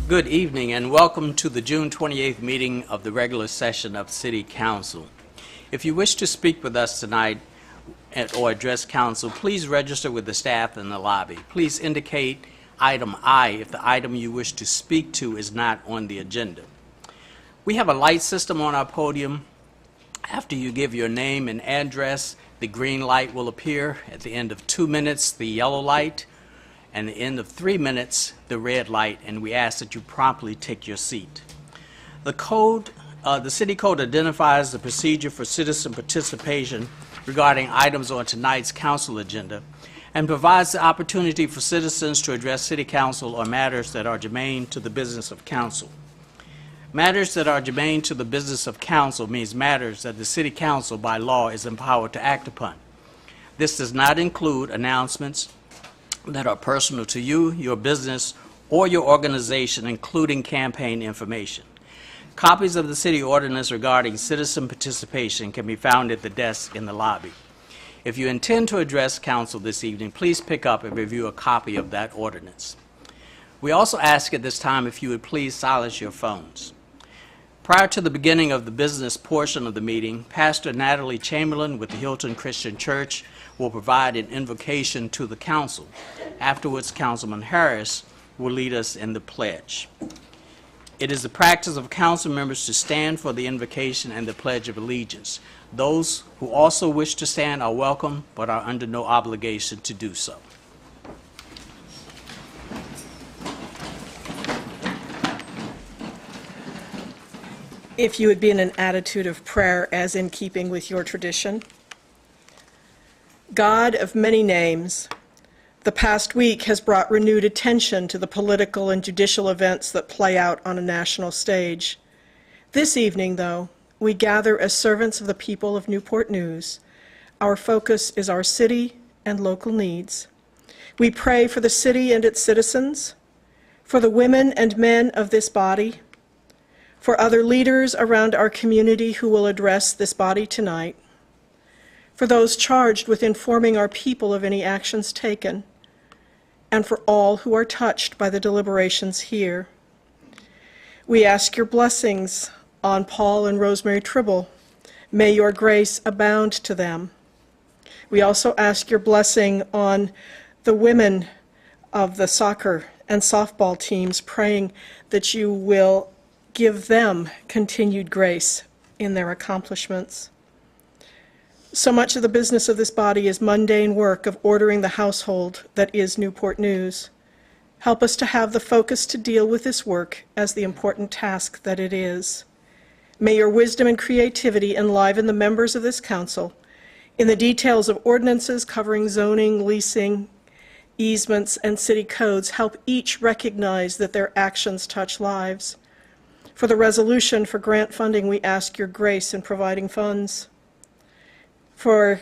Good evening and welcome to the June 28th meeting of the regular session of City Council. If you wish to speak with us tonight or address council, please register with the staff in the lobby. Please indicate item I if the item you wish to speak to is not on the agenda. We have a light system on our podium. After you give your name and address, the green light will appear. At the end of 2 minutes, the yellow light, and at the end of 3 minutes, the red light, and we ask that you promptly take your seat. The city code identifies the procedure for citizen participation regarding items on tonight's council agenda and provides the opportunity for citizens to address city council on matters that are germane to the business of council. Matters that are germane to the business of council means matters that the city council by law is empowered to act upon. This does not include announcements that are personal to you, your business, or your organization, including campaign information. Copies of the city ordinance regarding citizen participation can be found at the desk in the lobby. If you intend to address council this evening, please pick up and review a copy of that ordinance. We also ask at this time if you would please silence your phones. Prior to the beginning of the business portion of the meeting, Pastor Natalie Chamberlain with the Hilton Christian Church will provide an invocation to the council. Afterwards, Councilman Harris will lead us in the pledge. It is the practice of council members to stand for the invocation and the Pledge of Allegiance. Those who also wish to stand are welcome, but are under no obligation to do so. If you would be in an attitude of prayer as in keeping with your tradition. God of many names, the past week has brought renewed attention to the political and judicial events that play out on a national stage. This evening, though, we gather as servants of the people of Newport News. Our focus is our city and local needs. We pray for the city and its citizens, for the women and men of this body, for other leaders around our community who will address this body tonight, for those charged with informing our people of any actions taken, and for all who are touched by the deliberations here. We ask your blessings on Paul and Rosemary Tribble. May your grace abound to them. We also ask your blessing on the women of the soccer and softball teams, praying that you will give them continued grace in their accomplishments. So much of the business of this body is mundane work of ordering the household that is Newport News. Help us to have the focus to deal with this work as the important task that it is. May your wisdom and creativity enliven the members of this council in the details of ordinances covering zoning, leasing, easements, and city codes. Help each recognize that their actions touch lives. For the resolution for grant funding, we ask your grace in providing funds. For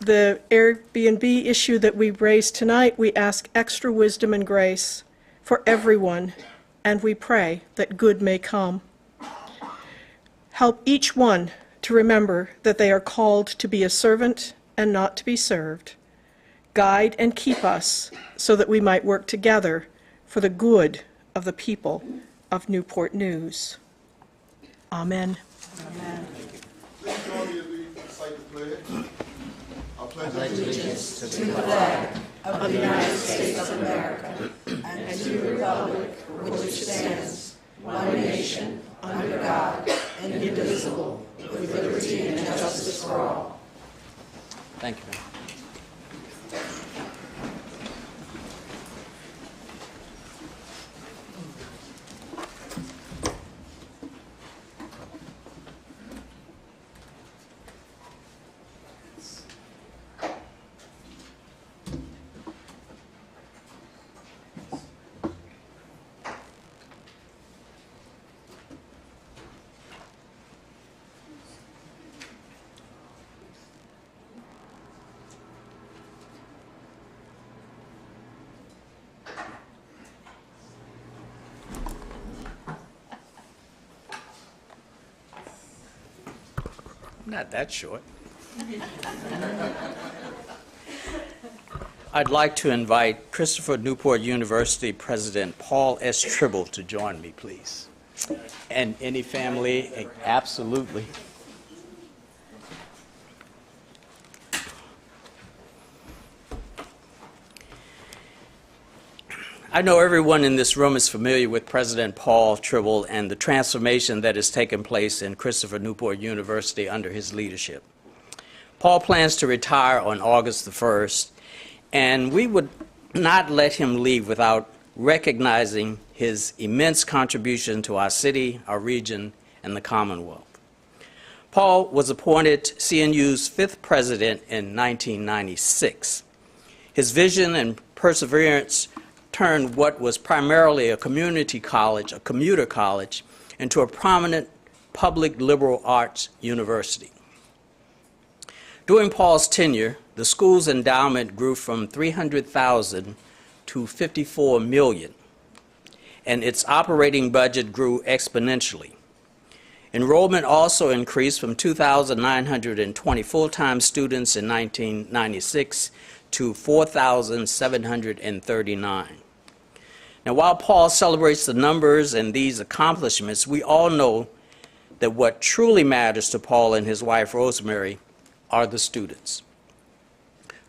the Airbnb issue that we raised tonight, we ask extra wisdom and grace for everyone, and we pray that good may come. Help each one to remember that they are called to be a servant and not to be served. Guide and keep us so that we might work together for the good of the people of Newport News. Amen. Amen. Please join me as we recite the pledge. I pledge allegiance to the flag of the United States of America and to the republic for which it stands, one nation, under God, indivisible, with liberty and justice for all. Thank you, ma'am. Not that short. I'd like to invite Christopher Newport University President Paul S. Tribble to join me, please. And any family, absolutely. I know everyone in this room is familiar with President Paul Tribble and the transformation that has taken place in Christopher Newport University under his leadership. Paul plans to retire on August the 1st, and we would not let him leave without recognizing his immense contribution to our city, our region, and the Commonwealth. Paul was appointed CNU's 5th president in 1996. His vision and perseverance turned what was primarily a community college, a commuter college, into a prominent public liberal arts university. During Paul's tenure, the school's endowment grew from $300,000 to $54 million, and its operating budget grew exponentially. Enrollment also increased from 2,920 full-time students in 1996 to 4,739. Now, while Paul celebrates the numbers and these accomplishments, we all know that what truly matters to Paul and his wife, Rosemary, are the students.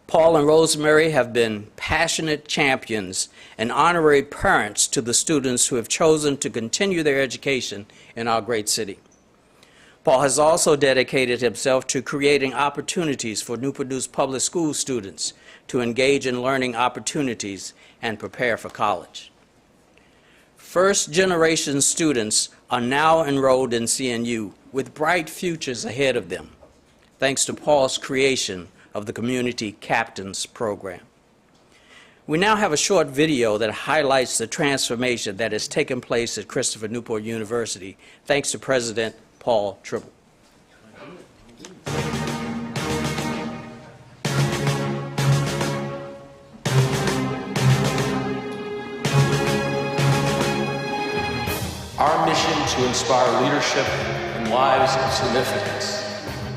Paul and Rosemary have been passionate champions and honorary parents to the students who have chosen to continue their education in our great city. Paul has also dedicated himself to creating opportunities for Newport News Public School students to engage in learning opportunities and prepare for college. First-generation students are now enrolled in CNU with bright futures ahead of them, thanks to Paul's creation of the Community Captains Program. We now have a short video that highlights the transformation that has taken place at Christopher Newport University, thanks to President Paul Tribble. Our mission to inspire leadership and lives of significance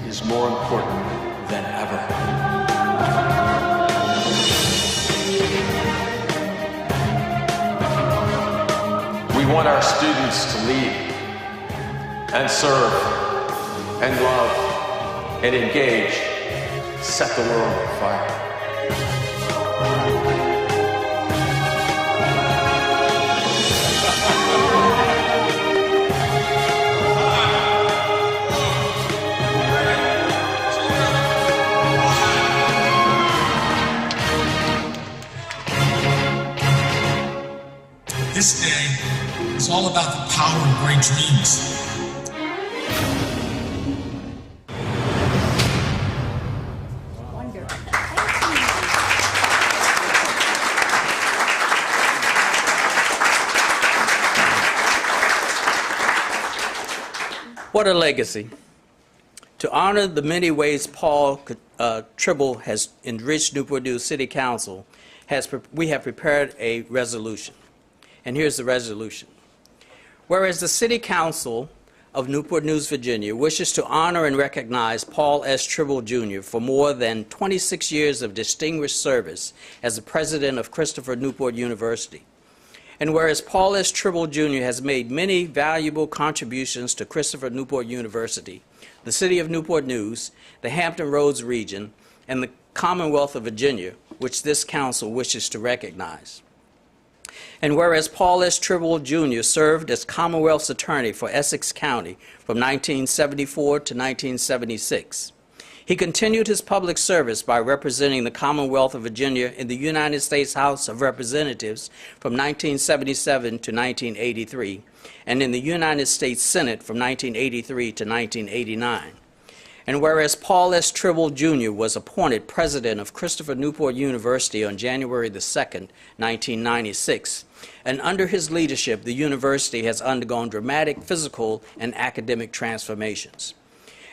is more important than ever. We want our students to lead and serve and love and engage, set the world on fire. This day is all about the power of great dreams. What a legacy. To honor the many ways Paul Tribble has enriched Newport News City Council, we have prepared a resolution. And here's the resolution. Whereas the City Council of Newport News, Virginia wishes to honor and recognize Paul S. Tribble, Jr. for more than 26 years of distinguished service as the president of Christopher Newport University. And whereas Paul S. Tribble, Jr. has made many valuable contributions to Christopher Newport University, the City of Newport News, the Hampton Roads region, and the Commonwealth of Virginia, which this council wishes to recognize. And whereas Paul S. Tribble, Jr. served as Commonwealth's attorney for Essex County from 1974 to 1976, he continued his public service by representing the Commonwealth of Virginia in the United States House of Representatives from 1977 to 1983, and in the United States Senate from 1983 to 1989. And whereas Paul S. Tribble, Jr. was appointed president of Christopher Newport University on January the 2nd, 1996, and under his leadership, the university has undergone dramatic physical and academic transformations.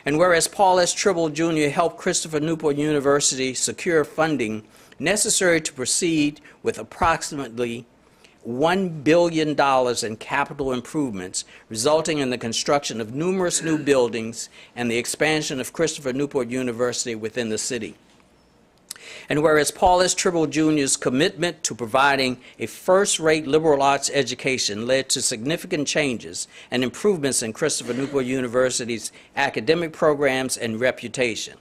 And whereas Paul S. Tribble, Jr. helped Christopher Newport University secure funding necessary to proceed with approximately $1 billion in capital improvements, resulting in the construction of numerous new buildings and the expansion of Christopher Newport University within the city. And whereas Paul S. Tribble Jr.'s commitment to providing a first-rate liberal arts education led to significant changes and improvements in Christopher Newport University's academic programs and reputation.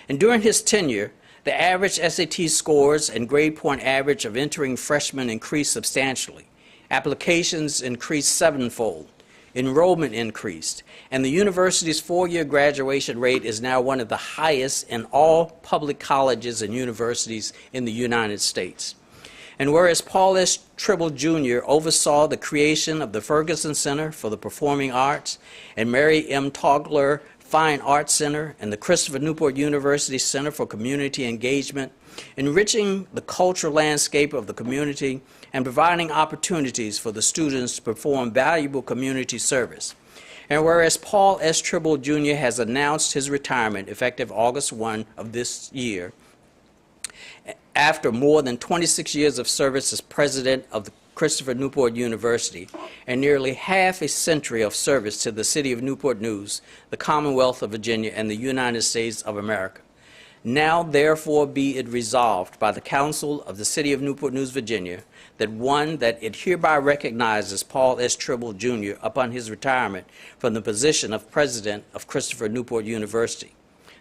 And during his tenure, the average SAT scores and grade point average of entering freshmen increased substantially. Applications increased sevenfold. Enrollment increased, and the university's four-year graduation rate is now one of the highest in all public colleges and universities in the United States. And whereas Paul S. Tribble Jr. oversaw the creation of the Ferguson Center for the Performing Arts and Mary M. Togler Fine Arts Center and the Christopher Newport University Center for Community Engagement, enriching the cultural landscape of the community and providing opportunities for the students to perform valuable community service. And whereas Paul S. Tribble Jr. has announced his retirement effective August 1 of this year, after more than 26 years of service as president of the Christopher Newport University and nearly half a century of service to the city of Newport News, the Commonwealth of Virginia, and the United States of America. Now, therefore, be it resolved by the Council of the City of Newport News, Virginia, that one, that it hereby recognizes Paul S. Tribble Jr. upon his retirement from the position of president of Christopher Newport University,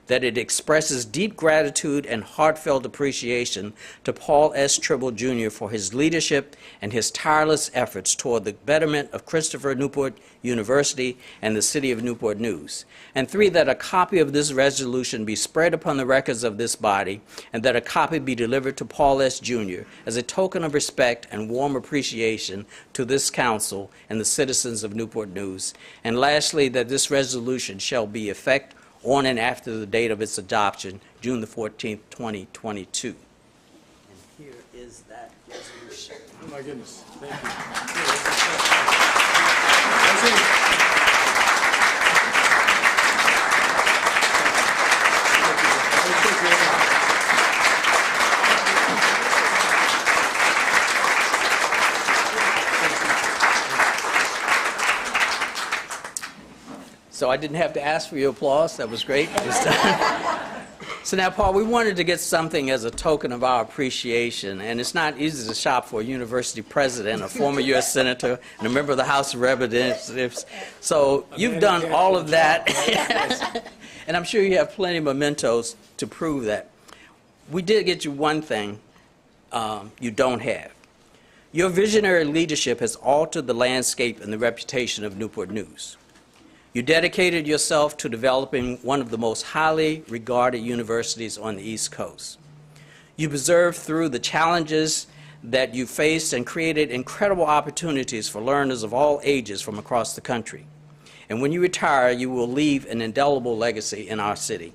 that it expresses deep gratitude and heartfelt appreciation to Paul S. Tribble Jr. for his leadership and his tireless efforts toward the betterment of Christopher Newport University and the city of Newport News. And three, that a copy of this resolution be spread upon the records of this body, and that a copy be delivered to Paul S. Jr. as a token of respect and warm appreciation to this council and the citizens of Newport News. And lastly, that this resolution shall be effect on and after the date of its adoption, June the 14th, 2022. And here is that resolution. Oh my goodness, thank So I didn't have to ask for your applause. That was great. It was done. So now, Paul, we wanted to get something as a token of our appreciation, and it's not easy to shop for a university president, a former U.S. senator, and a member of the House of Representatives. So you've done all of that, and I'm sure you have plenty of mementos to prove that. We did get you one thing you don't have. Your visionary leadership has altered the landscape and the reputation of Newport News. You dedicated yourself to developing one of the most highly regarded universities on the East Coast. You persevered through the challenges that you faced and created incredible opportunities for learners of all ages from across the country. And when you retire, you will leave an indelible legacy in our city.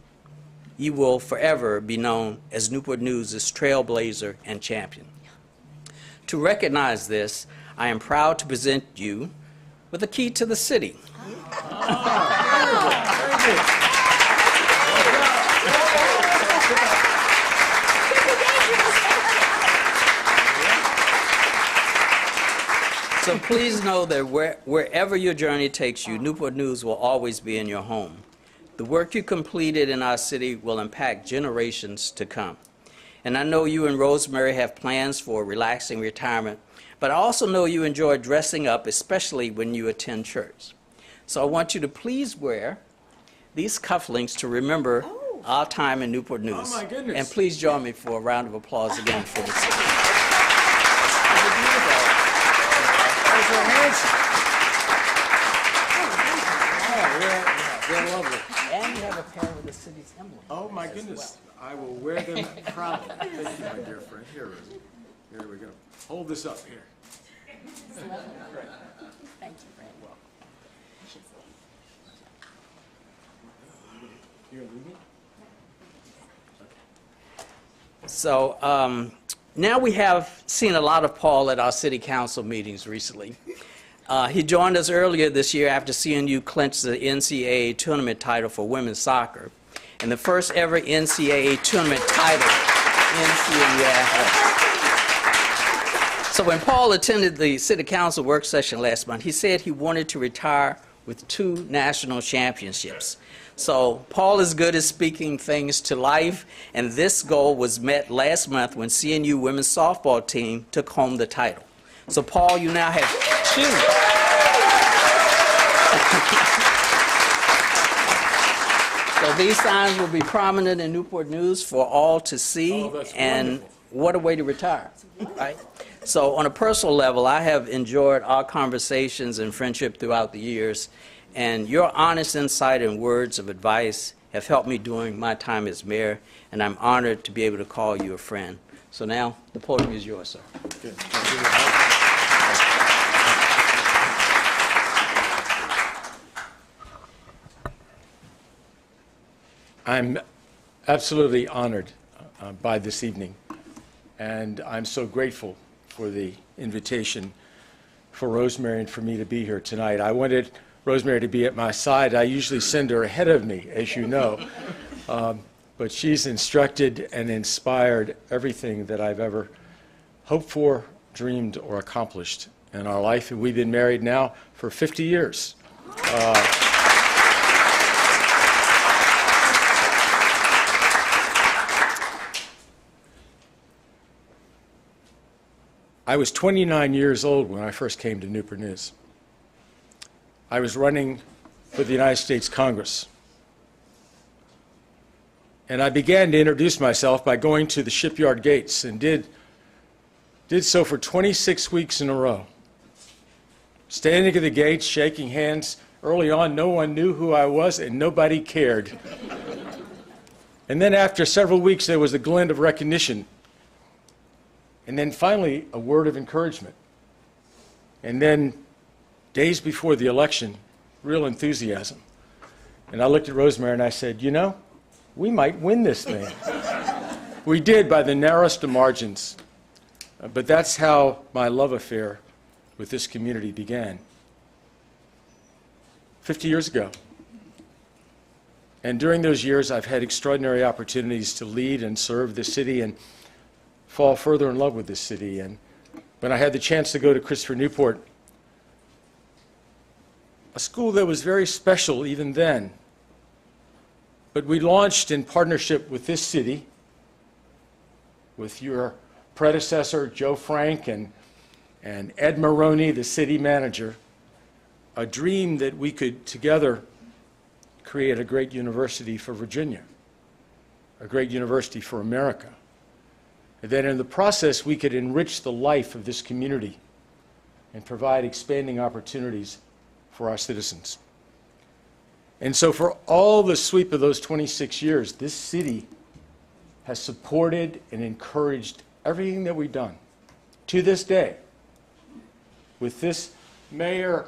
You will forever be known as Newport News' trailblazer and champion. To recognize this, I am proud to present you with a key to the city. So please know that wherever your journey takes you, Newport News will always be in your home. The work you completed in our city will impact generations to come. And I know you and Rosemary have plans for a relaxing retirement, but I also know you enjoy dressing up, especially when you attend church. So I want you to please wear these cufflinks to remember our time in Newport News. Oh, my goodness. And please join me for a round of applause again for the city. They're lovely. And you have a pair with the city's emblem. Oh my goodness, I will wear them proudly. Thank you, my dear friend. Here we go. Hold this up here. Thank you, Fran. You're leaving? So now we have seen a lot of Paul at our city council meetings recently. He joined us earlier this year after seeing you clinch the NCAA tournament title for women's soccer, and the first ever NCAA tournament title in CNU athletics. So when Paul attended the city council work session last month, he said he wanted to retire with 2 national championships. So Paul is good at speaking things to life, and this goal was met last month when CNU women's softball team took home the title. So Paul, you now have 2. So these signs will be prominent in Newport News for all to see. Oh, that's and wonderful. what a way to retire, right? So on a personal level, I have enjoyed our conversations and friendship throughout the years, and your honest insight and words of advice have helped me during my time as mayor, and I'm honored to be able to call you a friend. So now, the podium is yours, sir. Good. Thank you. I'm absolutely honored by this evening, and I'm so grateful for the invitation for Rosemary and for me to be here tonight. I wanted Rosemary to be at my side. I usually send her ahead of me, as you know, but she's instructed and inspired everything that I've ever hoped for, dreamed, or accomplished in our life, and we've been married now for 50 years. I was 29 years old when I first came to Newport News. I was running for the United States Congress. And I began to introduce myself by going to the shipyard gates and did so for 26 weeks in a row. Standing at the gates, shaking hands. Early on, no one knew who I was and nobody cared. And then after several weeks, there was a glint of recognition. And then finally, a word of encouragement. And then, days before the election, real enthusiasm. And I looked at Rosemary and I said, you know, we might win this thing. We did by the narrowest of margins. But that's how my love affair with this community began. 50 years ago. And during those years, I've had extraordinary opportunities to lead and serve the city and fall further in love with this city. And when I had the chance to go to Christopher Newport, a school that was very special even then, but we launched in partnership with this city, with your predecessor, Joe Frank, and Ed Maroney, the city manager, a dream that we could together create a great university for Virginia, a great university for America. And that in the process, we could enrich the life of this community and provide expanding opportunities for our citizens. And so for all the sweep of those 26 years, this city has supported and encouraged everything that we've done. To this day, with this mayor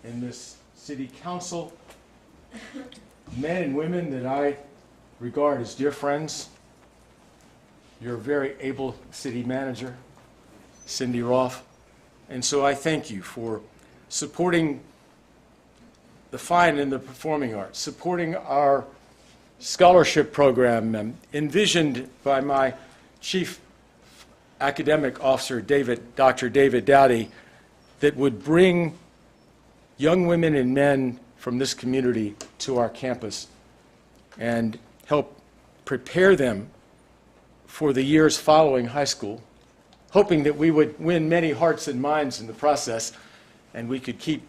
and this city council, men and women that I regard as dear friends, you're a very able city manager, Cindy Roth, and so I thank you for supporting the fine and the performing arts, supporting our scholarship program envisioned by my chief academic officer, Dr. David Dowdy, that would bring young women and men from this community to our campus and help prepare them for the years following high school, hoping that we would win many hearts and minds in the process, and we could keep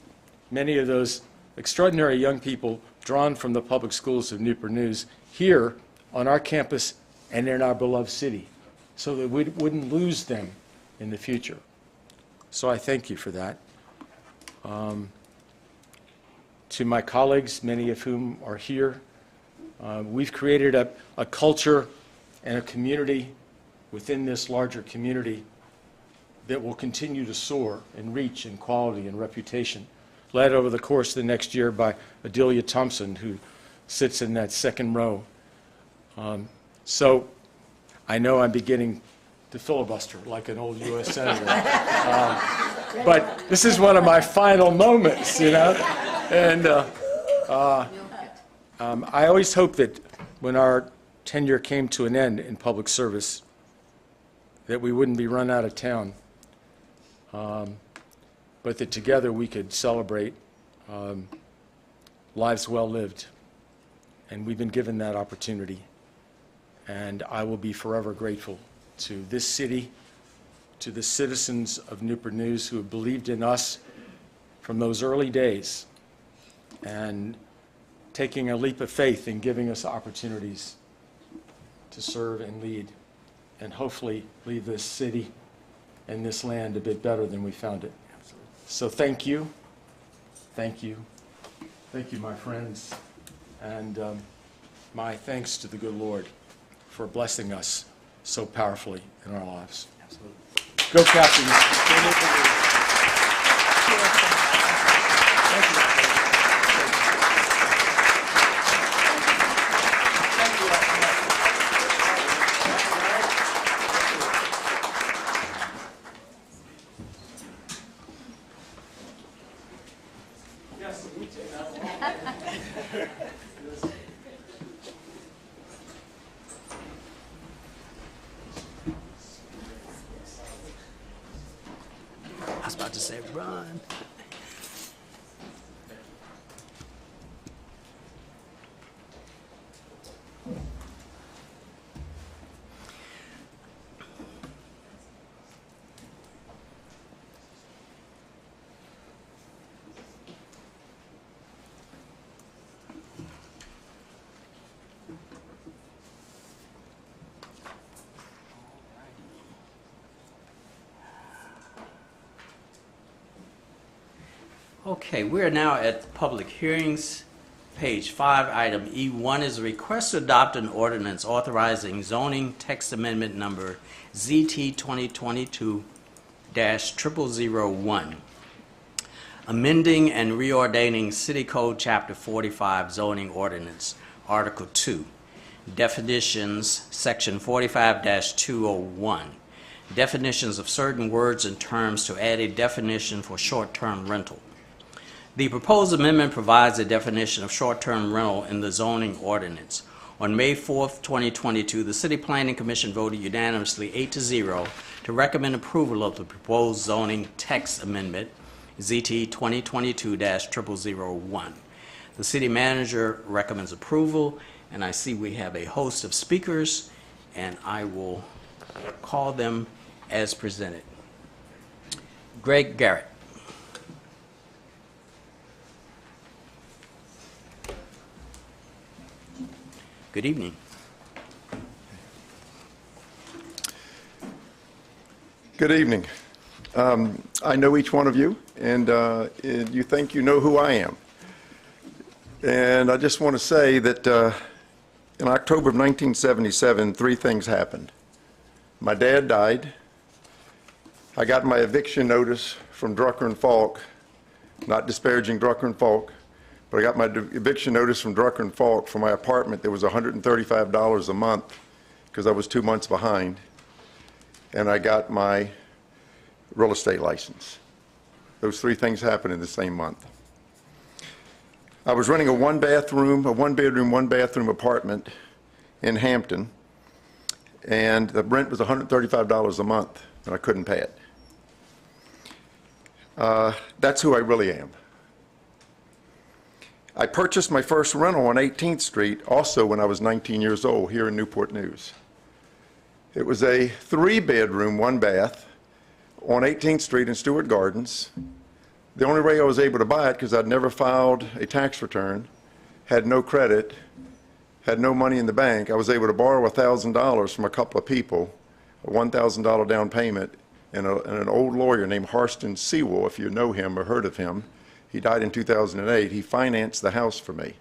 many of those extraordinary young people drawn from the public schools of Newport News here on our campus and in our beloved city, so that we wouldn't lose them in the future. So I thank you for that. To my colleagues, many of whom are here, we've created a culture and a community within this larger community that will continue to soar in reach and quality and reputation, led over the course of the next year by Adelia Thompson, who sits in that second row. So I know I'm beginning to filibuster like an old U.S. Senator. But this is one of my final moments, you know? And I always hope that when our tenure came to an end in public service, that we wouldn't be run out of town, but that together we could celebrate lives well lived. And we've been given that opportunity. And I will be forever grateful to this city, to the citizens of Newport News who have believed in us from those early days and taking a leap of faith in giving us opportunities to serve and lead and hopefully leave this city and this land a bit better than we found it. So thank you. Thank you. Thank you, my friends. And my thanks to the good Lord for blessing us so powerfully in our lives. Absolutely. Go Captains. I was about to say, run. Okay, we are now at public hearings. Page 5, item E1 is a request to adopt an ordinance authorizing zoning text amendment number ZT 2022-0001, amending and reordaining City Code Chapter 45 zoning ordinance, Article 2, definitions, Section 45-201, definitions of certain words and terms to add a definition for short-term rental. The proposed amendment provides a definition of short-term rental in the zoning ordinance. On May 4th, 2022, the City Planning Commission voted unanimously 8-0 to recommend approval of the proposed zoning text amendment, ZT 2022-0001. The City Manager recommends approval, and I see we have a host of speakers, and I will call them as presented. Greg Garrett. Good evening. Good evening. I know each one of you, and you think you know who I am. And I just want to say that in October of 1977, 3 things happened. My dad died. I got my eviction notice from Drucker and Falk, not disparaging Drucker and Falk, but I got my eviction notice from Drucker and Falk for my apartment that was $135 a month because I was 2 months behind. And I got my real estate license. Those 3 things happened in the same month. I was renting a one-bedroom, 1-bathroom apartment in Hampton, and the rent was $135 a month, and I couldn't pay it. That's who I really am. I purchased my first rental on 18th Street also when I was 19 years old here in Newport News. It was a 3-bedroom, 1-bath on 18th Street in Stewart Gardens. The only way I was able to buy it, because I'd never filed a tax return, had no credit, had no money in the bank, I was able to borrow $1,000 from a couple of people, a $1,000 down payment, and an old lawyer named Harston Sewell, if you know him or heard of him. He died in 2008. He financed the house for me.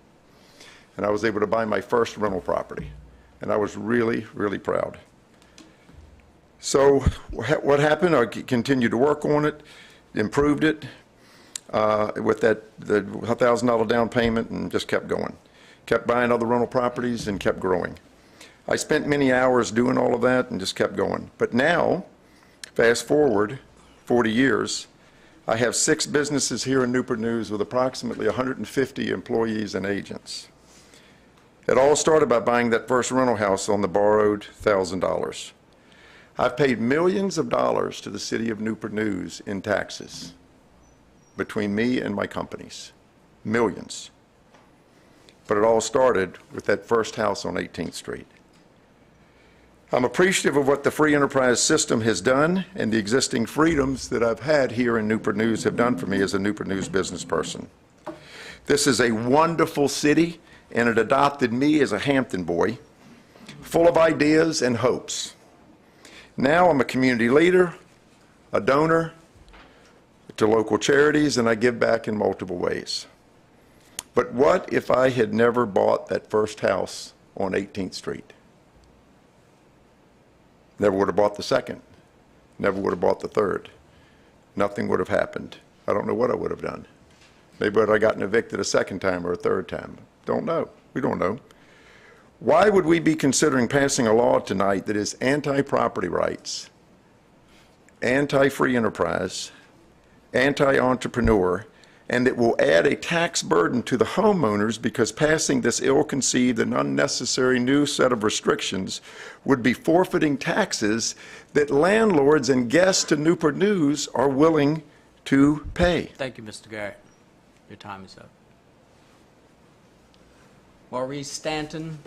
And I was able to buy my first rental property. And I was really, really proud. So what happened? I continued to work on it, improved it with the $1,000 down payment, and just kept going. Kept buying other rental properties and kept growing. I spent many hours doing all of that and just kept going. But now, fast forward 40 years, I have 6 businesses here in Newport News with approximately 150 employees and agents. It all started by buying that first rental house on the borrowed $1,000. I've paid millions of dollars to the city of Newport News in taxes between me and my companies. Millions. but it all started with that first house on 18th Street. I'm appreciative of what the free enterprise system has done and the existing freedoms that I've had here in Newport News have done for me as a Newport News business person. This is a wonderful city, and it adopted me as a Hampton boy, full of ideas and hopes. Now I'm a community leader, a donor to local charities, and I give back in multiple ways. But what if I had never bought that first house on 18th Street? Never would have bought the second. Never would have bought the third. Nothing would have happened. I don't know what I would have done. Maybe would I gotten evicted a second time or a third time. Don't know. We don't know. Why would we be considering passing a law tonight that is anti-property rights, anti-free enterprise, anti-entrepreneur, and that will add a tax burden to the homeowners because passing this ill-conceived and unnecessary new set of restrictions would be forfeiting taxes that landlords and guests to Newport News are willing to pay? Thank you, Mr. Garrett. Your time is up. Maurice Stanton.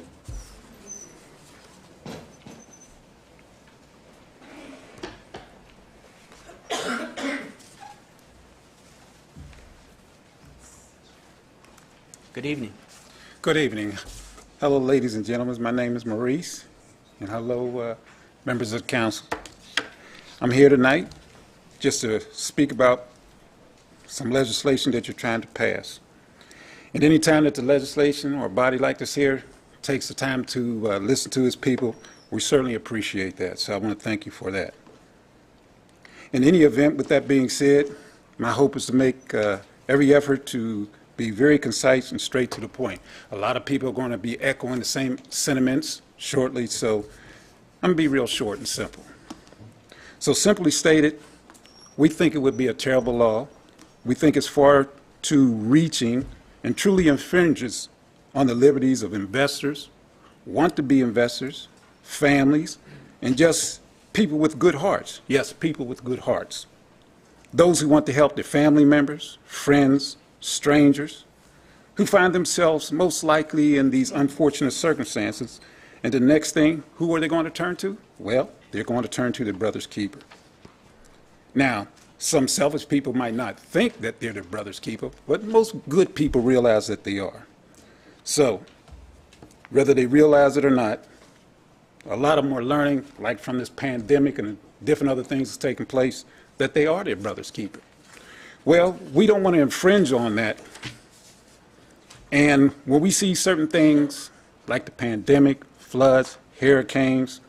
Good evening. Good evening. Hello, ladies and gentlemen. My name is Maurice, and hello, members of the council. I'm here tonight just to speak about some legislation that you're trying to pass. And any time that the legislation or a body like this here takes the time to listen to its people, we certainly appreciate that. So I want to thank you for that. In any event, with that being said, my hope is to make every effort to be very concise and straight to the point. A lot of people are going to be echoing the same sentiments shortly, so I'm going to be real short and simple. So simply stated, we think it would be a terrible law. We think it's far too reaching and truly infringes on the liberties of investors, want-to-be investors, families, and just people with good hearts. Yes, people with good hearts. Those who want to help their family members, friends, strangers, who find themselves most likely in these unfortunate circumstances. And the next thing, who are they going to turn to? Well, they're going to turn to their brother's keeper. Now, some selfish people might not think that they're their brother's keeper, but most good people realize that they are. So, whether they realize it or not, a lot of them are learning, like from this pandemic and different other things that's taking place, that they are their brother's keeper. Well, we don't want to infringe on that. And when we see certain things like the pandemic, floods, hurricanes,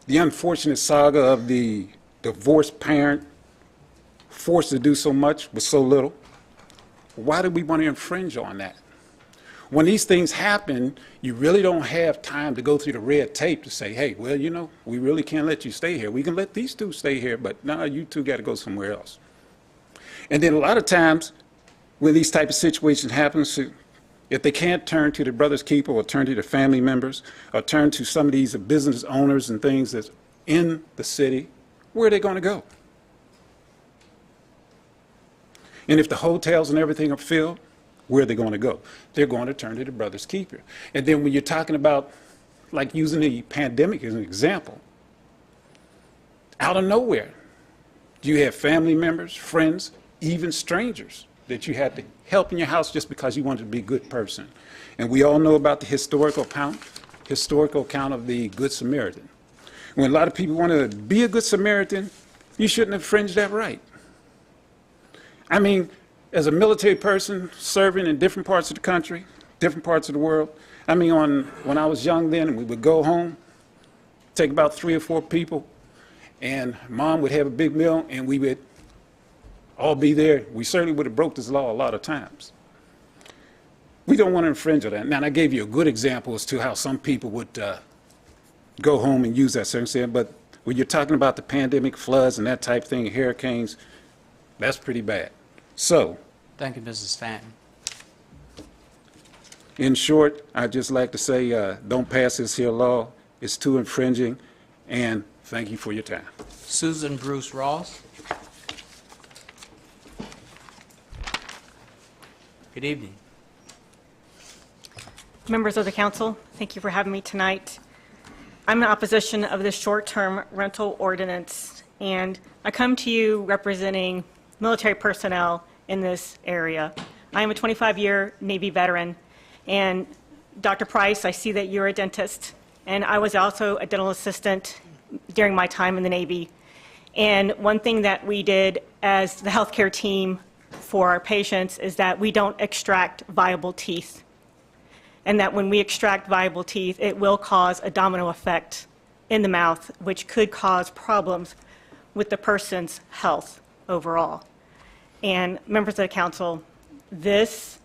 the unfortunate saga of the divorced parent forced to do so much with so little, why do we want to infringe on that? When these things happen, you really don't have time to go through the red tape to say, hey, well, you know, we really can't let you stay here. We can let these two stay here, but no, you two got to go somewhere else. And then a lot of times when these type of situations happen, if they can't turn to their brother's keeper or turn to their family members or turn to some of these business owners and things that's in the city, where are they going to go? And if the hotels and everything are filled, where are they going to go? They're going to turn to the brother's keeper. And then when you're talking about, like using the pandemic as an example, out of nowhere, you have family members, friends, even strangers that you had to help in your house just because you wanted to be a good person. And we all know about the historical account of the Good Samaritan. When a lot of people want to be a good Samaritan, you shouldn't infringe that right. I mean, as a military person serving in different parts of the country, different parts of the world, I mean, when I was young then, we would go home, take about 3 or 4 people, and Mom would have a big meal, and we would all be there. We certainly would have broke this law a lot of times. We don't want to infringe on that. Now, I gave you a good example as to how some people would go home and use that circumstance, but when you're talking about the pandemic, floods, and that type of thing, hurricanes, that's pretty bad. So, Thank you, Mrs. Stanton. in short, I'd just like to say, don't pass this here law. It's too infringing, and thank you for your time. Susan Bruce Ross. Good evening. Members of the council, thank you for having me tonight. I'm in opposition of this short-term rental ordinance, and I come to you representing military personnel in this area. I am a 25-year Navy veteran, and Dr. Price, I see that you're a dentist, and I was also a dental assistant during my time in the Navy. And one thing that we did as the healthcare team for our patients is that we don't extract viable teeth. And that when we extract viable teeth, it will cause a domino effect in the mouth, which could cause problems with the person's health overall. And members of the council, this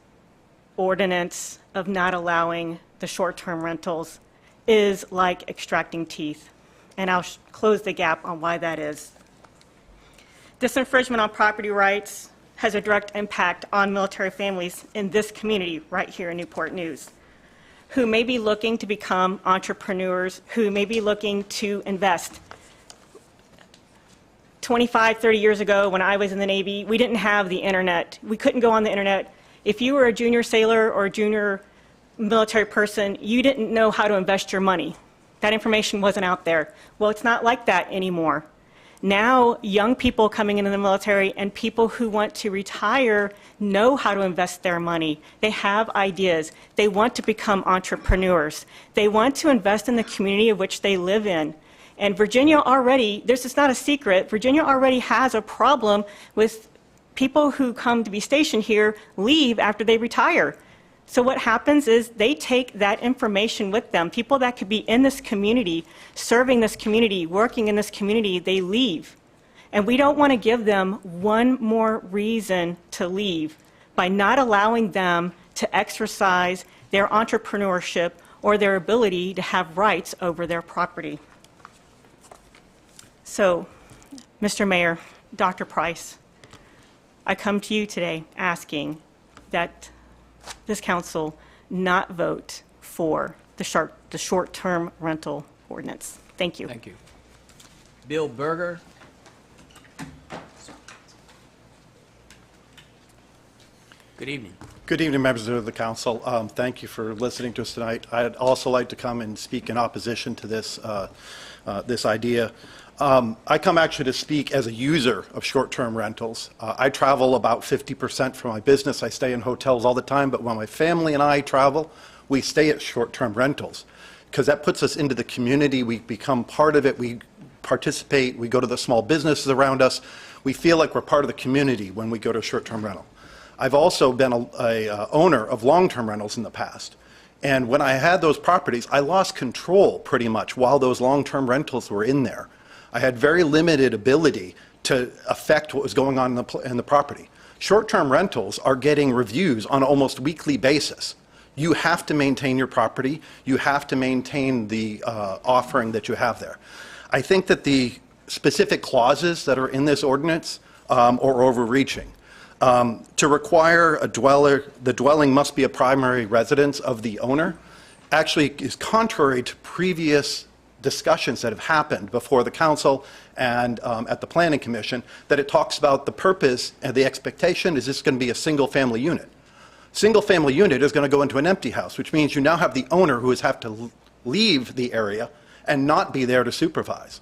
ordinance of not allowing the short-term rentals is like extracting teeth. And I'll close the gap on why that is. This infringement on property rights has a direct impact on military families in this community right here in Newport News, who may be looking to become entrepreneurs, who may be looking to invest. 25, 30 years ago, when I was in the Navy, we didn't have the internet. We couldn't go on the internet. If you were a junior sailor or a junior military person, you didn't know how to invest your money. That information wasn't out there. Well, it's not like that anymore. Now, young people coming into the military and people who want to retire know how to invest their money. They have ideas. They want to become entrepreneurs. They want to invest in the community of which they live in. And Virginia already, this is not a secret, Virginia already has a problem with people who come to be stationed here leave after they retire. So what happens is they take that information with them. People that could be in this community, serving this community, working in this community, they leave. And we don't want to give them one more reason to leave by not allowing them to exercise their entrepreneurship or their ability to have rights over their property. So, Mr. Mayor, Dr. Price, I come to you today asking that this council not vote for the short-term rental ordinance. Thank you. Thank you. Bill Berger. Good evening. Good evening, members of the council. Thank you for listening to us tonight. I'd also like to come and speak in opposition to this, this idea. I come actually to speak as a user of short-term rentals. I travel about 50% for my business. I stay in hotels all the time, but when my family and I travel, we stay at short-term rentals because that puts us into the community. We become part of it. We participate. We go to the small businesses around us. We feel like we're part of the community when we go to a short-term rental. I've also been a owner of long-term rentals in the past. And when I had those properties, I lost control pretty much while those long-term rentals were in there. I had very limited ability to affect what was going on in the property. Short-term rentals are getting reviews on an almost weekly basis. You have to maintain your property. You have to maintain the offering that you have there. I think that the specific clauses that are in this ordinance are overreaching. To require a dweller, the dwelling must be a primary residence of the owner, actually is contrary to previous discussions that have happened before the council and at the planning commission, that it talks about the purpose and the expectation is this going to be a single family unit. Single family unit is going to go into an empty house, which means you now have the owner who has to leave the area and not be there to supervise.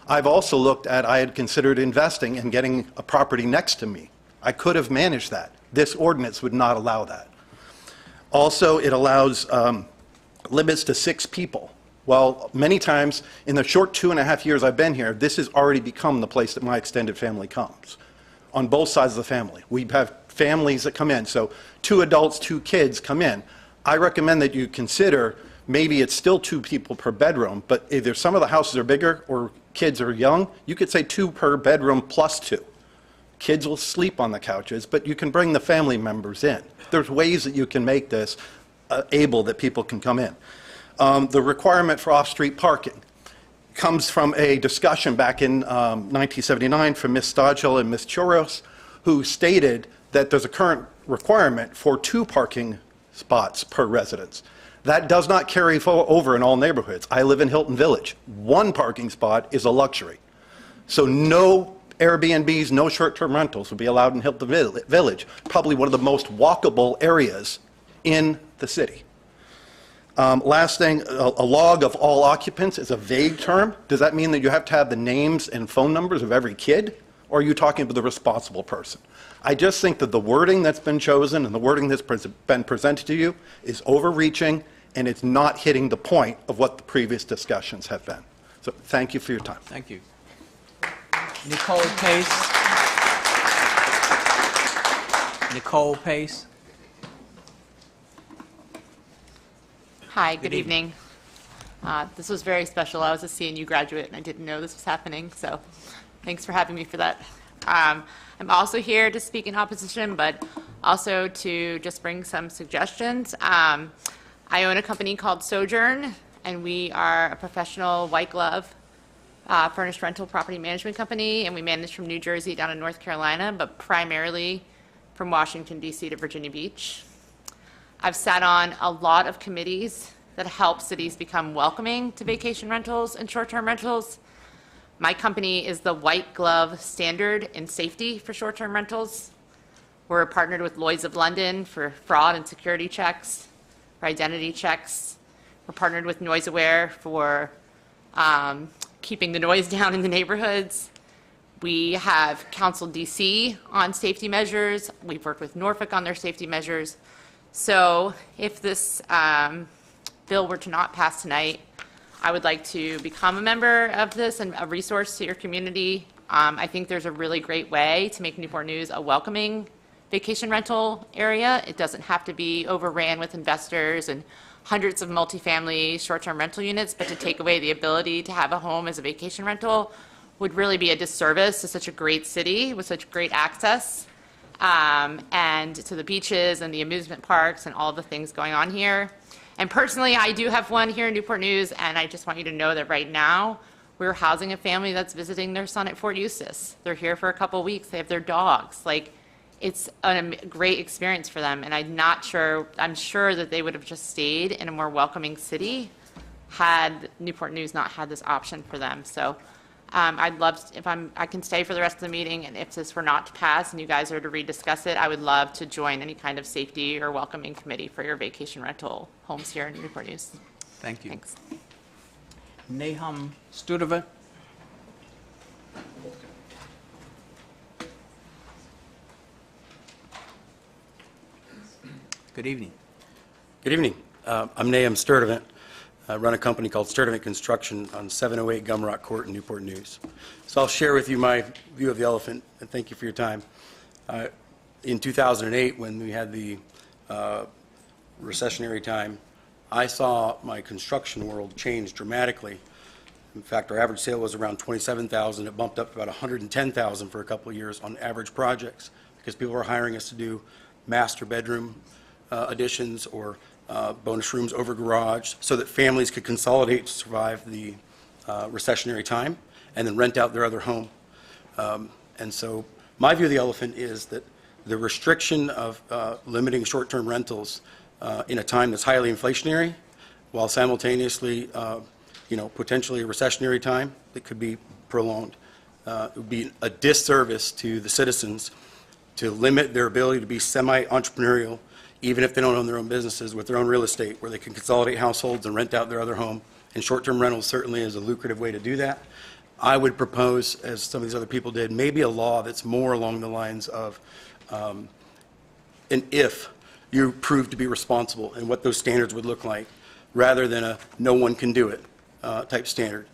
I've also looked at, I had considered investing and getting a property next to me. I could have managed that. This ordinance would not allow that. Also, it allows limits to 6 people. Well, many times in the short 2.5 years I've been here, this has already become the place that my extended family comes. On both sides of the family. We have families that come in. So 2 adults, 2 kids come in. I recommend that you consider maybe it's still 2 people per bedroom, but either some of the houses are bigger or kids are young, you could say 2 per bedroom plus 2. Kids will sleep on the couches, but you can bring the family members in. There's ways that you can make this able that people can come in. The requirement for off-street parking comes from a discussion back in 1979 from Ms. Stodgel and Ms. Choros, who stated that there's a current requirement for 2 parking spots per residence. That does not carry over in all neighborhoods. I live in Hilton Village. 1 parking spot is a luxury. So no Airbnbs, no short-term rentals will be allowed in Hilton Village, probably one of the most walkable areas in the city. Last thing, a log of all occupants is a vague term. Does that mean that you have to have the names and phone numbers of every kid? Or are you talking about the responsible person? I just think that the wording that's been chosen and the wording that's been presented to you is overreaching, and it's not hitting the point of what the previous discussions have been. So thank you for your time. Thank you. Nicole Pace. Nicole Pace. Hi, good evening. This was very special. I was a CNU graduate and I didn't know this was happening, so thanks for having me for that. I'm also here to speak in opposition, but also to just bring some suggestions. I own a company called Sojourn, and we are a professional white glove furnished rental property management company, and we manage from New Jersey down to North Carolina, but primarily from Washington, D.C. to Virginia Beach. I've sat on a lot of committees that help cities become welcoming to vacation rentals and short-term rentals. My company is the white glove standard in safety for short-term rentals. We're partnered with Lloyd's of London for fraud and security checks, for identity checks. We're partnered with Noise Aware for keeping the noise down in the neighborhoods. We have counseled DC on safety measures. We've worked with Norfolk on their safety measures. So if this bill were to not pass tonight, I would like to become a member of this and a resource to your community. I think there's a really great way to make Newport News a welcoming vacation rental area. It doesn't have to be overran with investors and hundreds of multifamily short-term rental units, but to take away the ability to have a home as a vacation rental would really be a disservice to such a great city with such great access. And to the beaches and the amusement parks and all the things going on here. And personally, I do have one here in Newport News, and I just want you to know that right now, we're housing a family that's visiting their son at Fort Eustis. They're here for a couple weeks. They have their dogs. Like, it's a great experience for them, and I'm sure that they would have just stayed in a more welcoming city had Newport News not had this option for them. So I'd love, if I can stay for the rest of the meeting, and if this were not to pass and you guys are to rediscuss it, I would love to join any kind of safety or welcoming committee for your vacation rental homes here in Newport News. Thank you. Thanks. Nahum Studevant. Good evening. Good evening. I'm Nahum Sturdivant. I run a company called Sturdivant Construction on 708 Gumrock Court in Newport News. So I'll share with you my view of the elephant, and thank you for your time. In 2008, when we had the recessionary time, I saw my construction world change dramatically. In fact, our average sale was around $27,000. It bumped up to about $110,000 for a couple of years on average projects because people were hiring us to do master bedroom additions or bonus rooms over garage so that families could consolidate to survive the recessionary time and then rent out their other home. And so my view of the elephant is that the restriction of limiting short-term rentals in a time that's highly inflationary while simultaneously potentially a recessionary time that could be prolonged. It would be a disservice to the citizens to limit their ability to be semi-entrepreneurial even if they don't own their own businesses with their own real estate where they can consolidate households and rent out their other home. And short-term rentals certainly is a lucrative way to do that. I would propose, as some of these other people did, maybe a law that's more along the lines of an if you prove to be responsible and what those standards would look like rather than a no one can do it type standard.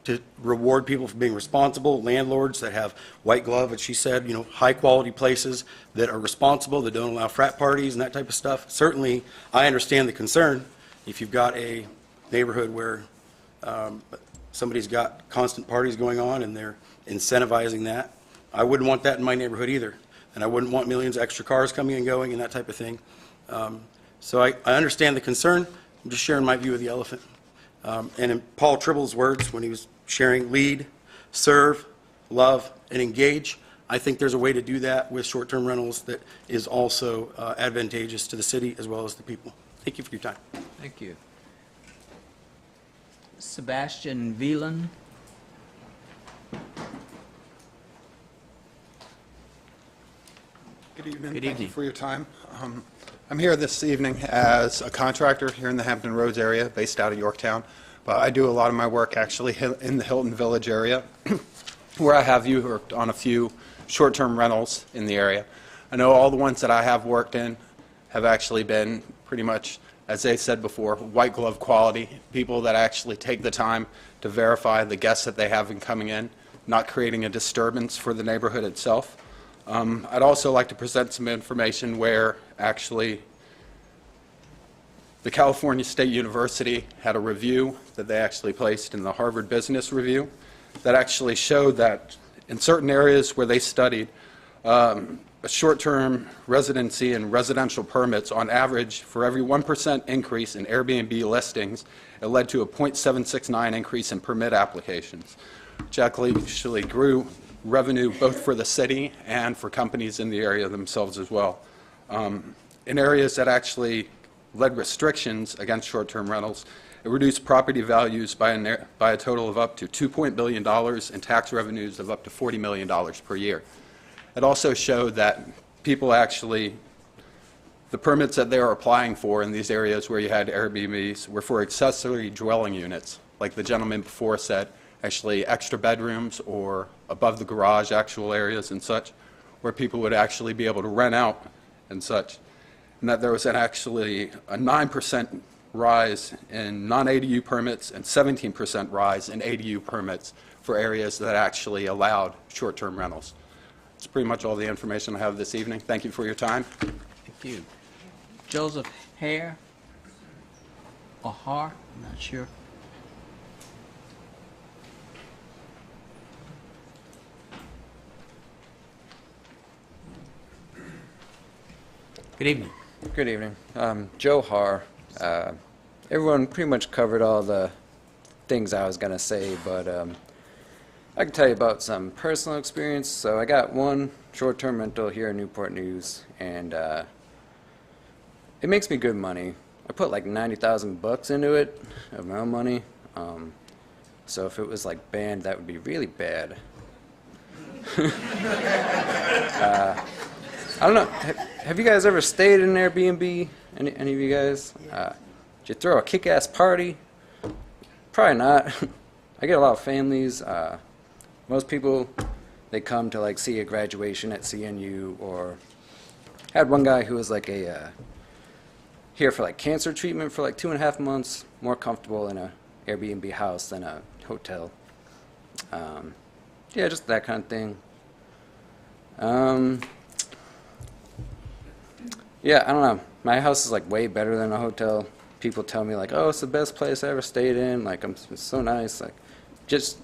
To reward people for being responsible, landlords that have white glove, as she said, high quality places that are responsible, that don't allow frat parties and that type of stuff. Certainly, I understand the concern. If you've got a neighborhood where somebody's got constant parties going on and they're incentivizing that, I wouldn't want that in my neighborhood either. And I wouldn't want millions of extra cars coming and going and that type of thing. So I understand the concern. I'm just sharing my view of the elephant. And in Paul Tribble's words, when he was sharing lead, serve, love, and engage, I think there's a way to do that with short-term rentals that is also advantageous to the city as well as the people. Thank you for your time. Thank you. Sebastian Wieland. Good evening. Good Thank you evening. for your time. I'm here this evening as a contractor here in the Hampton Roads area, based out of Yorktown. But I do a lot of my work actually in the Hilton Village area, where I have worked on a few short-term rentals in the area. I know all the ones that I have worked in have actually been pretty much, as they said before, white glove quality, people that actually take the time to verify the guests that they have been coming in, not creating a disturbance for the neighborhood itself. I'd also like to present some information where actually the California State University had a review that they actually placed in the Harvard Business Review that actually showed that in certain areas where they studied, a short-term residency and residential permits, on average, for every 1% increase in Airbnb listings, it led to a 0.769 increase in permit applications, which actually grew revenue both for the city and for companies in the area themselves as well. In areas that actually led restrictions against short-term rentals, it reduced property values by a total of up to $2 billion and tax revenues of up to $40 million per year. It also showed that people actually, the permits that they were applying for in these areas where you had Airbnbs were for accessory dwelling units, like the gentleman before said, actually extra bedrooms or above the garage actual areas and such, where people would actually be able to rent out and such. And that there was actually a 9% rise in non-ADU permits and 17% rise in ADU permits for areas that actually allowed short-term rentals. That's pretty much all the information I have this evening. Thank you for your time. Thank you. Joseph Hare or Har, I'm not sure. Good evening. Good evening. Joe Har. Everyone pretty much covered all the things I was going to say, but I can tell you about some personal experience. So I got one short-term rental here in Newport News, and it makes me good money. I put like 90,000 bucks into it of my own money. So if it was like banned, that would be really bad. I don't know. Have you guys ever stayed in an Airbnb? Any of you guys? Did you throw a kick-ass party? Probably not. I get a lot of families. Most people, they come to like see a graduation at CNU, or had one guy who was like here for like cancer treatment for like 2.5 months, more comfortable in a Airbnb house than a hotel. Yeah, just that kind of thing. Yeah, I don't know. My house is like way better than a hotel. People tell me like, oh, it's the best place I ever stayed in. Like, it's so nice. Like,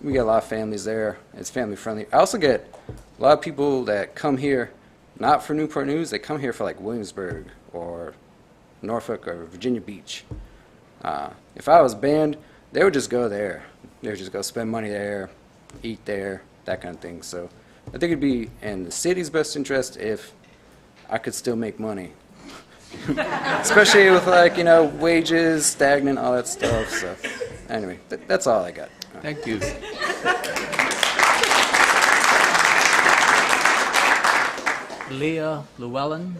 we get a lot of families there. It's family friendly. I also get a lot of people that come here, not for Newport News. They come here for like Williamsburg or Norfolk or Virginia Beach. If I was banned, they would just go there. They would just go spend money there, eat there, that kind of thing. So I think it'd be in the city's best interest if I could still make money. Especially with like, wages, stagnant, all that stuff. So anyway, that's all I got. Thank you. Leah Llewellyn.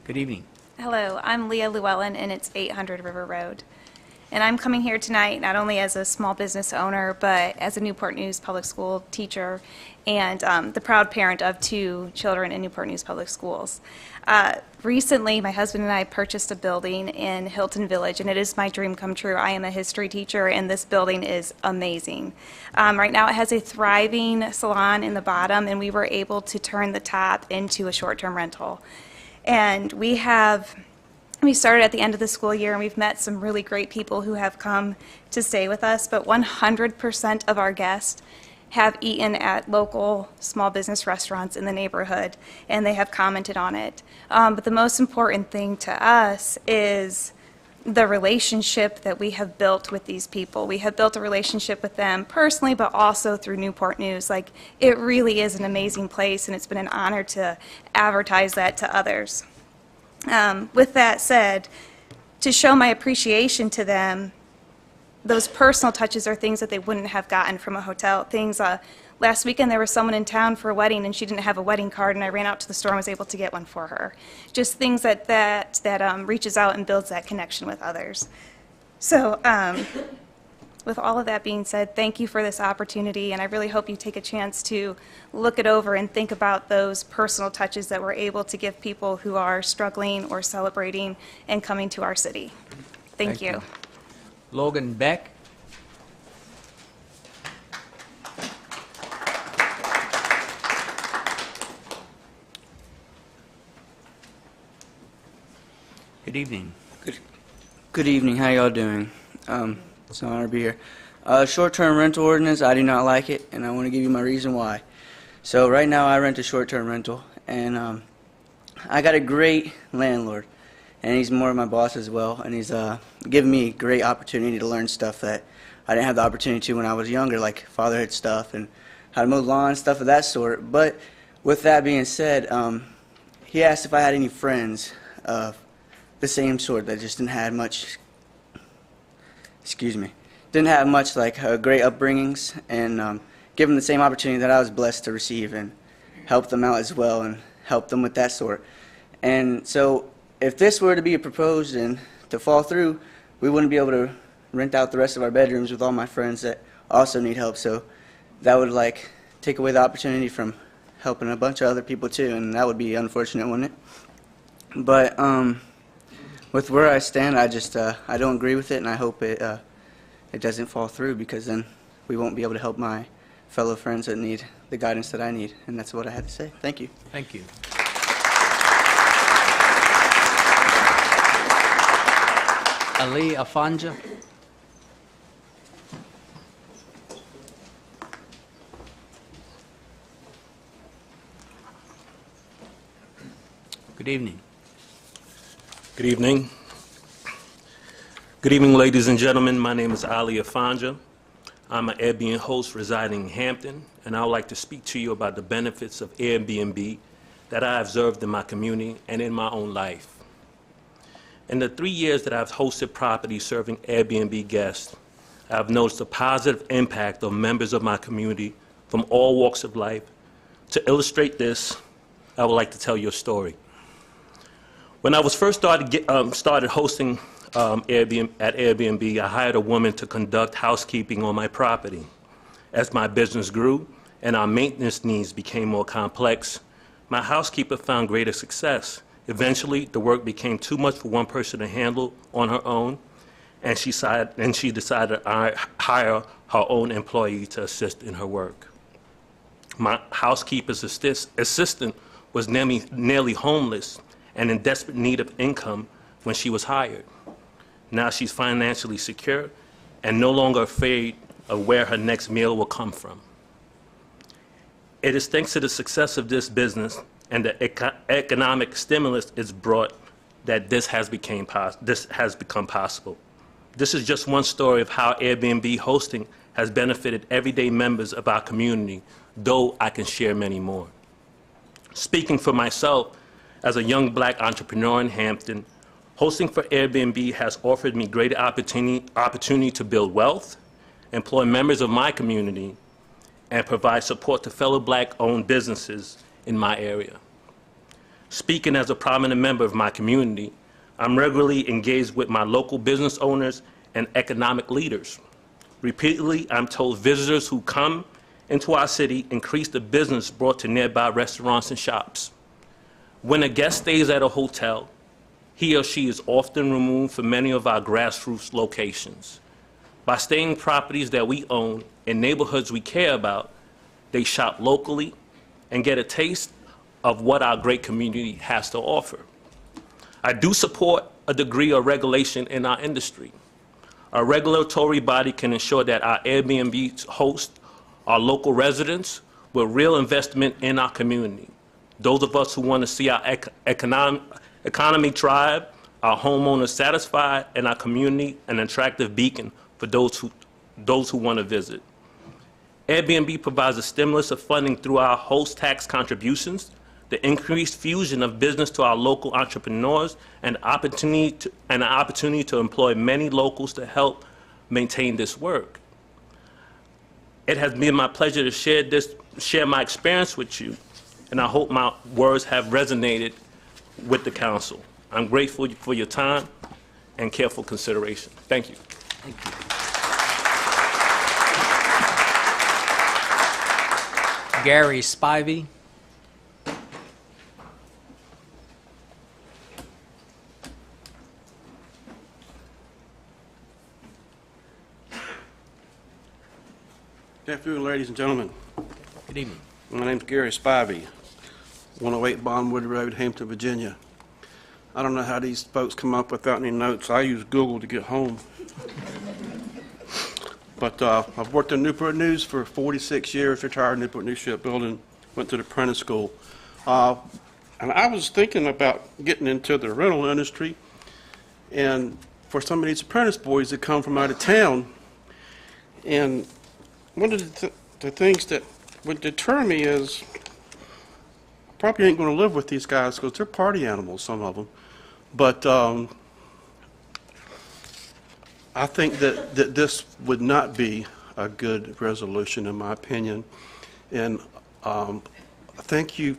Good evening. Hello, I'm Leah Llewellyn, and it's 800 River Road. And I'm coming here tonight not only as a small business owner, but as a Newport News Public School teacher and the proud parent of 2 children in Newport News Public Schools. Recently, my husband and I purchased a building in Hilton Village, and it is my dream come true. I am a history teacher, and this building is amazing. Right now, it has a thriving salon in the bottom, and we were able to turn the top into a short-term rental. And we started at the end of the school year, and we've met some really great people who have come to stay with us, but 100% of our guests have eaten at local small business restaurants in the neighborhood, and they have commented on it. But the most important thing to us is the relationship that we have built with these people. We have built a relationship with them personally, but also through Newport News. Like, it really is an amazing place, and it's been an honor to advertise that to others. With that said, to show my appreciation to them, those personal touches are things that they wouldn't have gotten from a hotel. Things, last weekend there was someone in town for a wedding and she didn't have a wedding card, and I ran out to the store and was able to get one for her. Just things that reaches out and builds that connection with others. So with all of that being said, thank you for this opportunity, and I really hope you take a chance to look it over and think about those personal touches that we're able to give people who are struggling or celebrating and coming to our city. Thank you. Logan Beck. Good evening. Good evening. How y'all doing? It's an honor to be here. Short-term rental ordinance, I do not like it, and I want to give you my reason why. So right now I rent a short-term rental, and I got a great landlord, and he's more of my boss as well, and he's given me a great opportunity to learn stuff that I didn't have the opportunity to when I was younger, like fatherhood stuff and how to mow lawn, stuff of that sort. But with that being said, he asked if I had any friends of the same sort that just didn't have much, didn't have much like great upbringings, and give them the same opportunity that I was blessed to receive and help them out as well and help them with that sort. And so if this were to be proposed and to fall through, we wouldn't be able to rent out the rest of our bedrooms with all my friends that also need help. So that would like take away the opportunity from helping a bunch of other people too, and that would be unfortunate, wouldn't it? But with where I stand, I don't agree with it, and I hope it doesn't fall through, because then we won't be able to help my fellow friends that need the guidance that I need. And that's what I had to say. Thank you. Thank you. Ali Afanja. Good evening. Good evening. Good evening, ladies and gentlemen. My name is Ali Afanja. I'm an Airbnb host residing in Hampton, and I would like to speak to you about the benefits of Airbnb that I observed in my community and in my own life. In the 3 years that I've hosted properties serving Airbnb guests, I've noticed a positive impact on members of my community from all walks of life. To illustrate this, I would like to tell you a story. When I was first started hosting at Airbnb, I hired a woman to conduct housekeeping on my property. As my business grew and our maintenance needs became more complex, my housekeeper found greater success. Eventually, the work became too much for one person to handle on her own, and she decided to hire her own employee to assist in her work. My housekeeper's assistant was nearly homeless and in desperate need of income when she was hired. Now she's financially secure and no longer afraid of where her next meal will come from. It is thanks to the success of this business and the economic stimulus it's brought that this has become possible. This is just one story of how Airbnb hosting has benefited everyday members of our community, though I can share many more. Speaking for myself, as a young black entrepreneur in Hampton, hosting for Airbnb has offered me greater opportunity to build wealth, employ members of my community, and provide support to fellow black-owned businesses in my area. Speaking as a prominent member of my community, I'm regularly engaged with my local business owners and economic leaders. Repeatedly, I'm told visitors who come into our city increase the business brought to nearby restaurants and shops. When a guest stays at a hotel, he or she is often removed from many of our grassroots locations. By staying in properties that we own in neighborhoods we care about, they shop locally and get a taste of what our great community has to offer. I do support a degree of regulation in our industry. A regulatory body can ensure that our Airbnb hosts are local residents with real investment in our community. Those of us who want to see our economy thrive, our homeowners satisfied, and our community an attractive beacon for those who want to visit. Airbnb provides a stimulus of funding through our host tax contributions the increased fusion of business to our local entrepreneurs, and an opportunity to employ many locals to help maintain this work. It has been my pleasure to share my experience with you, and I hope my words have resonated with the council. I'm grateful for your time and careful consideration. Thank you. Thank you. Gary Spivey. Good afternoon, ladies and gentlemen. Good evening. My name's Gary Spivey, 108 Bondwood Road, Hampton, Virginia. I don't know how these folks come up without any notes. I use Google to get home. But I've worked in Newport News for 46 years, retired Newport News Shipbuilding, went to the apprentice school. And I was thinking about getting into the rental industry, and for some of these apprentice boys that come from out of town, and one of the things that would deter me is I probably ain't going to live with these guys because they're party animals, some of them. But I think that this would not be a good resolution, in my opinion. And thank you,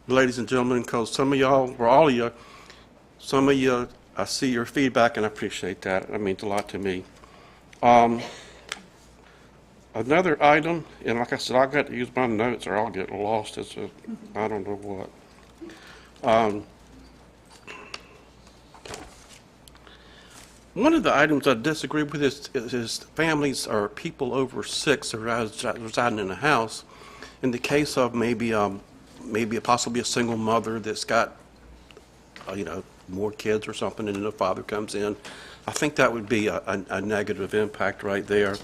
ladies and gentlemen, because some of y'all, or all of you, some of you, I see your feedback, and I appreciate that. It means a lot to me. Another item, and like I said, I got to use my notes or I'll get lost. It's a, I don't know what. One of the items I disagree with is families or people over 6 residing in a house. In the case of maybe possibly a single mother that's got, more kids or something, and then the father comes in, I think that would be a negative impact right there.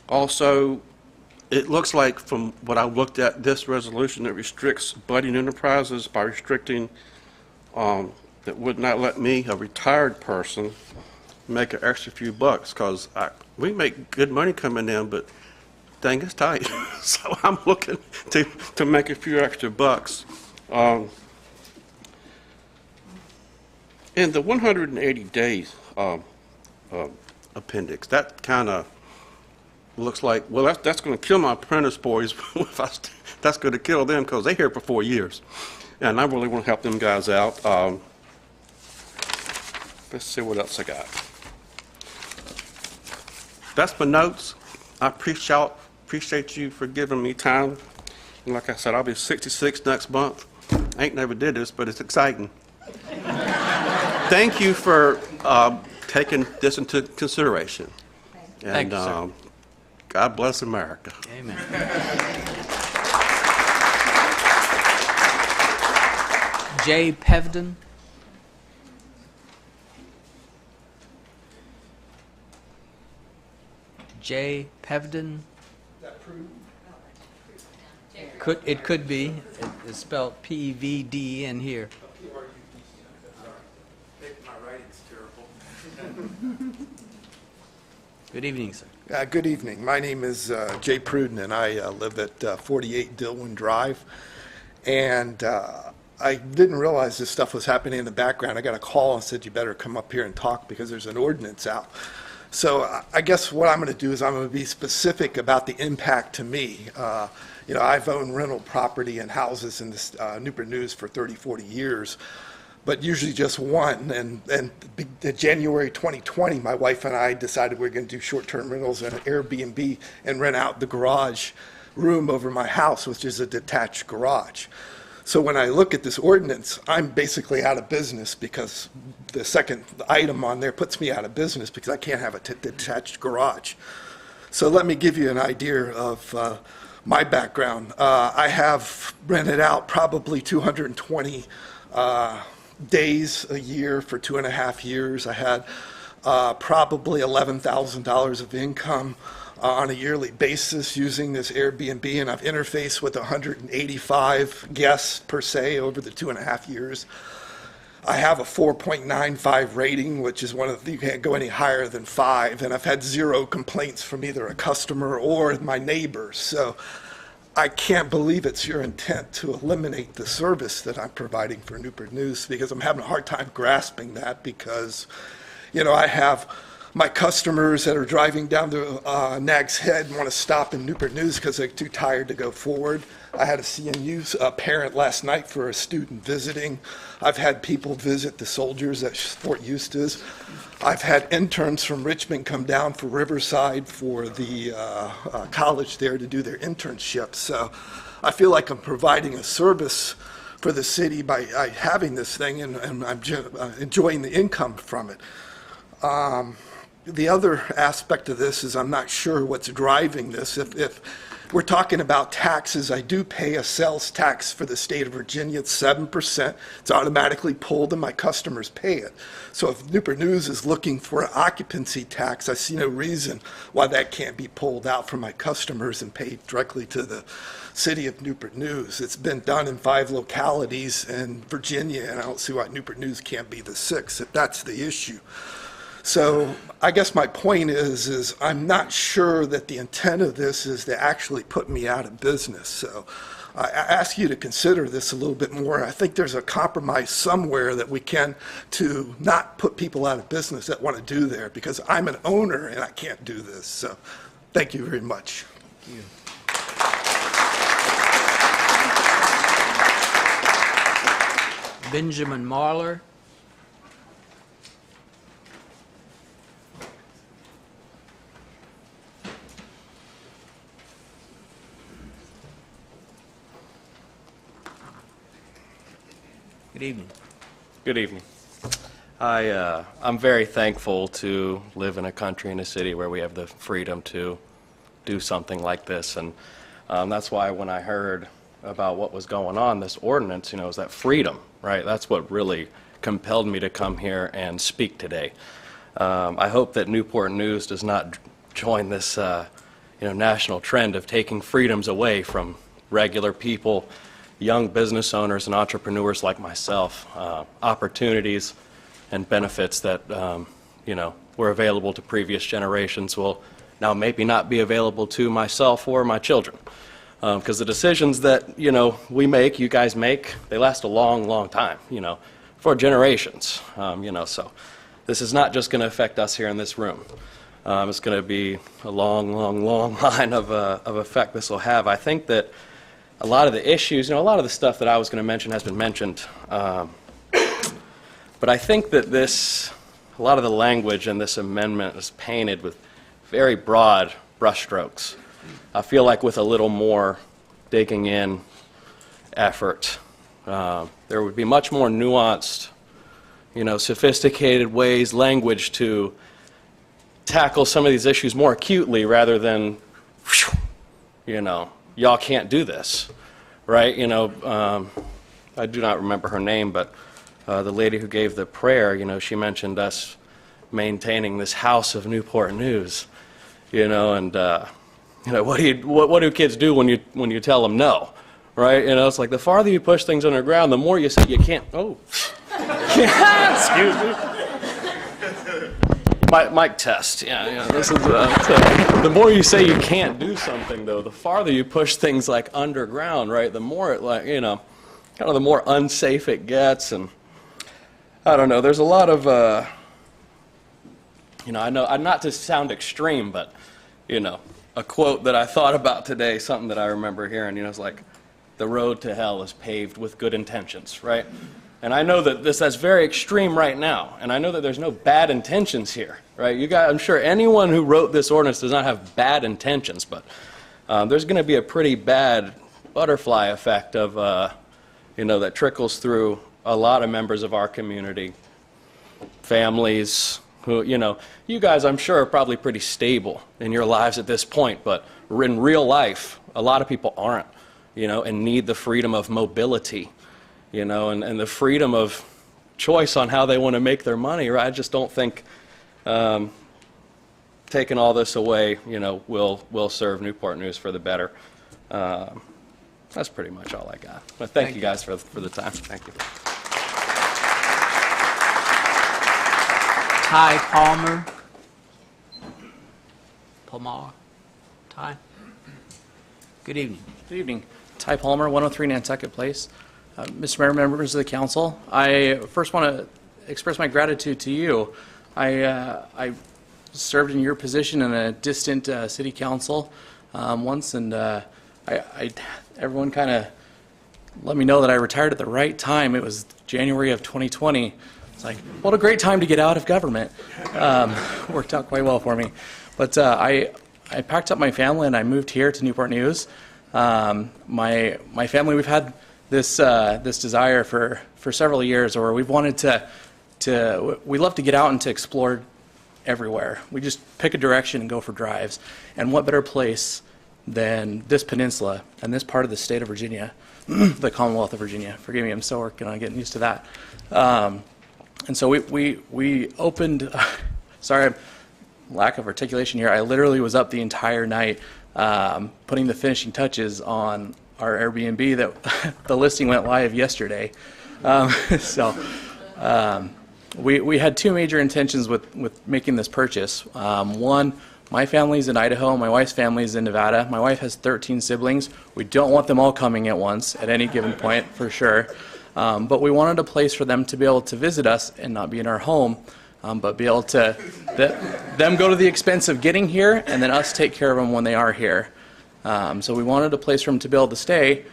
Also, it looks like from what I looked at, this resolution that restricts budding enterprises by restricting, that would not let me, a retired person, make an extra few bucks, because we make good money coming in, but dang, it's tight. So I'm looking to make a few extra bucks. In the 180 days appendix, that kind of looks like, well, that's going to kill my apprentice boys. That's going to kill them because they're here for 4 years. And I really want to help them guys out. Let's see what else I got. That's my notes. I appreciate you for giving me time. And like I said, I'll be 66 next month. I ain't never did this, but it's exciting. Thank you for taking this into consideration. Thank you, sir. God bless America. Amen. Jay Pevden. Jay Pevden. It could be. It's spelled P-V-D in here. My writing's terrible. Good evening, sir. Good evening. My name is Jay Pruden, and I live at 48 Dillwyn Drive. And I didn't realize this stuff was happening in the background. I got a call and said, you better come up here and talk because there's an ordinance out. So I guess what I'm going to do is I'm going to be specific about the impact to me. I've owned rental property and houses in this Newport News for 30, 40 years, but usually just one. And in January 2020, my wife and I decided we were going to do short-term rentals in an Airbnb and rent out the garage room over my house, which is a detached garage. So when I look at this ordinance, I'm basically out of business because the second item on there puts me out of business because I can't have a detached garage. So let me give you an idea of my background. I have rented out probably 220 days a year for 2.5 years. I had probably $11,000 of income on a yearly basis using this Airbnb, and I've interfaced with 185 guests per se over the 2.5 years. I have a 4.95 rating, which is you can't go any higher than 5, and I've had 0 complaints from either a customer or my neighbors. So I can't believe it's your intent to eliminate the service that I'm providing for Newport News, because I'm having a hard time grasping that, because, you know, I have my customers that are driving down to Nag's Head and want to stop in Newport News because they're too tired to go forward. I had a CNU parent last night for a student visiting. I've had people visit the soldiers at Fort Eustis. I've had interns from Richmond come down for Riverside for the college there to do their internships. So I feel like I'm providing a service for the city by having this thing, and I'm enjoying the income from it. The other aspect of this is I'm not sure what's driving this. If we're talking about taxes, I do pay a sales tax for the state of Virginia. It's 7%. It's automatically pulled and my customers pay it. So if Newport News is looking for an occupancy tax, I see no reason why that can't be pulled out from my customers and paid directly to the city of Newport News. It's been done in 5 localities in Virginia, and I don't see why Newport News can't be the 6th if that's the issue. So I guess my point is I'm not sure that the intent of this is to actually put me out of business. So I ask you to consider this a little bit more. I think there's a compromise somewhere that we can to not put people out of business that want to do there, because I'm an owner and I can't do this. So thank you very much. Thank you. Benjamin Marler. Good evening. Good evening. I'm very thankful to live in a country and a city where we have the freedom to do something like this, and that's why when I heard about what was going on, this ordinance, you know, is that freedom, right? That's what really compelled me to come here and speak today. I hope that Newport News does not join this, national trend of taking freedoms away from regular people, young business owners and entrepreneurs like myself, opportunities and benefits that, were available to previous generations will now maybe not be available to myself or my children. Because the decisions that, we make, you guys make, they last a long, long time, for generations, so this is not just going to affect us here in this room. It's going to be a long, long, long line of effect this will have. I think that a lot of the issues, a lot of the stuff that I was going to mention has been mentioned, but I think that a lot of the language in this amendment is painted with very broad brushstrokes. I feel like with a little more digging in effort, there would be much more nuanced, sophisticated ways, language to tackle some of these issues more acutely rather than, y'all can't do this, right? I do not remember her name, but the lady who gave the prayer, she mentioned us maintaining this house of Newport News, and what do kids do when you tell them no, right? It's like the farther you push things underground, the more you say you can't. Oh, excuse me. Mic test. Yeah. This is the more you say you can't do something, though, the farther you push things like underground, right? The more it kind of the more unsafe it gets, and I don't know. There's a lot of I know not to sound extreme, but a quote that I thought about today, something that I remember hearing. It's like the road to hell is paved with good intentions, right? And I know that that's very extreme right now, and I know that there's no bad intentions here, right? I'm sure anyone who wrote this ordinance does not have bad intentions, but there's going to be a pretty bad butterfly effect of, that trickles through a lot of members of our community, families who, you guys, I'm sure, are probably pretty stable in your lives at this point, but in real life, a lot of people aren't, and need the freedom of mobility. And the freedom of choice on how they want to make their money, right? I just don't think taking all this away, will serve Newport News for the better. That's pretty much all I got. But thank you guys for the time. Thank you. Ty Palmer. Ty. Good evening. Good evening. Ty Palmer, 103 Nantucket Place. Mr. Mayor, members of the council, I first want to express my gratitude to you. I served in your position in a distant city council once, and everyone kind of let me know that I retired at the right time. It was January of 2020. It's like, what a great time to get out of government. Worked out quite well for me. But I packed up my family and I moved here to Newport News. My family, we've had this desire for several years, or we've wanted we love to get out and to explore everywhere. We just pick a direction and go for drives. And what better place than this peninsula and this part of the state of Virginia, the Commonwealth of Virginia. Forgive me, I'm still working on getting used to that. And so we opened, sorry, lack of articulation here. I literally was up the entire night putting the finishing touches on our Airbnb that the listing went live yesterday. We had two major intentions with making this purchase. One, my family's in Idaho, my wife's family's in Nevada. My wife has 13 siblings. We don't want them all coming at once at any given point, for sure. But we wanted a place for them to be able to visit us and not be in our home, but be able to, them go to the expense of getting here and then us take care of them when they are here. So we wanted a place for them to be able to stay,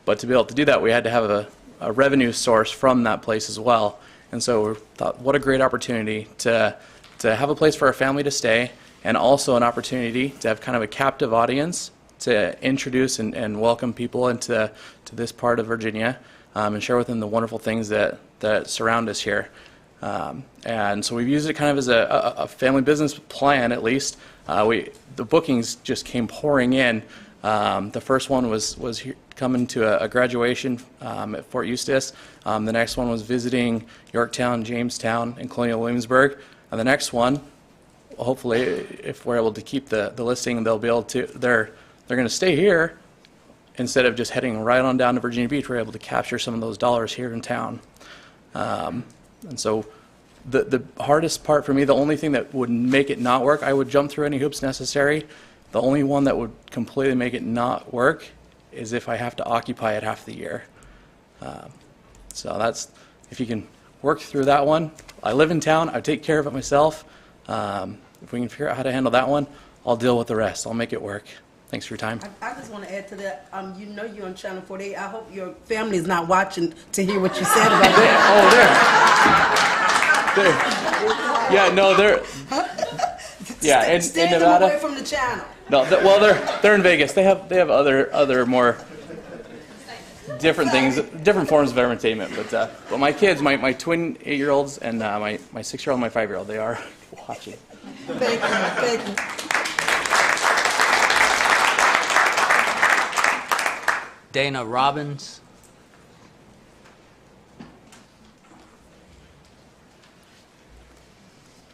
but to be able to do that, we had to have a revenue source from that place as well. And so we thought, what a great opportunity to have a place for our family to stay, and also an opportunity to have kind of a captive audience to introduce and welcome people into this part of Virginia, and share with them the wonderful things that surround us here. And so we've used it kind of as a family business plan, at least. The bookings just came pouring in. The first one was coming to a graduation at Fort Eustis. The next one was visiting Yorktown, Jamestown, and Colonial Williamsburg. And the next one, hopefully, if we're able to keep the listing, they'll be able to. They're going to stay here instead of just heading right on down to Virginia Beach. We're able to capture some of those dollars here in town. And so the hardest part for me, the only thing that would make it not work, I would jump through any hoops necessary. The only one that would completely make it not work is if I have to occupy it half the year. So that's, if you can work through that one. I live in town, I take care of it myself. If we can figure out how to handle that one, I'll deal with the rest. I'll make it work. Thanks for your time. I just want to add to that. You know you're on Channel 48. I hope your family is not watching to hear what you said about that. Yeah, no, they're. Yeah, in Nevada. Away from the channel. No, well, they're in Vegas. They have other more different things, different forms of entertainment. But my kids, my twin 8-year-olds and my 6-year-old and my 5-year-old, they are watching. Thank you. Dana Robbins.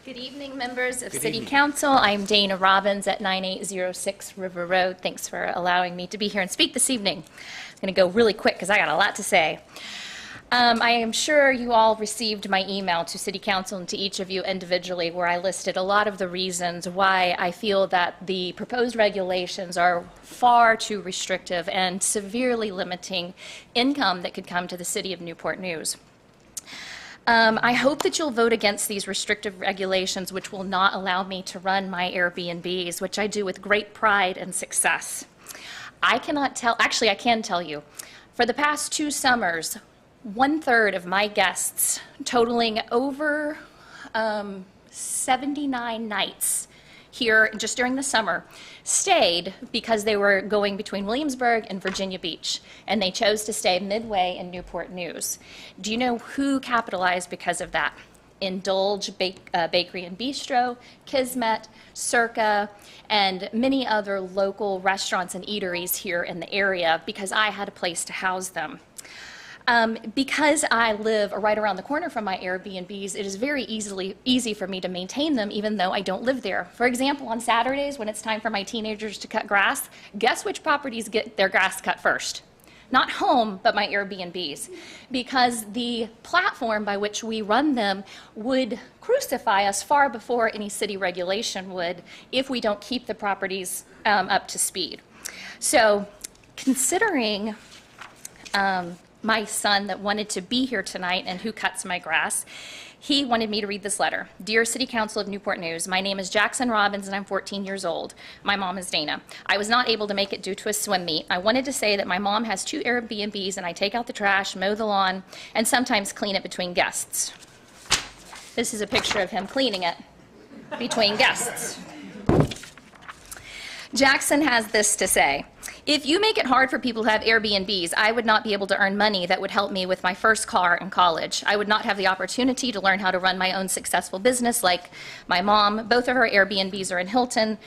Good evening, members of City Council. I'm Dana Robbins at 9806 River Road. Thanks for allowing me to be here and speak this evening. I'm going to go really quick because I got a lot to say. I am sure you all received my email to City Council and to each of you individually, where I listed a lot of the reasons why I feel that the proposed regulations are far too restrictive and severely limiting income that could come to the city of Newport News. I hope that you'll vote against these restrictive regulations, which will not allow me to run my Airbnbs, which I do with great pride and success. I can tell you, for the past 2 summers, 1/3 of my guests, totaling over 79 nights here just during the summer, stayed because they were going between Williamsburg and Virginia Beach, and they chose to stay midway in Newport News. Do you know who capitalized because of that? Indulge Bakery and Bistro, Kismet, Circa, and many other local restaurants and eateries here in the area, because I had a place to house them. Because I live right around the corner from my Airbnbs, it is very easy for me to maintain them even though I don't live there. For example, on Saturdays when it's time for my teenagers to cut grass, guess which properties get their grass cut first? Not home, but my Airbnbs, because the platform by which we run them would crucify us far before any city regulation would if we don't keep the properties up to speed. So Considering my son that wanted to be here tonight and who cuts my grass, he wanted me to read this letter. Dear City Council of Newport News, my name is Jackson Robbins and I'm 14 years old. My mom is Dana. I was not able to make it due to a swim meet. I wanted to say that my mom has 2 Airbnbs and I take out the trash, mow the lawn, and sometimes clean it between guests. This is a picture of him cleaning it between guests. Jackson has this to say. If you make it hard for people to have Airbnbs, I would not be able to earn money that would help me with my first car in college. I would not have the opportunity to learn how to run my own successful business like my mom. Both of her Airbnbs are in Hilton,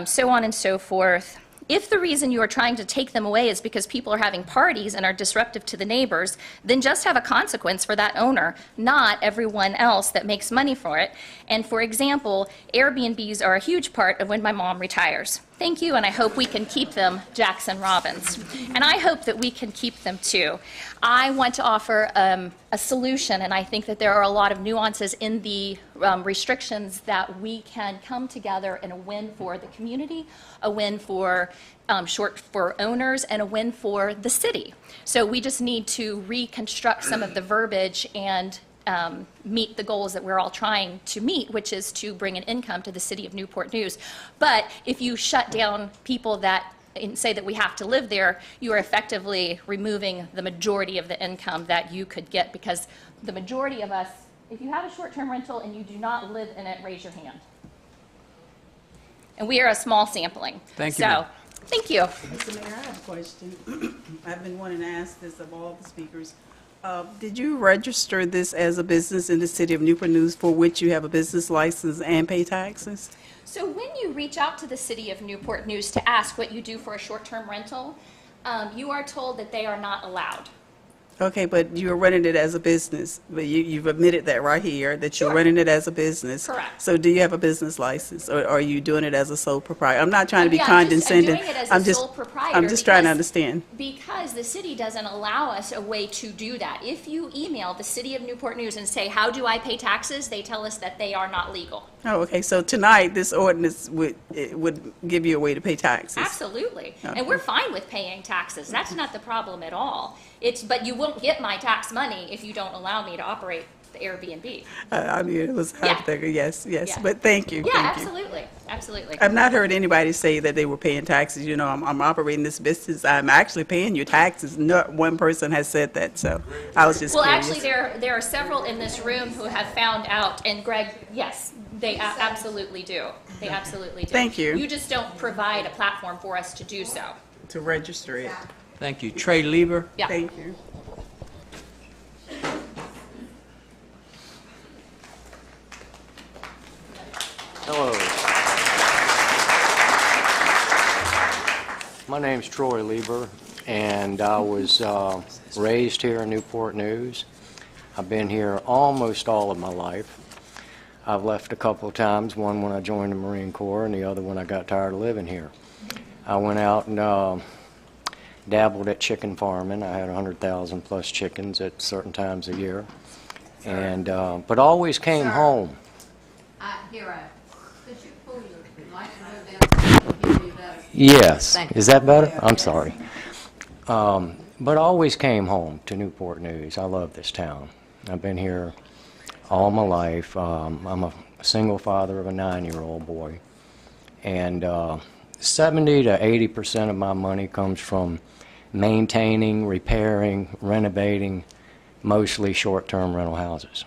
so on and so forth. If the reason you are trying to take them away is because people are having parties and are disruptive to the neighbors, then just have a consequence for that owner, not everyone else that makes money for it. And for example, Airbnbs are a huge part of when my mom retires. Thank you, and I hope we can keep them, Jackson Robbins. And I hope that we can keep them too. I want to offer a solution, and I think that there are a lot of nuances in the restrictions that we can come together in a win for the community, a win for for owners, and a win for the city. So we just need to reconstruct some of the verbiage and meet the goals that we're all trying to meet, which is to bring an income to the city of Newport News. But if you shut down people that and say that we have to live there, you are effectively removing the majority of the income that you could get, because the majority of us, if you have a short-term rental and you do not live in it, raise your hand. And we are a small sampling. Thank you. So, thank you. Mr. Mayor, I have a question. I've been wanting to ask this of all the speakers. Did you register this as a business in the city of Newport News for which you have a business license and pay taxes? So when you reach out to the city of Newport News to ask what you do for a short-term rental, you are told that they are not allowed. Okay, but you're running it as a business, but you've admitted that right here, that you're running it as a business. Correct. So do you have a business license, or are you doing it as a sole proprietor? I'm not trying to be Yeah, condescending. I'm doing it as a sole proprietor I'm just trying to because- understand. Because the city doesn't allow us a way to do that. If you email the city of Newport News and say, how do I pay taxes, they tell us that they are not legal. Oh, okay, so tonight, this ordinance would give you a way to pay taxes? Absolutely. Okay. And we're fine with paying taxes. That's not the problem at all. But you won't get my tax money if you don't allow me to operate the Airbnb. I mean, it was hypothetical, yes, Yeah. but thank you. Yeah, thank you. absolutely. Absolutely. I've not heard anybody say that they were paying taxes. You know, I'm operating this business. I'm actually paying your taxes. Not one person has said that, so I was just Well, curious. actually, there are several in this room who have found out, and Greg, yes, they absolutely do. They absolutely do. Thank you. You just don't provide a platform for us to do so. To register it. Thank you. Trey Lieber? Yeah. Thank you. Hello. My name's Troy Lieber, and I was raised here in Newport News. I've been here almost all of my life. I've left a couple of times, one when I joined the Marine Corps and the other when I got tired of living here. I went out and dabbled at chicken farming. I had 100,000 plus chickens at certain times a year, and but always came home. Could you pull your microphone down so I can hear you better? Yes. Thank you. Is that better? I'm sorry. But always came home to Newport News. I love this town. I've been here all my life. I'm a single father of a 9-year-old boy. And 70 to 80% of my money comes from maintaining, repairing, renovating, mostly short-term rental houses.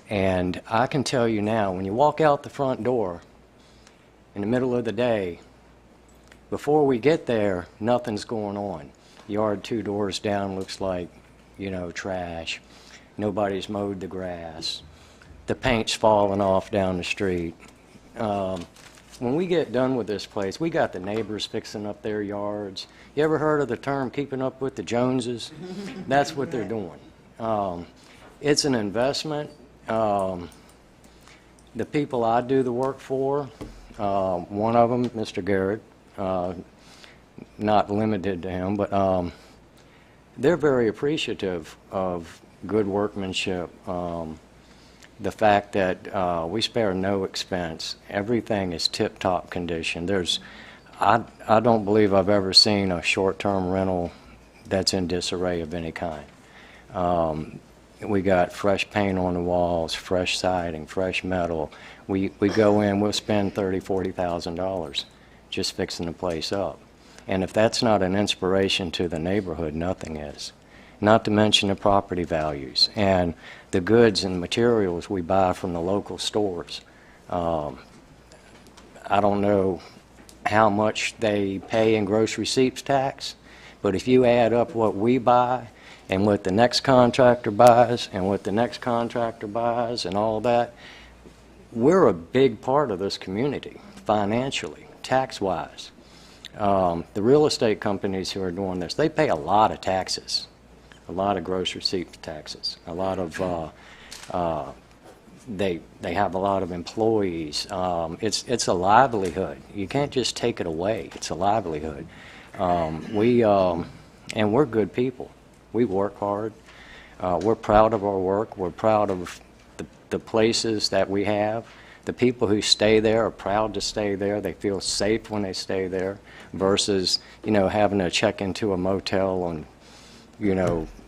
And I can tell you now, when you walk out the front door in the middle of the day, before we get there, nothing's going on. Yard 2 doors down looks like, you know, trash. Nobody's mowed the grass. The paint's falling off down the street. When we get done with this place, we got the neighbors fixing up their yards. You ever heard of the term keeping up with the Joneses? That's what they're doing. It's an investment. The people I do the work for, one of them, Mr. Garrett, not limited to him, but they're very appreciative of good workmanship. The fact that we spare no expense. Everything is tip-top condition. I don't believe I've ever seen a short-term rental that's in disarray of any kind. We got fresh paint on the walls, fresh siding, fresh metal. We go in, we'll spend $30,000, $40,000 just fixing the place up. And if that's not an inspiration to the neighborhood, nothing is. Not to mention the property values and the goods and materials we buy from the local stores. I don't know how much they pay in gross receipts tax, but if you add up what we buy and what the next contractor buys and what the next contractor buys and all that, we're a big part of this community financially, tax-wise. The real estate companies who are doing this, they pay a lot of taxes, a lot of gross receipts taxes, a lot of they have a lot of employees. It's a livelihood. You can't just take it away. It's a livelihood. And we're good people. We work hard. We're proud of our work. We're proud of the places that we have. The people who stay there are proud to stay there. They feel safe when they stay there versus, having to check into a motel on,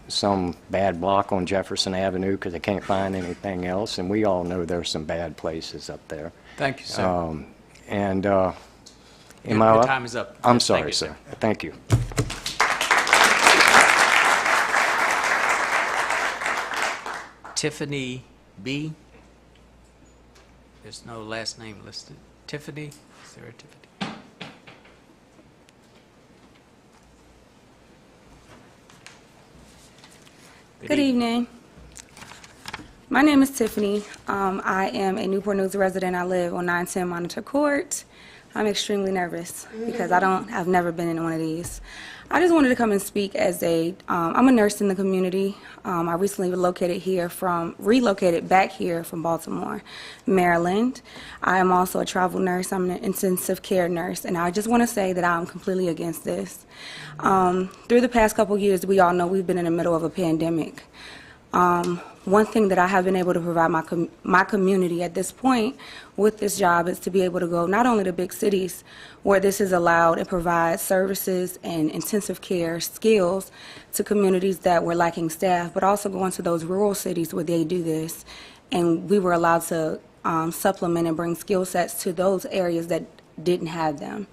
some bad block on Jefferson Avenue because they can't find anything else. And we all know there's some bad places up there. Thank you, sir. Your time is up. I'm Yes, sorry, thank you, sir. Thank you. Tiffany B. There's no last name listed. Tiffany? Is there a Tiffany? Good evening. My name is Tiffany. I am a Newport News resident. I live on 910 Monitor Court. I'm extremely nervous because I've never been in one of these. I just wanted to come and speak as I'm a nurse in the community. I recently relocated back here from Baltimore, Maryland. I am also a travel nurse. I'm an intensive care nurse, and I just want to say that I'm completely against this. Through the past couple years, we all know we've been in the middle of a pandemic. One thing that I have been able to provide my community at this point with this job is to be able to go not only to big cities where this is allowed and provide services and intensive care skills to communities that were lacking staff, but also go into those rural cities where they do this. And we were allowed to supplement and bring skill sets to those areas that didn't have them.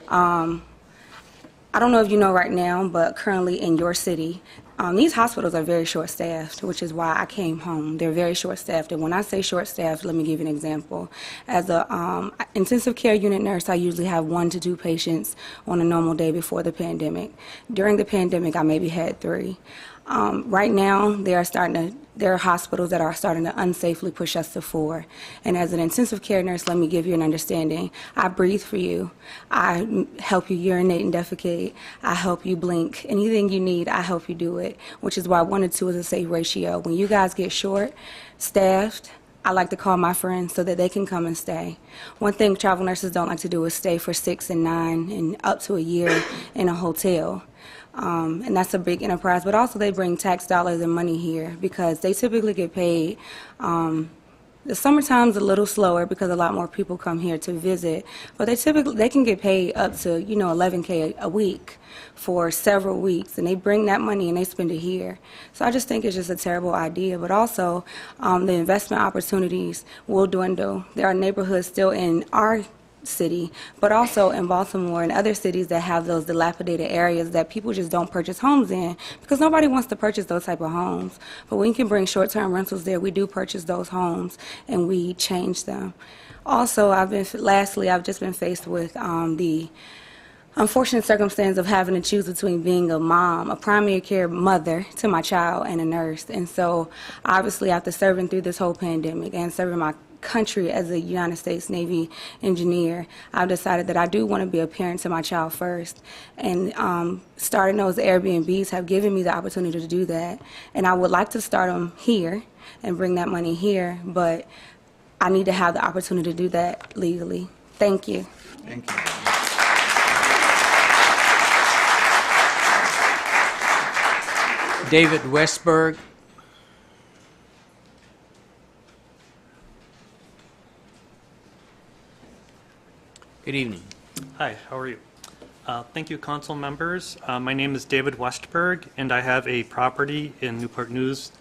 I don't know if you know right now, but currently in your city, these hospitals are very short-staffed, which is why I came home. They're very short-staffed, and when I say short-staffed, let me give you an example. As a intensive care unit nurse, I usually have 1 to 2 patients on a normal day before the pandemic. During the pandemic, I maybe had 3. Right now, there are hospitals that are starting to unsafely push us to 4. And as an intensive care nurse, let me give you an understanding. I breathe for you. I help you urinate and defecate. I help you blink. Anything you need, I help you do it, which is why 1 to 2 is a safe ratio. When you guys get short-staffed, I like to call my friends so that they can come and stay. One thing travel nurses don't like to do is stay for 6 and 9 and up to a year in a hotel. And that's a big enterprise, but also they bring tax dollars and money here because they typically get paid. The summertime's a little slower because a lot more people come here to visit, but they can get paid up to $11K a week for several weeks, and they bring that money and they spend it here. So I just think it's just a terrible idea, but also the investment opportunities will dwindle. There are neighborhoods still in our city, but also in Baltimore and other cities that have those dilapidated areas that people just don't purchase homes in because nobody wants to purchase those type of homes. But when you can bring short-term rentals there, we do purchase those homes and we change them. Also, I've just been faced with the unfortunate circumstance of having to choose between being a mom, a primary care mother to my child, and a nurse. And so obviously after serving through this whole pandemic and serving my country as a United States Navy engineer, I've decided that I do want to be a parent to my child first. And starting those Airbnbs have given me the opportunity to do that. And I would like to start them here and bring that money here, but I need to have the opportunity to do that legally. Thank you. Thank you. David Westberg. Good evening. Hi, how are you? Thank you, council members. My name is David Westberg, and I have a property in Newport News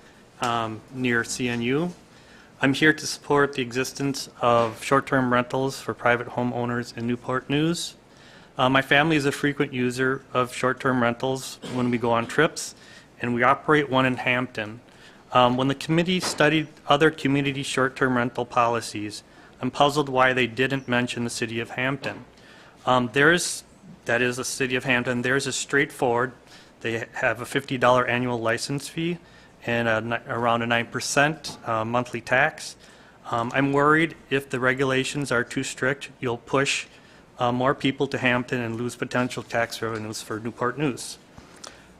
near CNU. I'm here to support the existence of short-term rentals for private homeowners in Newport News. My family is a frequent user of short-term rentals when we go on trips, and we operate one in Hampton. When the committee studied other community short-term rental policies, I'm puzzled why they didn't mention the city of Hampton. That is the city of Hampton. Theirs is straightforward. They have a $50 annual license fee and around a 9% monthly tax. I'm worried if the regulations are too strict, you'll push more people to Hampton and lose potential tax revenues for Newport News.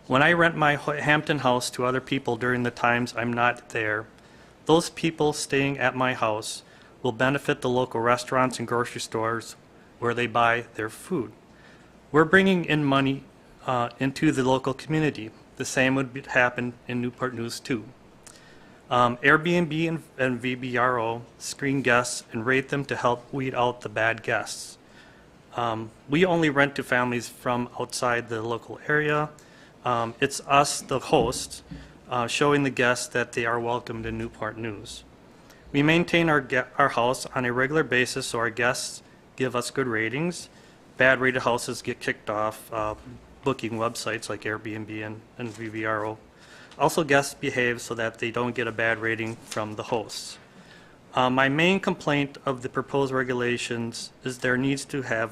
When I rent my Hampton house to other people during the times I'm not there, those people staying at my house will benefit the local restaurants and grocery stores where they buy their food. We're bringing in money into the local community. The same would happen in Newport News too. Airbnb and VBRO screen guests and rate them to help weed out the bad guests. We only rent to families from outside the local area. It's us, the hosts, showing the guests that they are welcomed in Newport News. We maintain our house on a regular basis so our guests give us good ratings. Bad rated houses get kicked off booking websites like Airbnb and VBRO. Also, guests behave so that they don't get a bad rating from the hosts. My main complaint of the proposed regulations is there needs to have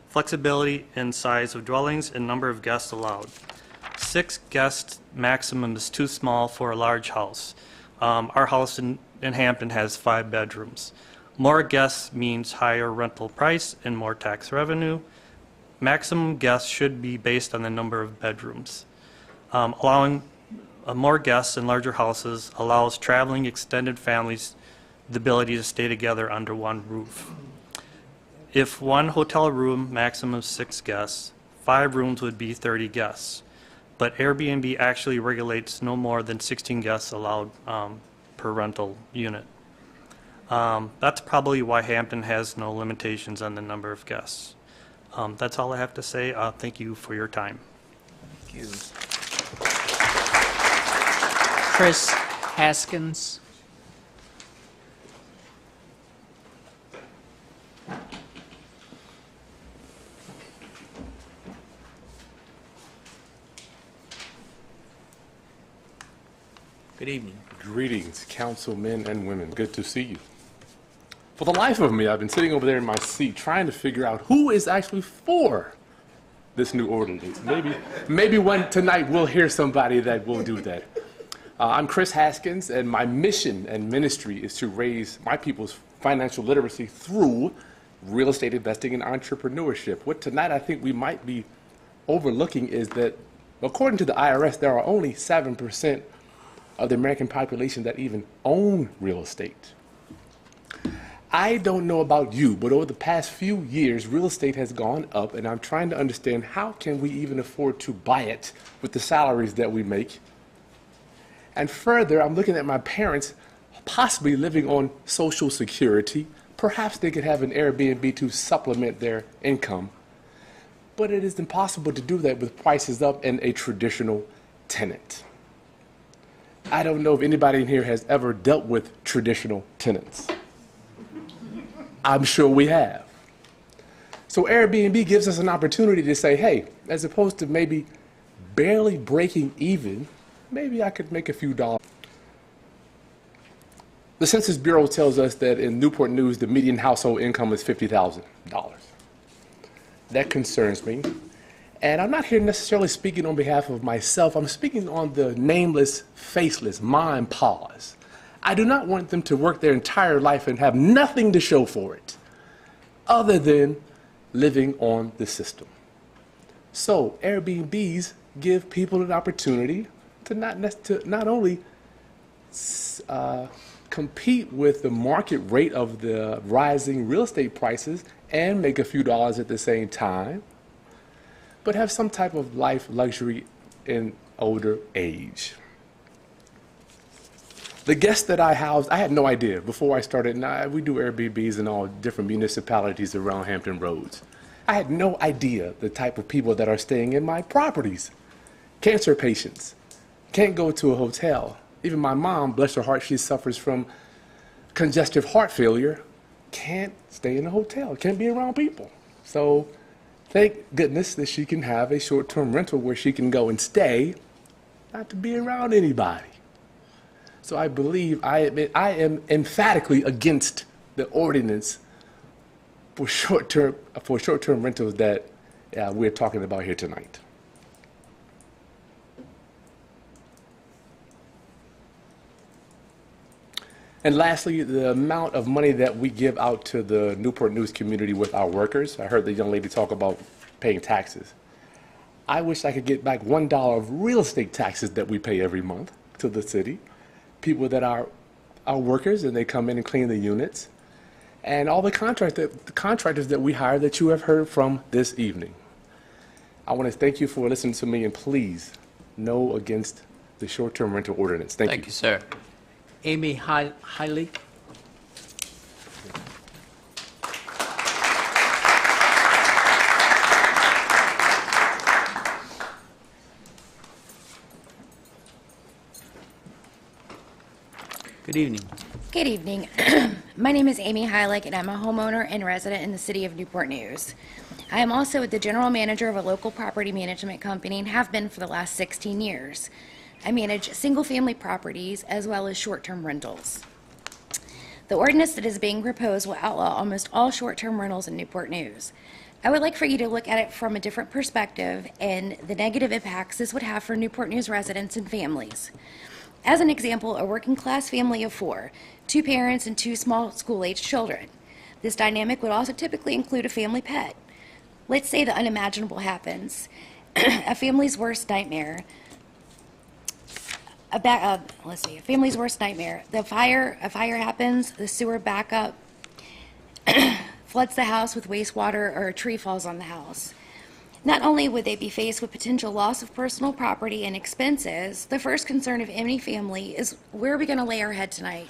flexibility in size of dwellings and number of guests allowed. 6 guest maximum is too small for a large house. Our house in Hampton has 5 bedrooms. More guests means higher rental price and more tax revenue. Maximum guests should be based on the number of bedrooms. Allowing more guests in larger houses allows traveling extended families the ability to stay together under one roof. If one hotel room maximum 6 guests, 5 rooms would be 30 guests. But Airbnb actually regulates no more than 16 guests allowed per rental unit. That's probably why Hampton has no limitations on the number of guests. That's all I have to say. Thank you for your time. Thank you. Chris Haskins. Good evening. Greetings, councilmen and women. Good to see you. For the life of me, I've been sitting over there in my seat trying to figure out who is actually for this new ordinance. Maybe when tonight we'll hear somebody that will do that. I'm Chris Haskins, and my mission and ministry is to raise my people's financial literacy through real estate investing and entrepreneurship. What tonight I think we might be overlooking is that, according to the IRS, there are only 7% of the American population that even own real estate. I don't know about you, but over the past few years, real estate has gone up, and I'm trying to understand how can we even afford to buy it with the salaries that we make. And further, I'm looking at my parents possibly living on Social Security. Perhaps they could have an Airbnb to supplement their income. But it is impossible to do that with prices up and a traditional tenant. I don't know if anybody in here has ever dealt with traditional tenants. I'm sure we have. So Airbnb gives us an opportunity to say, hey, as opposed to maybe barely breaking even, maybe I could make a few dollars. The Census Bureau tells us that in Newport News, the median household income is $50,000. That concerns me. And I'm not here necessarily speaking on behalf of myself. I'm speaking on the nameless, faceless, mom, pa's. I do not want them to work their entire life and have nothing to show for it other than living on the system. So Airbnbs give people an opportunity to not only compete with the market rate of the rising real estate prices and make a few dollars at the same time, but have some type of life luxury in older age. The guests that I housed, I had no idea before I started. We do Airbnbs in all different municipalities around Hampton Roads. I had no idea the type of people that are staying in my properties. Cancer patients can't go to a hotel. Even my mom, bless her heart, she suffers from congestive heart failure, can't stay in a hotel, can't be around people. So thank goodness that she can have a short-term rental where she can go and stay, not to be around anybody. So I believe, I am emphatically against the ordinance for short-term rentals that we're talking about here tonight. And lastly, the amount of money that we give out to the Newport News community with our workers. I heard the young lady talk about paying taxes. I wish I could get back $1 of real estate taxes that we pay every month to the city. People that are our workers, and they come in and clean the units. And all the contractors that we hire that you have heard from this evening. I want to thank you for listening to me, and please, no against the short-term rental ordinance. Thank you. Thank you, sir. Amy Hiley. Good evening. Good evening. My name is Amy Heilig, and I'm a homeowner and resident in the city of Newport News. I am also the general manager of a local property management company and have been for the last 16 years. I manage single-family properties as well as short-term rentals. The ordinance that is being proposed will outlaw almost all short-term rentals in Newport News. I would like for you to look at it from a different perspective and the negative impacts this would have for Newport News residents and families. As an example, a working-class family of 4, 2 parents and 2 small school-aged children. This dynamic would also typically include a family pet. Let's say the unimaginable happens. A family's worst nightmare. A family's worst nightmare. A fire happens, the sewer backup floods the house with wastewater, or a tree falls on the house. Not only would they be faced with potential loss of personal property and expenses, the first concern of any family is, where are we going to lay our head tonight?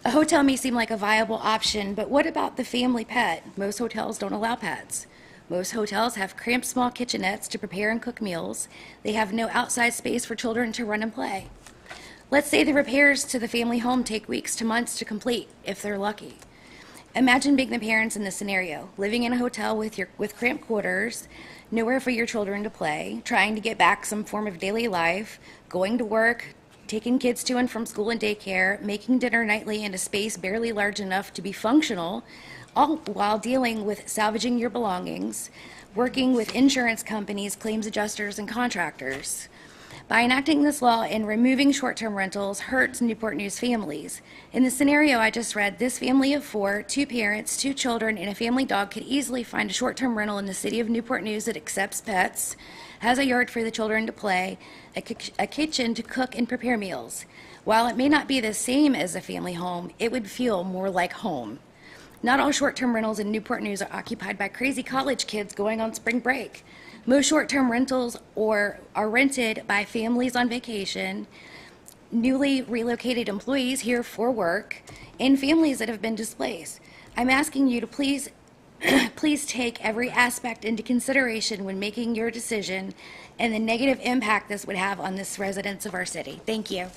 A hotel may seem like a viable option, but what about the family pet? Most hotels don't allow pets. Most hotels have cramped small kitchenettes to prepare and cook meals. They have no outside space for children to run and play. Let's say the repairs to the family home take weeks to months to complete, if they're lucky. Imagine being the parents in this scenario, living in a hotel with cramped quarters, nowhere for your children to play, trying to get back some form of daily life, going to work, taking kids to and from school and daycare, making dinner nightly in a space barely large enough to be functional, all while dealing with salvaging your belongings, working with insurance companies, claims adjusters, and contractors. By enacting this law and removing short-term rentals hurts Newport News families. In the scenario I just read, this family of 4, 2 parents, 2 children, and a family dog could easily find a short-term rental in the city of Newport News that accepts pets, has a yard for the children to play, a kitchen to cook and prepare meals. While it may not be the same as a family home, it would feel more like home. Not all short-term rentals in Newport News are occupied by crazy college kids going on spring break. Most short-term rentals are rented by families on vacation, newly relocated employees here for work, and families that have been displaced. I'm asking you to please take every aspect into consideration when making your decision and the negative impact this would have on the residents of our city. Thank you.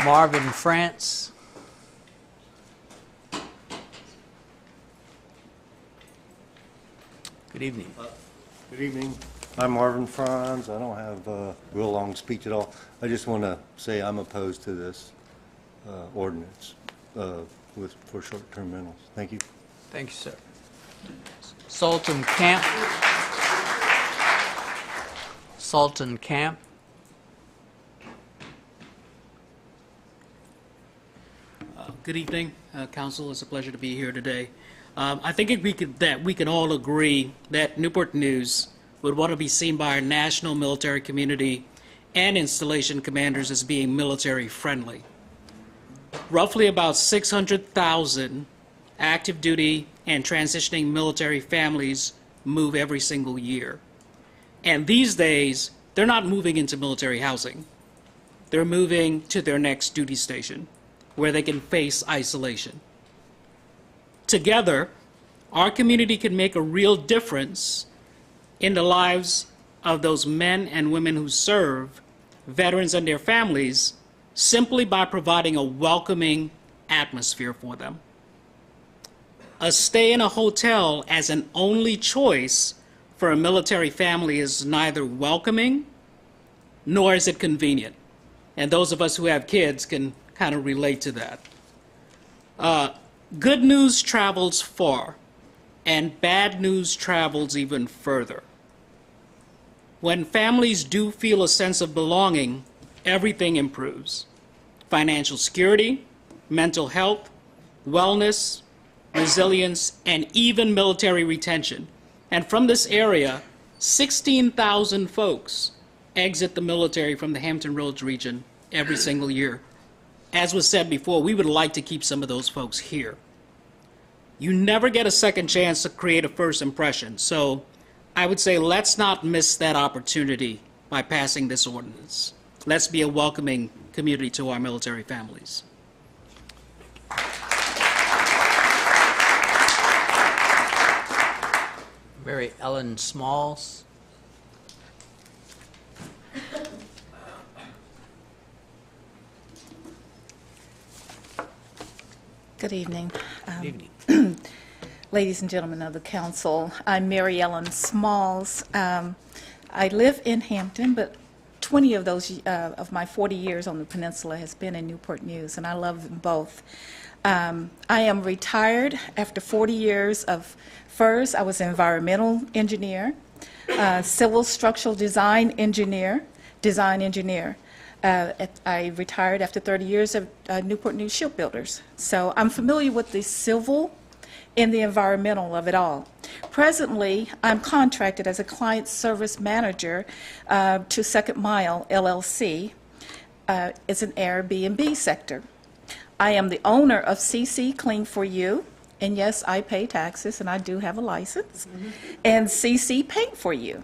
Marvin France. Good evening. Good evening. I'm Marvin Franz. I don't have a real long speech at all. I just want to say I'm opposed to this ordinance for short-term rentals. Thank you. Thank you, sir. Sultan Camp. Sultan Camp. Good evening, Council. It's a pleasure to be here today. I think we can all agree that Newport News would want to be seen by our national military community and installation commanders as being military friendly. Roughly about 600,000 active duty and transitioning military families move every single year. And these days, they're not moving into military housing. They're moving to their next duty station. where they can face isolation. Together, our community can make a real difference in the lives of those men and women who serve, veterans and their families, simply by providing a welcoming atmosphere for them. A stay in a hotel as an only choice for a military family is neither welcoming nor is it convenient. And those of us who have kids can kind of relate to that. Good news travels far, and bad news travels even further. When families do feel a sense of belonging, everything improves. Financial security, mental health, wellness, resilience, and even military retention. And from this area, 16,000 folks exit the military from the Hampton Roads region every single year. As was said before, we would like to keep some of those folks here. You never get a second chance to create a first impression, so I would say let's not miss that opportunity by passing this ordinance. Let's be a welcoming community to our military families. Mary Ellen Smalls. Good evening. Good evening. Ladies and gentlemen of the council, I'm Mary Ellen Smalls. I live in Hampton, but 20 of those of my 40 years on the peninsula has been in Newport News, and I love them both. I am retired after 40 years of, first I was an environmental engineer, civil structural design engineer. I retired after 30 years of Newport News Shipbuilders. So I'm familiar with the civil and the environmental of it all. Presently, I'm contracted as a client service manager to Second Mile LLC. It's an Airbnb sector. I am the owner of CC Clean For You, and yes, I pay taxes, and I do have a license, and CC Paint For You.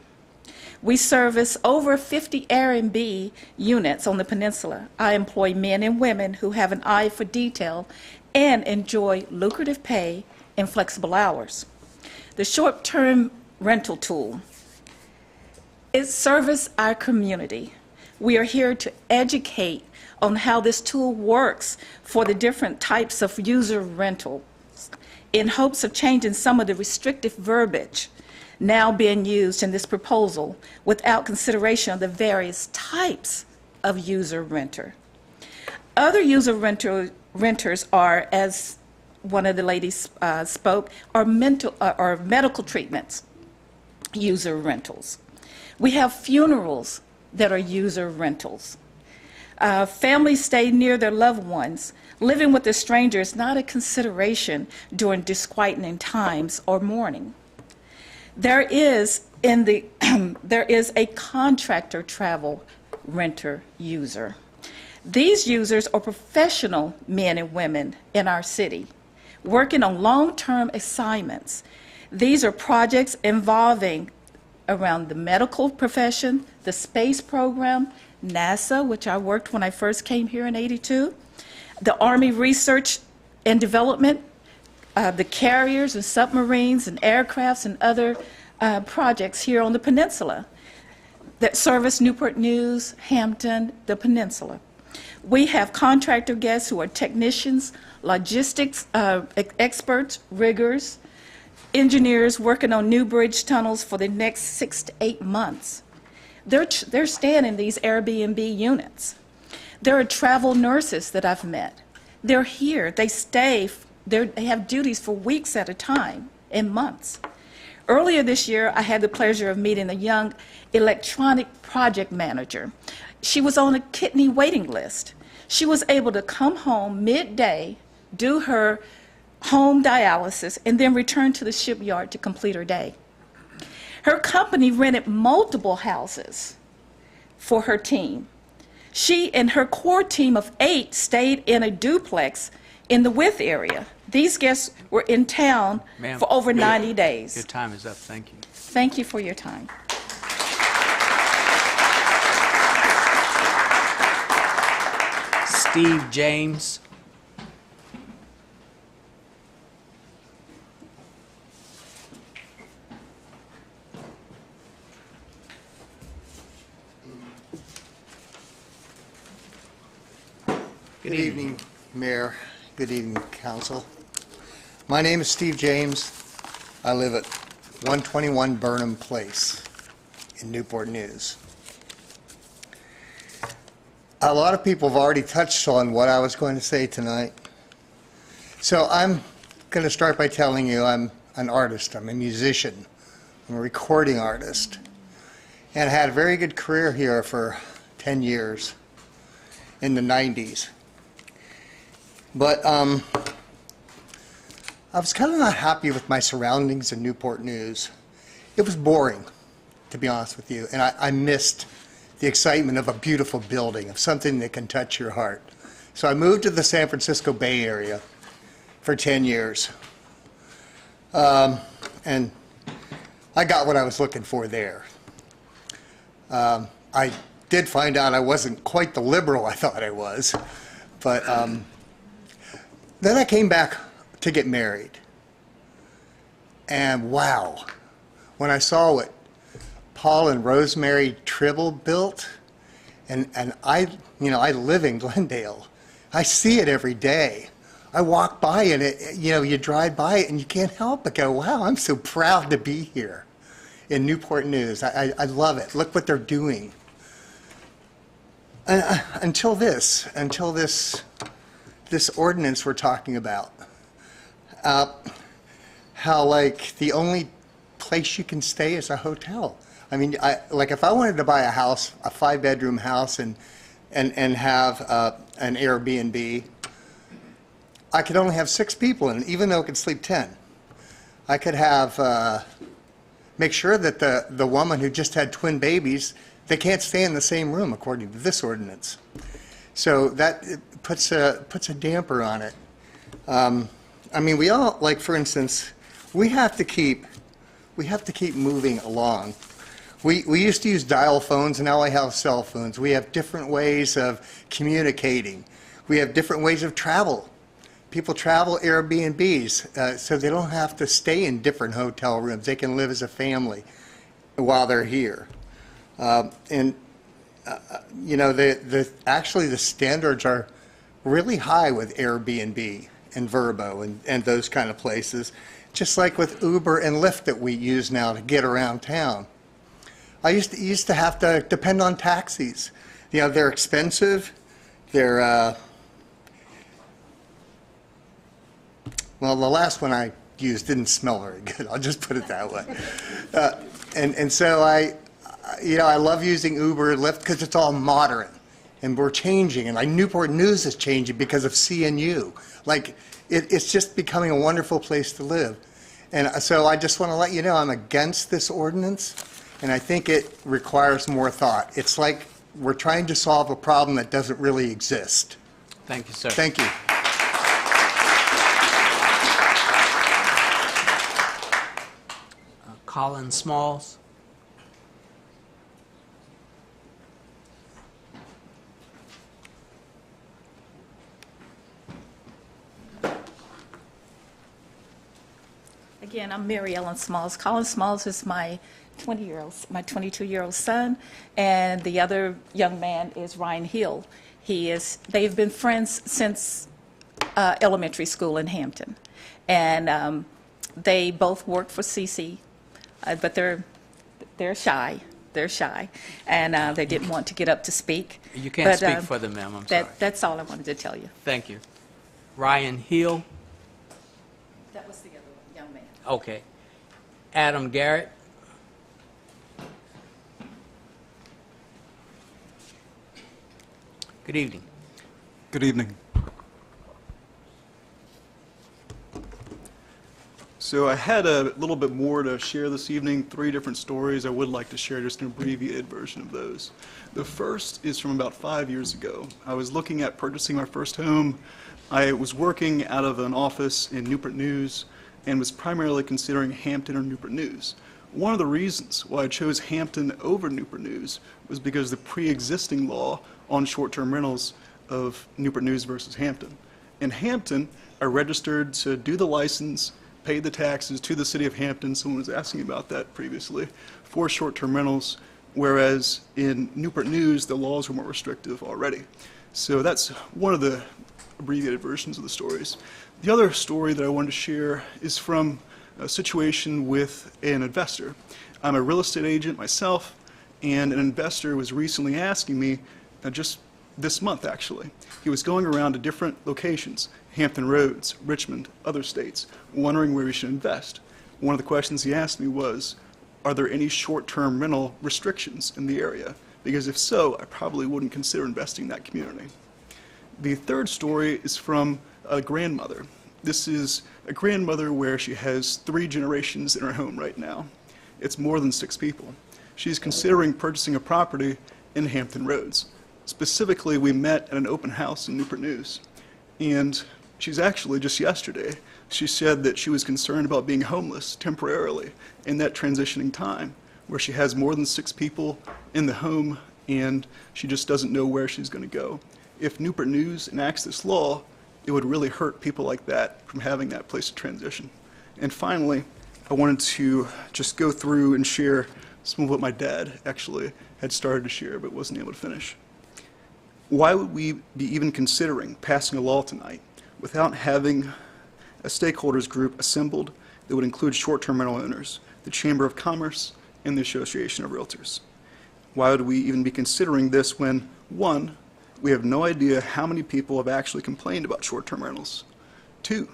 We service over 50 Airbnb units on the peninsula. I employ men and women who have an eye for detail and enjoy lucrative pay and flexible hours. The short-term rental tool is service our community. We are here to educate on how this tool works for the different types of user rental in hopes of changing some of the restrictive verbiage now being used in this proposal without consideration of the various types of user renter. Other user renters are, as one of the ladies spoke, are medical treatments, user rentals. We have funerals that are user rentals. Families stay near their loved ones. Living with a stranger is not a consideration during disquieting times or mourning. There is a contractor travel renter user. These users are professional men and women in our city working on long-term assignments. These are projects involving around the medical profession, the space program, NASA, which I worked when I first came here in '82, the Army Research and Development, the carriers and submarines and aircrafts and other projects here on the peninsula that service Newport News, Hampton, the peninsula. We have contractor guests who are technicians, logistics experts, riggers, engineers working on new bridge tunnels for the next 6 to 8 months. They're staying in these Airbnb units. There are travel nurses that I've met. They're here. They stay. They have duties for weeks at a time and months. Earlier this year, I had the pleasure of meeting a young electronic project manager. She was on a kidney waiting list. She was able to come home midday, do her home dialysis, and then return to the shipyard to complete her day. Her company rented multiple houses for her team. She and her core team of 8 stayed in a duplex in the Wythe area. These guests were in town for over 90 days. Your time is up. Thank you. Thank you for your time. Steve James. Good evening, Mayor. Good evening, Council. My name is Steve James. I live at 121 Burnham Place in Newport News. A lot of people have already touched on what I was going to say tonight. So I'm going to start by telling you I'm an artist. I'm a musician. I'm a recording artist. And I had a very good career here for 10 years in the 90s. But I was kind of not happy with my surroundings in Newport News. It was boring, to be honest with you, and I missed the excitement of a beautiful building, of something that can touch your heart. So I moved to the San Francisco Bay Area for 10 years. And I got what I was looking for there. I did find out I wasn't quite the liberal I thought I was, but then I came back to get married. And wow, when I saw what Paul and Rosemary Tribble built, and I live in Glendale. I see it every day. I walk by and you drive by it and you can't help but go, wow, I'm so proud to be here in Newport News. I love it. Look what they're doing. Until this ordinance we're talking about, how like the only place you can stay is a hotel. I mean, like if I wanted to buy a house, a 5-bedroom house, and have an Airbnb, I could only have 6 people in it, even though it could sleep 10. I could have make sure that the woman who just had twin babies, they can't stay in the same room according to this ordinance. So that puts a damper on it. I mean, we all, like for instance, we have to keep moving along. We used to use dial phones, and now I have cell phones. We have different ways of communicating. We have different ways of travel. People travel Airbnbs, so they don't have to stay in different hotel rooms. They can live as a family while they're here. Actually the standards are really high with Airbnb and Vrbo and those kind of places, just like with Uber and Lyft that we use now to get around town. I used to have to depend on taxis. They're expensive. They're well, the last one I used didn't smell very good. I'll just put it that way. And so I love using Uber and Lyft because it's all modern, and we're changing. And like Newport News is changing because of CNU. Like it's just becoming a wonderful place to live. And so I just want to let you know I'm against this ordinance. And I think it requires more thought. It's like we're trying to solve a problem that doesn't really exist. Thank you, sir. Thank you. Colin Smalls. Again, I'm Mary Ellen Smalls. Colin Smalls is my 22-year-old son, and the other young man is Ryan Hill. They've been friends since elementary school in Hampton, and they both work for CC, but they're shy. They're shy, and they didn't want to get up to speak. You can't speak for them, ma'am. I'm sorry. That's all I wanted to tell you. Thank you. Ryan Hill. That was the other young man. Okay. Adam Garrett. Good evening. Good evening. So I had a little bit more to share this evening, 3 different stories I would like to share, just an abbreviated version of those. The first is from about 5 years ago. I was looking at purchasing my first home. I was working out of an office in Newport News and was primarily considering Hampton or Newport News. One of the reasons why I chose Hampton over Newport News was because the pre-existing law on short-term rentals of Newport News versus Hampton. In Hampton, I registered to do the license, paid the taxes to the city of Hampton, someone was asking about that previously, for short-term rentals, whereas in Newport News, the laws were more restrictive already. So that's one of the abbreviated versions of the stories. The other story that I wanted to share is from a situation with an investor. I'm a real estate agent myself, and an investor was recently asking me, just this month actually, he was going around to different locations, Hampton Roads, Richmond, other states, wondering where he should invest. One of the questions he asked me was, are there any short-term rental restrictions in the area? Because if so, I probably wouldn't consider investing in that community. The third story is from a grandmother. This is a grandmother where she has 3 generations in her home right now. It's more than 6 people. She's considering purchasing a property in Hampton Roads. Specifically, we met at an open house in Newport News. And she's actually, just yesterday, she said that she was concerned about being homeless temporarily in that transitioning time, where she has more than 6 people in the home and she just doesn't know where she's going to go. If Newport News enacts this law, it would really hurt people like that from having that place to transition. And finally, I wanted to just go through and share some of what my dad actually had started to share but wasn't able to finish. Why would we be even considering passing a law tonight without having a stakeholders group assembled that would include short-term rental owners, the Chamber of Commerce, and the Association of Realtors? Why would we even be considering this when, 1, we have no idea how many people have actually complained about short-term rentals? 2,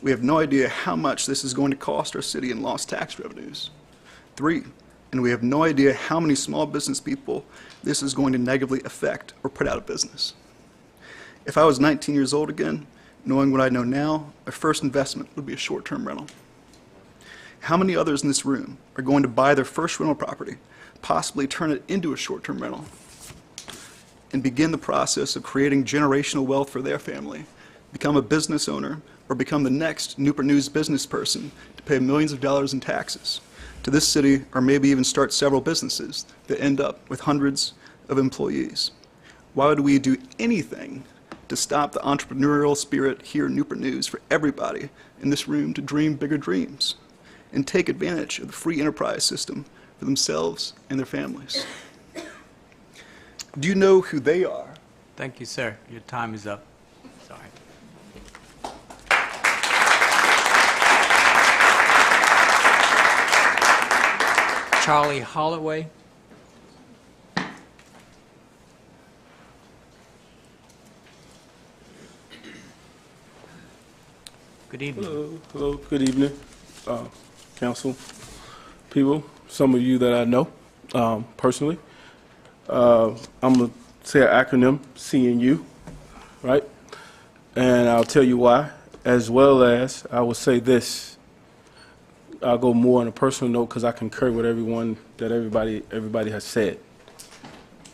we have no idea how much this is going to cost our city in lost tax revenues. 3, and we have no idea how many small business people this is going to negatively affect or put out of business. If I was 19 years old again, knowing what I know now, my first investment would be a short-term rental. How many others in this room are going to buy their first rental property, possibly turn it into a short-term rental, and begin the process of creating generational wealth for their family, become a business owner, or become the next Newport News business person to pay millions of dollars in taxes to this city, or maybe even start several businesses that end up with hundreds of employees? Why would we do anything to stop the entrepreneurial spirit here in Newport News for everybody in this room to dream bigger dreams and take advantage of the free enterprise system for themselves and their families? Do you know who they are? Thank you, sir. Your time is up. Sorry. Charlie Holloway. Good evening. Hello, good evening, council people, some of you that I know personally. I'm going to say an acronym, CNU, right? And I'll tell you why, as well as I will say this. I'll go more on a personal note because I concur with everybody has said.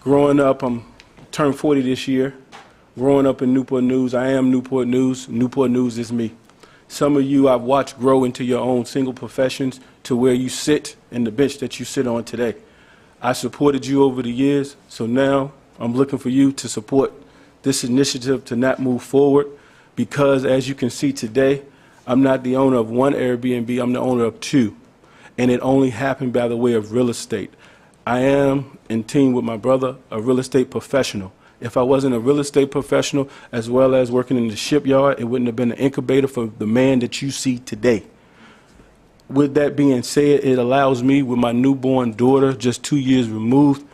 Growing up, I'm turned 40 this year. Growing up in Newport News, I am Newport News. Newport News is me. Some of you I've watched grow into your own single professions to where you sit in the bench that you sit on today. I supported you over the years, so now I'm looking for you to support this initiative to not move forward because, as you can see today, I'm not the owner of one Airbnb, I'm the owner of 2, and it only happened by the way of real estate. I am, in team with my brother, a real estate professional. If I wasn't a real estate professional, as well as working in the shipyard, it wouldn't have been an incubator for the man that you see today. With that being said, it allows me, with my newborn daughter, just 2 years removed,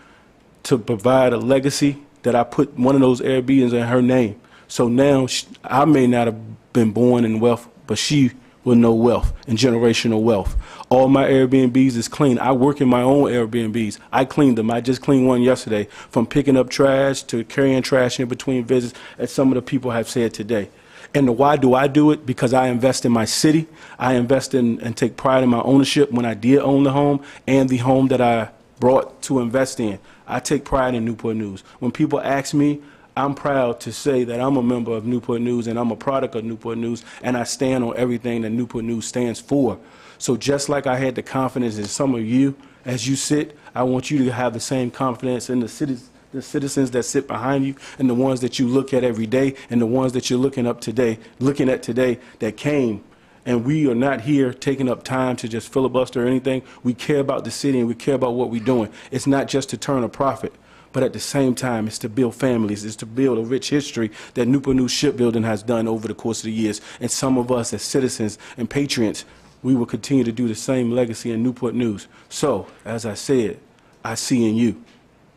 to provide a legacy that I put one of those Airbnbs in her name. So now, I may not have been born in wealth, but she will know wealth and generational wealth. All my Airbnbs is clean. I work in my own Airbnbs. I cleaned them. I just cleaned one yesterday, from picking up trash to carrying trash in between visits, as some of the people have said today. And why do I do it? Because I invest in my city. I invest in and take pride in my ownership when I did own the home and the home that I brought to invest in. I take pride in Newport News. When people ask me, I'm proud to say that I'm a member of Newport News and I'm a product of Newport News, and I stand on everything that Newport News stands for. So just like I had the confidence in some of you as you sit, I want you to have the same confidence in the citizens that sit behind you, and the ones that you look at every day, and the ones that you're looking at today that came. And we are not here taking up time to just filibuster or anything. We care about the city and we care about what we're doing. It's not just to turn a profit, but at the same time, it's to build families, it's to build a rich history that Newport News Shipbuilding has done over the course of the years. And some of us as citizens and patriots, we will continue to do the same legacy in Newport News. So, as I said, I see in you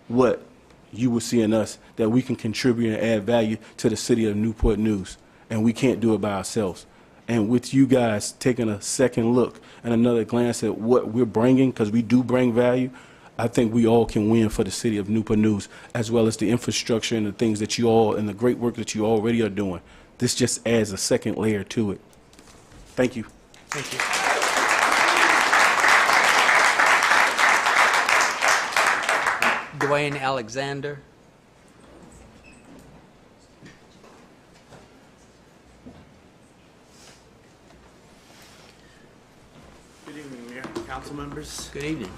what you will see in us, that we can contribute and add value to the city of Newport News. And we can't do it by ourselves. And with you guys taking a second look and another glance at what we're bringing, because we do bring value, I think we all can win for the city of Newport News, as well as the infrastructure and the things that you all, and the great work that you already are doing. This just adds a second layer to it. Thank you. Thank you. Dwayne Alexander. Good evening, Mayor, council members. Good evening.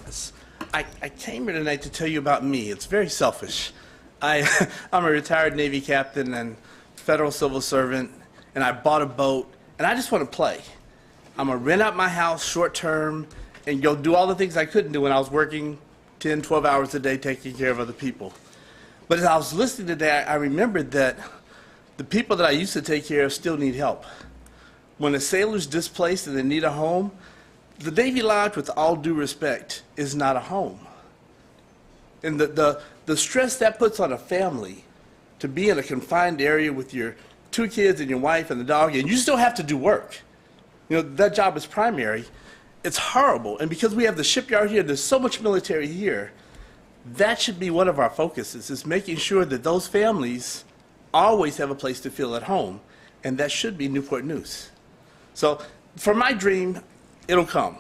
Yes. I came here tonight to tell you about me. It's very selfish. I'm a retired Navy captain and federal civil servant, and I bought a boat, and I just want to play. I'm going to rent out my house short term and go do all the things I couldn't do when I was working 10, 12 hours a day taking care of other people. But as I was listening today, I remembered that the people that I used to take care of still need help. When a sailor's displaced and they need a home, the Navy Lodge, with all due respect, is not a home. And the stress that puts on a family to be in a confined area with your 2 kids and your wife and the dog, and you still have to do work. You know, that job is primary. It's horrible. And because we have the shipyard here, there's so much military here, that should be one of our focuses, is making sure that those families always have a place to feel at home. And that should be Newport News. So for my dream, it'll come.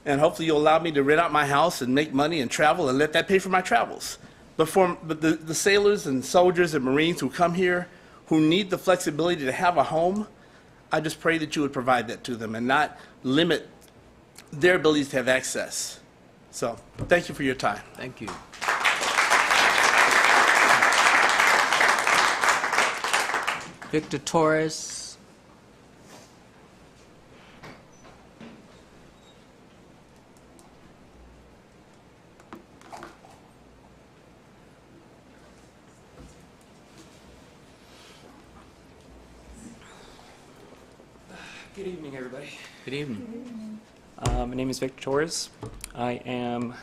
And hopefully you'll allow me to rent out my house and make money and travel and let that pay for my travels. But for the sailors and soldiers and Marines who come here, who need the flexibility to have a home, I just pray that you would provide that to them and not limit their abilities to have access. So thank you for your time. Thank you. Victor Torres. Good evening, everybody. Good evening. My name is Victor Torres. I am a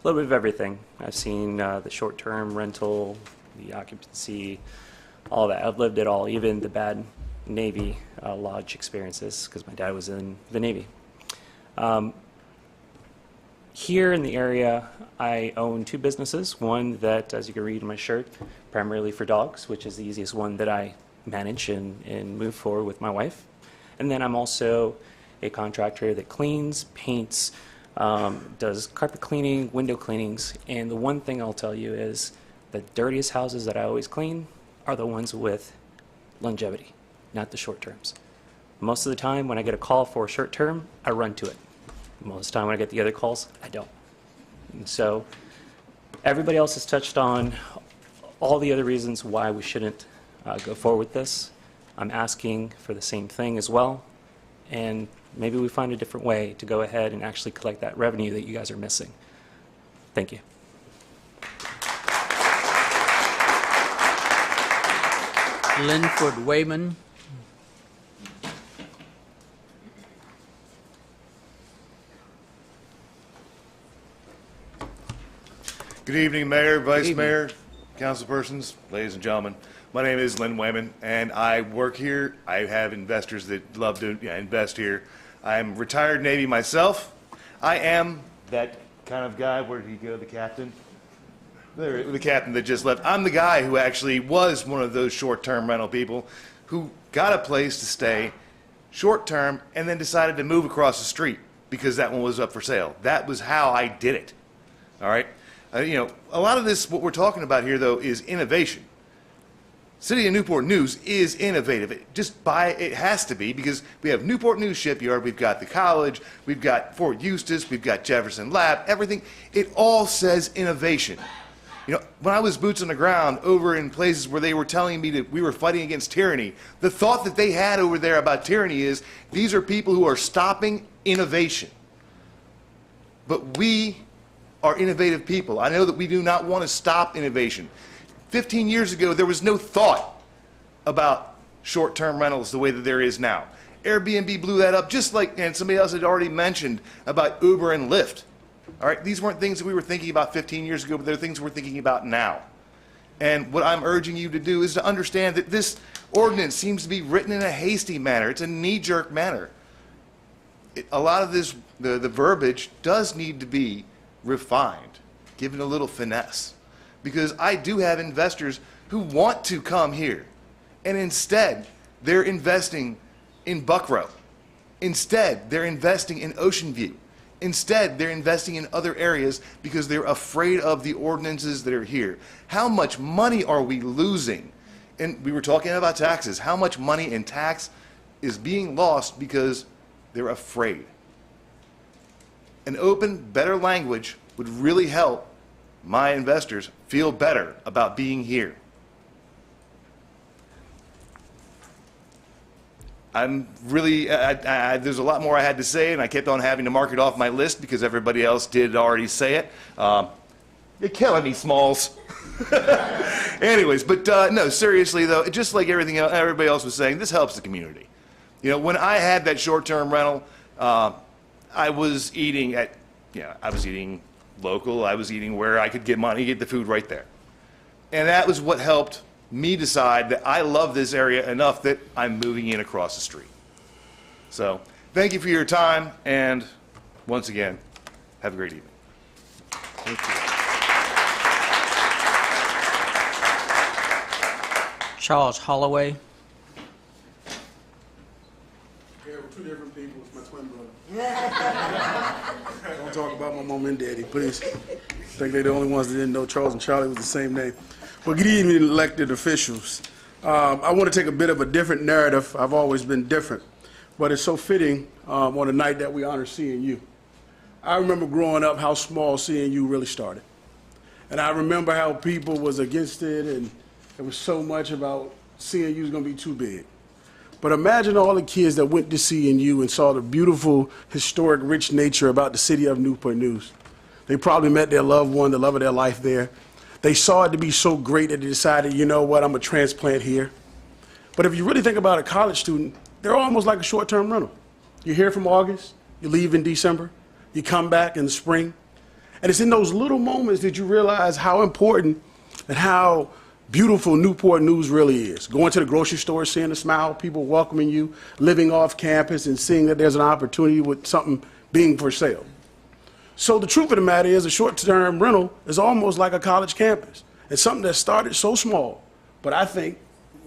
little bit of everything. I've seen the short-term rental, the occupancy, all that. I've lived it all, even the bad Navy lodge experiences, because my dad was in the Navy. Here in the area, I own 2 businesses. One that, as you can read in my shirt, primarily for dogs, which is the easiest one that I manage and move forward with my wife. And then I'm also a contractor that cleans, paints, does carpet cleaning, window cleanings. And the one thing I'll tell you is the dirtiest houses that I always clean are the ones with longevity, not the short terms. Most of the time when I get a call for a short term, I run to it. Most of the time when I get the other calls, I don't. And so everybody else has touched on all the other reasons why we shouldn't go forward with this. I'm asking for the same thing as well, and maybe we find a different way to go ahead and actually collect that revenue that you guys are missing. Thank you. Linford Wayman. Good evening, Mayor, Vice Mayor, councilpersons, ladies and gentlemen. My name is Lynn Wayman, and I work here. I have investors that love to invest here. I'm retired Navy myself. I am that kind of guy. Where did he go, the captain? The captain that just left. I'm the guy who actually was one of those short-term rental people who got a place to stay short-term and then decided to move across the street because that one was up for sale. That was how I did it. All right? You know, a lot of this, what we're talking about here, though, is innovation. City of Newport News is innovative. It has to be, because we have Newport News Shipyard, we've got the college, we've got Fort Eustis, we've got Jefferson Lab, everything. It all says innovation. You know, when I was boots on the ground over in places where they were telling me that we were fighting against tyranny, the thought that they had over there about tyranny is these are people who are stopping innovation. But we are innovative people. I know that we do not want to stop innovation. 15 years ago, there was no thought about short-term rentals the way that there is now. Airbnb blew that up, just like, and somebody else had already mentioned about Uber and Lyft. All right, these weren't things that we were thinking about 15 years ago, but they're things we're thinking about now. And what I'm urging you to do is to understand that this ordinance seems to be written in a hasty manner. It's a knee-jerk manner. A lot of this, the verbiage does need to be refined, given a little finesse. Because I do have investors who want to come here, and instead they're investing in Buckrow. Instead, they're investing in Ocean View. Instead, they're investing in other areas because they're afraid of the ordinances that are here. How much money are we losing? And we were talking about taxes. How much money in tax is being lost because they're afraid? An open, better language would really help my investors feel better about being here. I'm really, there's a lot more I had to say, and I kept on having to mark it off my list because everybody else did already say it. You're killing me, Smalls. Anyways, but no, seriously though, just like everything else, everybody else was saying, this helps the community. You know, when I had that short-term rental, I was eating at, I was eating local, I was eating where I could get money, get the food right there. And that was what helped me decide that I love this area enough that I'm moving in across the street. So thank you for your time, and once again, have a great evening. Thank you. Charles Holloway. Yeah, we're two different people. It's my twin brother. Don't talk about my mom and daddy, please. I think they're the only ones that didn't know Charles and Charlie was the same name. Well, good evening, elected officials. I want to take a bit of a different narrative. I've always been different, but it's so fitting on the night that we honor CNU. I remember growing up how small CNU really started. And I remember how people was against it, and it was so much about CNU was going to be too big. But imagine all the kids that went to CNU and saw the beautiful, historic, rich nature about the city of Newport News. They probably met their loved one, the love of their life there. They saw it to be so great that they decided, you know what, I'm a transplant here. But if you really think about a college student, they're almost like a short-term rental. You're here from August, you leave in December, you come back in the spring. And it's in those little moments that you realize how important and how beautiful Newport News really is. Going to the grocery store, seeing the smile, people welcoming you, living off campus and seeing that there's an opportunity with something being for sale. So the truth of the matter is a short-term rental is almost like a college campus. It's something that started so small, but I think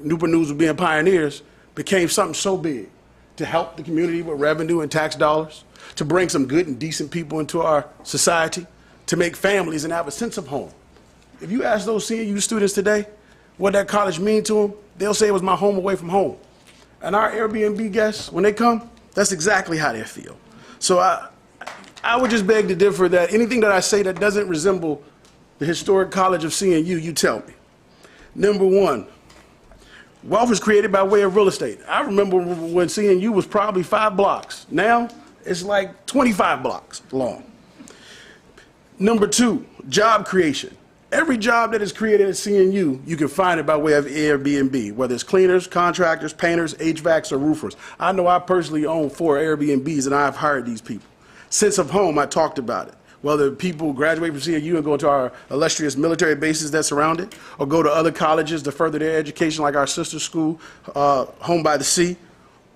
Newport News, being pioneers, became something so big to help the community with revenue and tax dollars, to bring some good and decent people into our society, to make families and have a sense of home. If you ask those CNU students today what that college means to them, they'll say it was my home away from home. And our Airbnb guests, when they come, that's exactly how they feel. So I would just beg to differ that anything that I say that doesn't resemble the historic college of CNU, you tell me. Number one, wealth is created by way of real estate. I remember when CNU was probably 5 blocks. Now, it's like 25 blocks long. Number two, job creation. Every job that is created at CNU, you can find it by way of Airbnb, whether it's cleaners, contractors, painters, HVACs, or roofers. I know I personally own 4 Airbnbs, and I've hired these people. Sense of home, I talked about it. Whether people graduate from CNU and go to our illustrious military bases that surround it, or go to other colleges to further their education, like our sister school, Home by the Sea,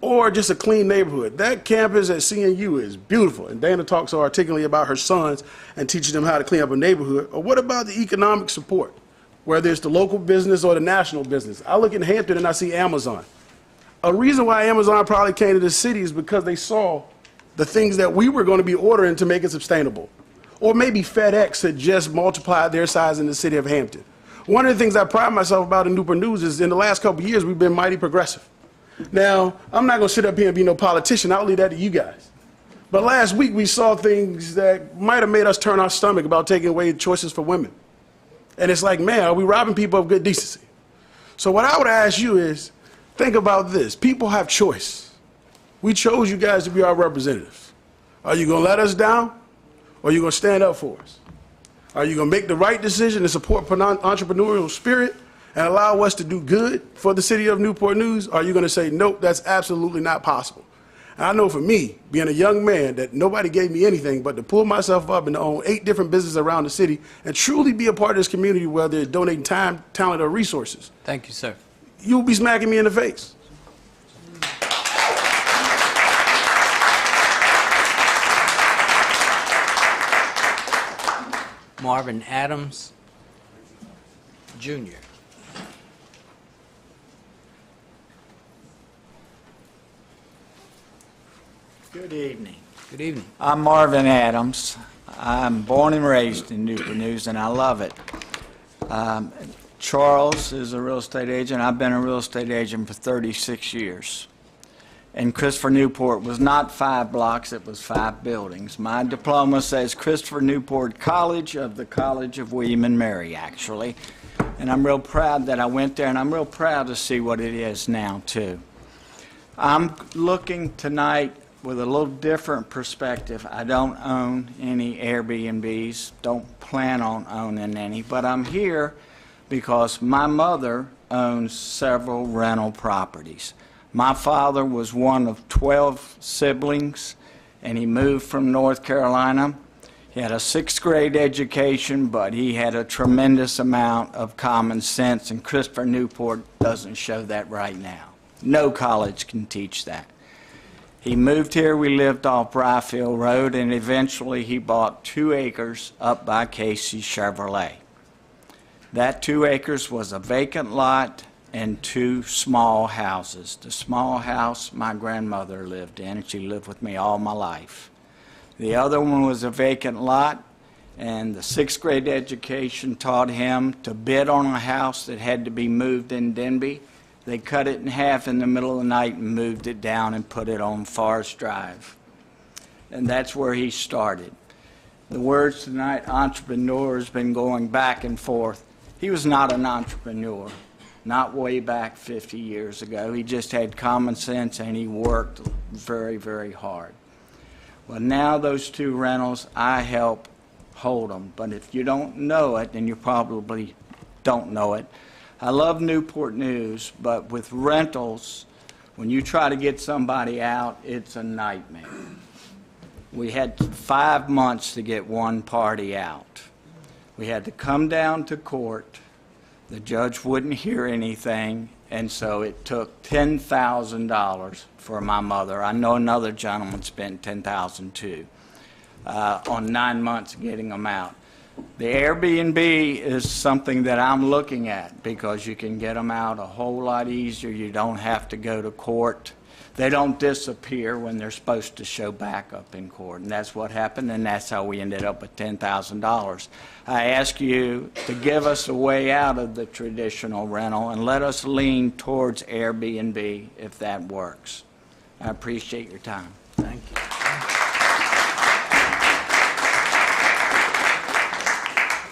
or just a clean neighborhood. That campus at CNU is beautiful, and Dana talks so articulately about her sons and teaching them how to clean up a neighborhood. Or what about the economic support, whether it's the local business or the national business? I look in Hampton and I see Amazon. A reason why Amazon probably came to the city is because they saw the things that we were going to be ordering to make it sustainable. Or maybe FedEx had just multiplied their size in the city of Hampton. One of the things I pride myself about in Newport News is in the last couple of years, we've been mighty progressive. Now, I'm not going to sit up here and be no politician. I'll leave that to you guys. But last week, we saw things that might have made us turn our stomach about taking away choices for women. And it's like, man, are we robbing people of good decency? So what I would ask you is, think about this. People have choice. We chose you guys to be our representatives. Are you going to let us down, or are you going to stand up for us? Are you going to make the right decision and support entrepreneurial spirit and allow us to do good for the city of Newport News? Or are you going to say, nope, that's absolutely not possible? And I know for me, being a young man, that nobody gave me anything but to pull myself up and to own 8 different businesses around the city and truly be a part of this community, whether it's donating time, talent, or resources. Thank you, sir. You'll be smacking me in the face. Marvin Adams, Jr. Good evening. Good evening. I'm Marvin Adams. I'm born and raised in Newport News, and I love it. Charles is a real estate agent. I've been a real estate agent for 36 years. And Christopher Newport was not 5 blocks, it was 5 buildings. My diploma says Christopher Newport College of the College of William and Mary, actually. And I'm real proud that I went there, and I'm real proud to see what it is now, too. I'm looking tonight with a little different perspective. I don't own any Airbnbs, don't plan on owning any, but I'm here because my mother owns several rental properties. My father was one of 12 siblings, and he moved from North Carolina. He had a 6th grade education, but he had a tremendous amount of common sense, and Christopher Newport doesn't show that right now. No college can teach that. He moved here, we lived off Bryfield Road, and eventually he bought 2 acres up by Casey Chevrolet. That 2 acres was a vacant lot and 2 small houses. The small house my grandmother lived in, and she lived with me all my life. The other one was a vacant lot, and the 6th grade education taught him to bid on a house that had to be moved in Denby. They cut it in half in the middle of the night and moved it down and put it on Forest Drive. And that's where he started. The words tonight, entrepreneur, has been going back and forth. He was not an entrepreneur, not way back 50 years ago. He just had common sense, and he worked very, very hard. Well, now those 2 rentals, I help hold them. But if you don't know it, and you probably don't know it, I love Newport News, but with rentals, when you try to get somebody out, it's a nightmare. We had 5 months to get one party out. We had to come down to court. The judge wouldn't hear anything, and so it took $10,000 for my mother. I know another gentleman spent $10,000 too on 9 months getting them out. The Airbnb is something that I'm looking at because you can get them out a whole lot easier. You don't have to go to court. They don't disappear when they're supposed to show back up in court, and that's what happened, and that's how we ended up with $10,000. I ask you to give us a way out of the traditional rental and let us lean towards Airbnb if that works. I appreciate your time. Thank you.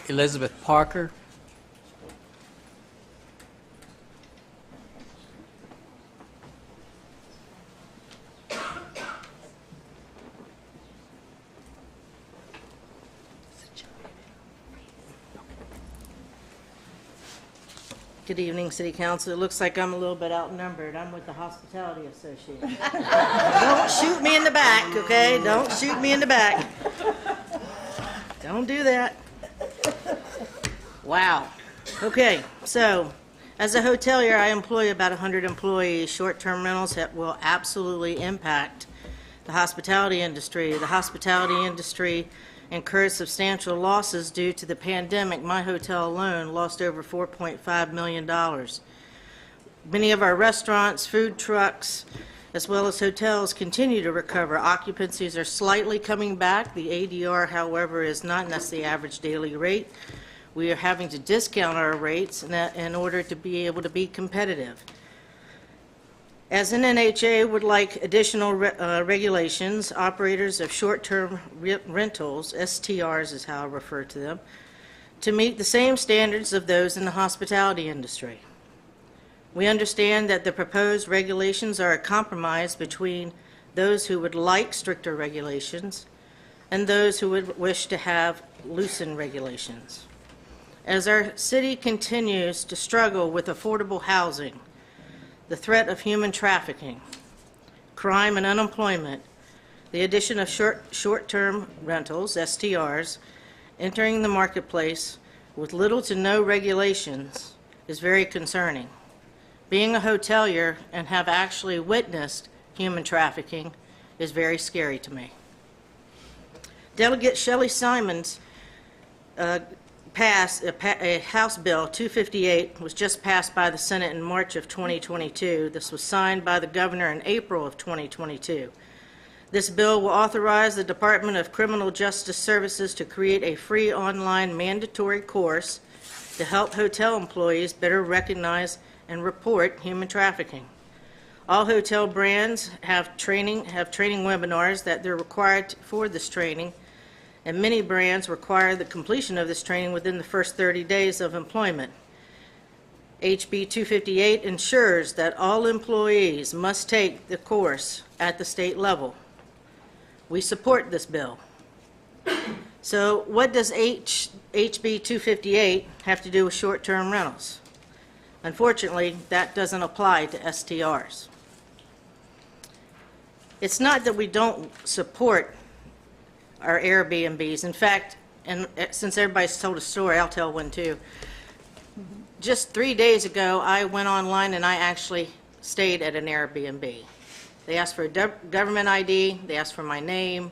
Elizabeth Parker. Good evening, City Council. It looks like I'm a little bit outnumbered. I'm with the Hospitality Association. Don't shoot me in the back, okay? Don't shoot me in the back. Don't do that. Wow. Okay, so as a hotelier, I employ about 100 employees. Short-term rentals that will absolutely impact the hospitality industry. The hospitality industry incurred substantial losses due to the pandemic. My hotel alone lost over $4.5 million. Many of our restaurants, food trucks, as well as hotels continue to recover. Occupancies are slightly coming back. The ADR, however, is not, and that's the average daily rate. We are having to discount our rates in order to be able to be competitive. As NNHA would like additional regulations, operators of short-term rentals, STRs is how I refer to them, to meet the same standards of those in the hospitality industry. We understand that the proposed regulations are a compromise between those who would like stricter regulations and those who would wish to have loosen regulations. As our city continues to struggle with affordable housing, the threat of human trafficking, crime and unemployment, the addition of short-term rentals, STRs, entering the marketplace with little to no regulations is very concerning. Being a hotelier and have actually witnessed human trafficking is very scary to me. Delegate Shelley Simons passed a House Bill 258, was just passed by the Senate in March of 2022. This was signed by the governor in April of 2022. This bill will authorize the Department of Criminal Justice Services to create a free online mandatory course to help hotel employees better recognize and report human trafficking. All hotel brands have training webinars that they're required for this training, and many brands require the completion of this training within the first 30 days of employment. HB 258 ensures that all employees must take the course at the state level. We support this bill. So what does HB 258 have to do with short-term rentals? Unfortunately, that doesn't apply to STRs. It's not that we don't support our Airbnbs. In fact, and since everybody's told a story, I'll tell one too. Just 3 days ago, I went online and I actually stayed at an Airbnb. They asked for a government ID, they asked for my name,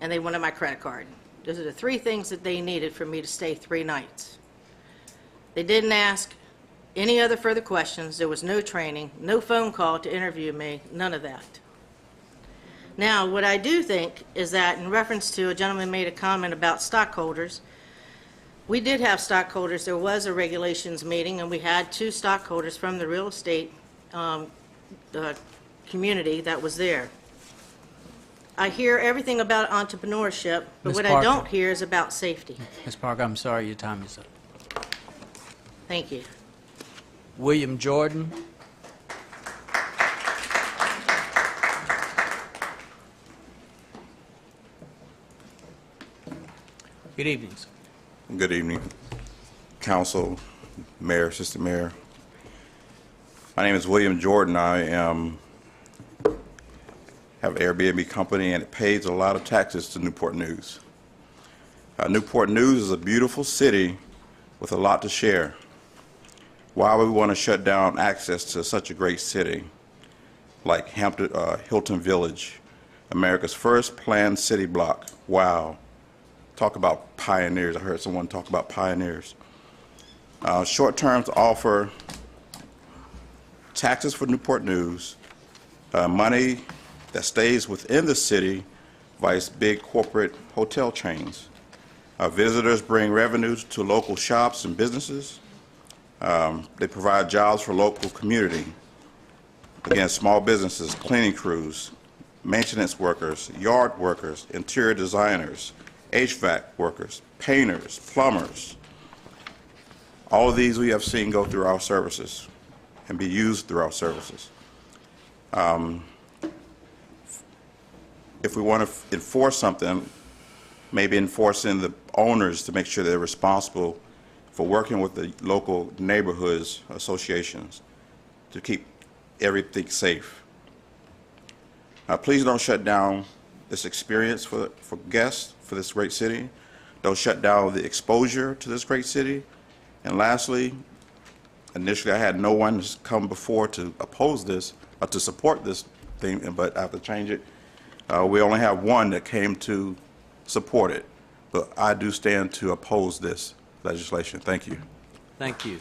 and they wanted my credit card. Those are the 3 things that they needed for me to stay 3 nights. They didn't ask any other further questions. There was no training, no phone call to interview me, none of that. Now, what I do think is that in reference to a gentleman made a comment about stockholders, we did have stockholders. There was a regulations meeting, and we had 2 stockholders from the real estate community that was there. I hear everything about entrepreneurship, but Ms. what Parker. I don't hear is about safety. Ms. Parker, I'm sorry, your time is up. Thank you. William Jordan. Good evening, sir. Good evening, Council, Mayor, Assistant Mayor. My name is William Jordan. I have an Airbnb company, and it pays a lot of taxes to Newport News. Newport News is a beautiful city with a lot to share. Why would we want to shut down access to such a great city like Hampton, Hilton Village, America's first planned city block? Wow. Talk about pioneers. I heard someone talk about pioneers. Short terms offer taxes for Newport News, money that stays within the city via big corporate hotel chains. Visitors bring revenues to local shops and businesses. They provide jobs for local community. Again, small businesses, cleaning crews, maintenance workers, yard workers, interior designers, HVAC workers, painters, plumbers. All of these we have seen go through our services and be used through our services. If we want to enforce something, maybe enforcing the owners to make sure they're responsible for working with the local neighborhoods associations to keep everything safe. Please don't shut down this experience for guests for this great city. Don't shut down the exposure to this great city. And lastly, initially I had no one come before to oppose this or to support this thing, but I have to change it. We only have one that came to support it, but I do stand to oppose this legislation. Thank you. Thank you.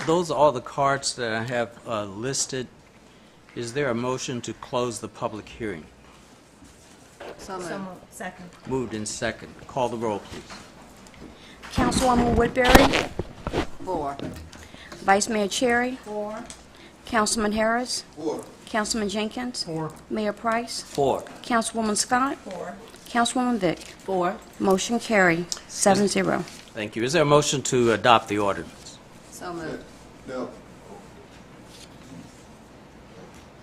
Those are all the cards that I have listed. Is there a motion to close the public hearing? So moved. Second. Moved in second. Call the roll, please. Councilwoman Woodbury, 4. Vice Mayor Cherry, 4. Councilman Harris, 4. Councilman Jenkins, 4. Mayor Price, 4. Councilwoman Scott, 4. Councilwoman Vick. 4. Motion carry, 7-0. Thank you. Is there a motion to adopt the ordinance? So moved. No.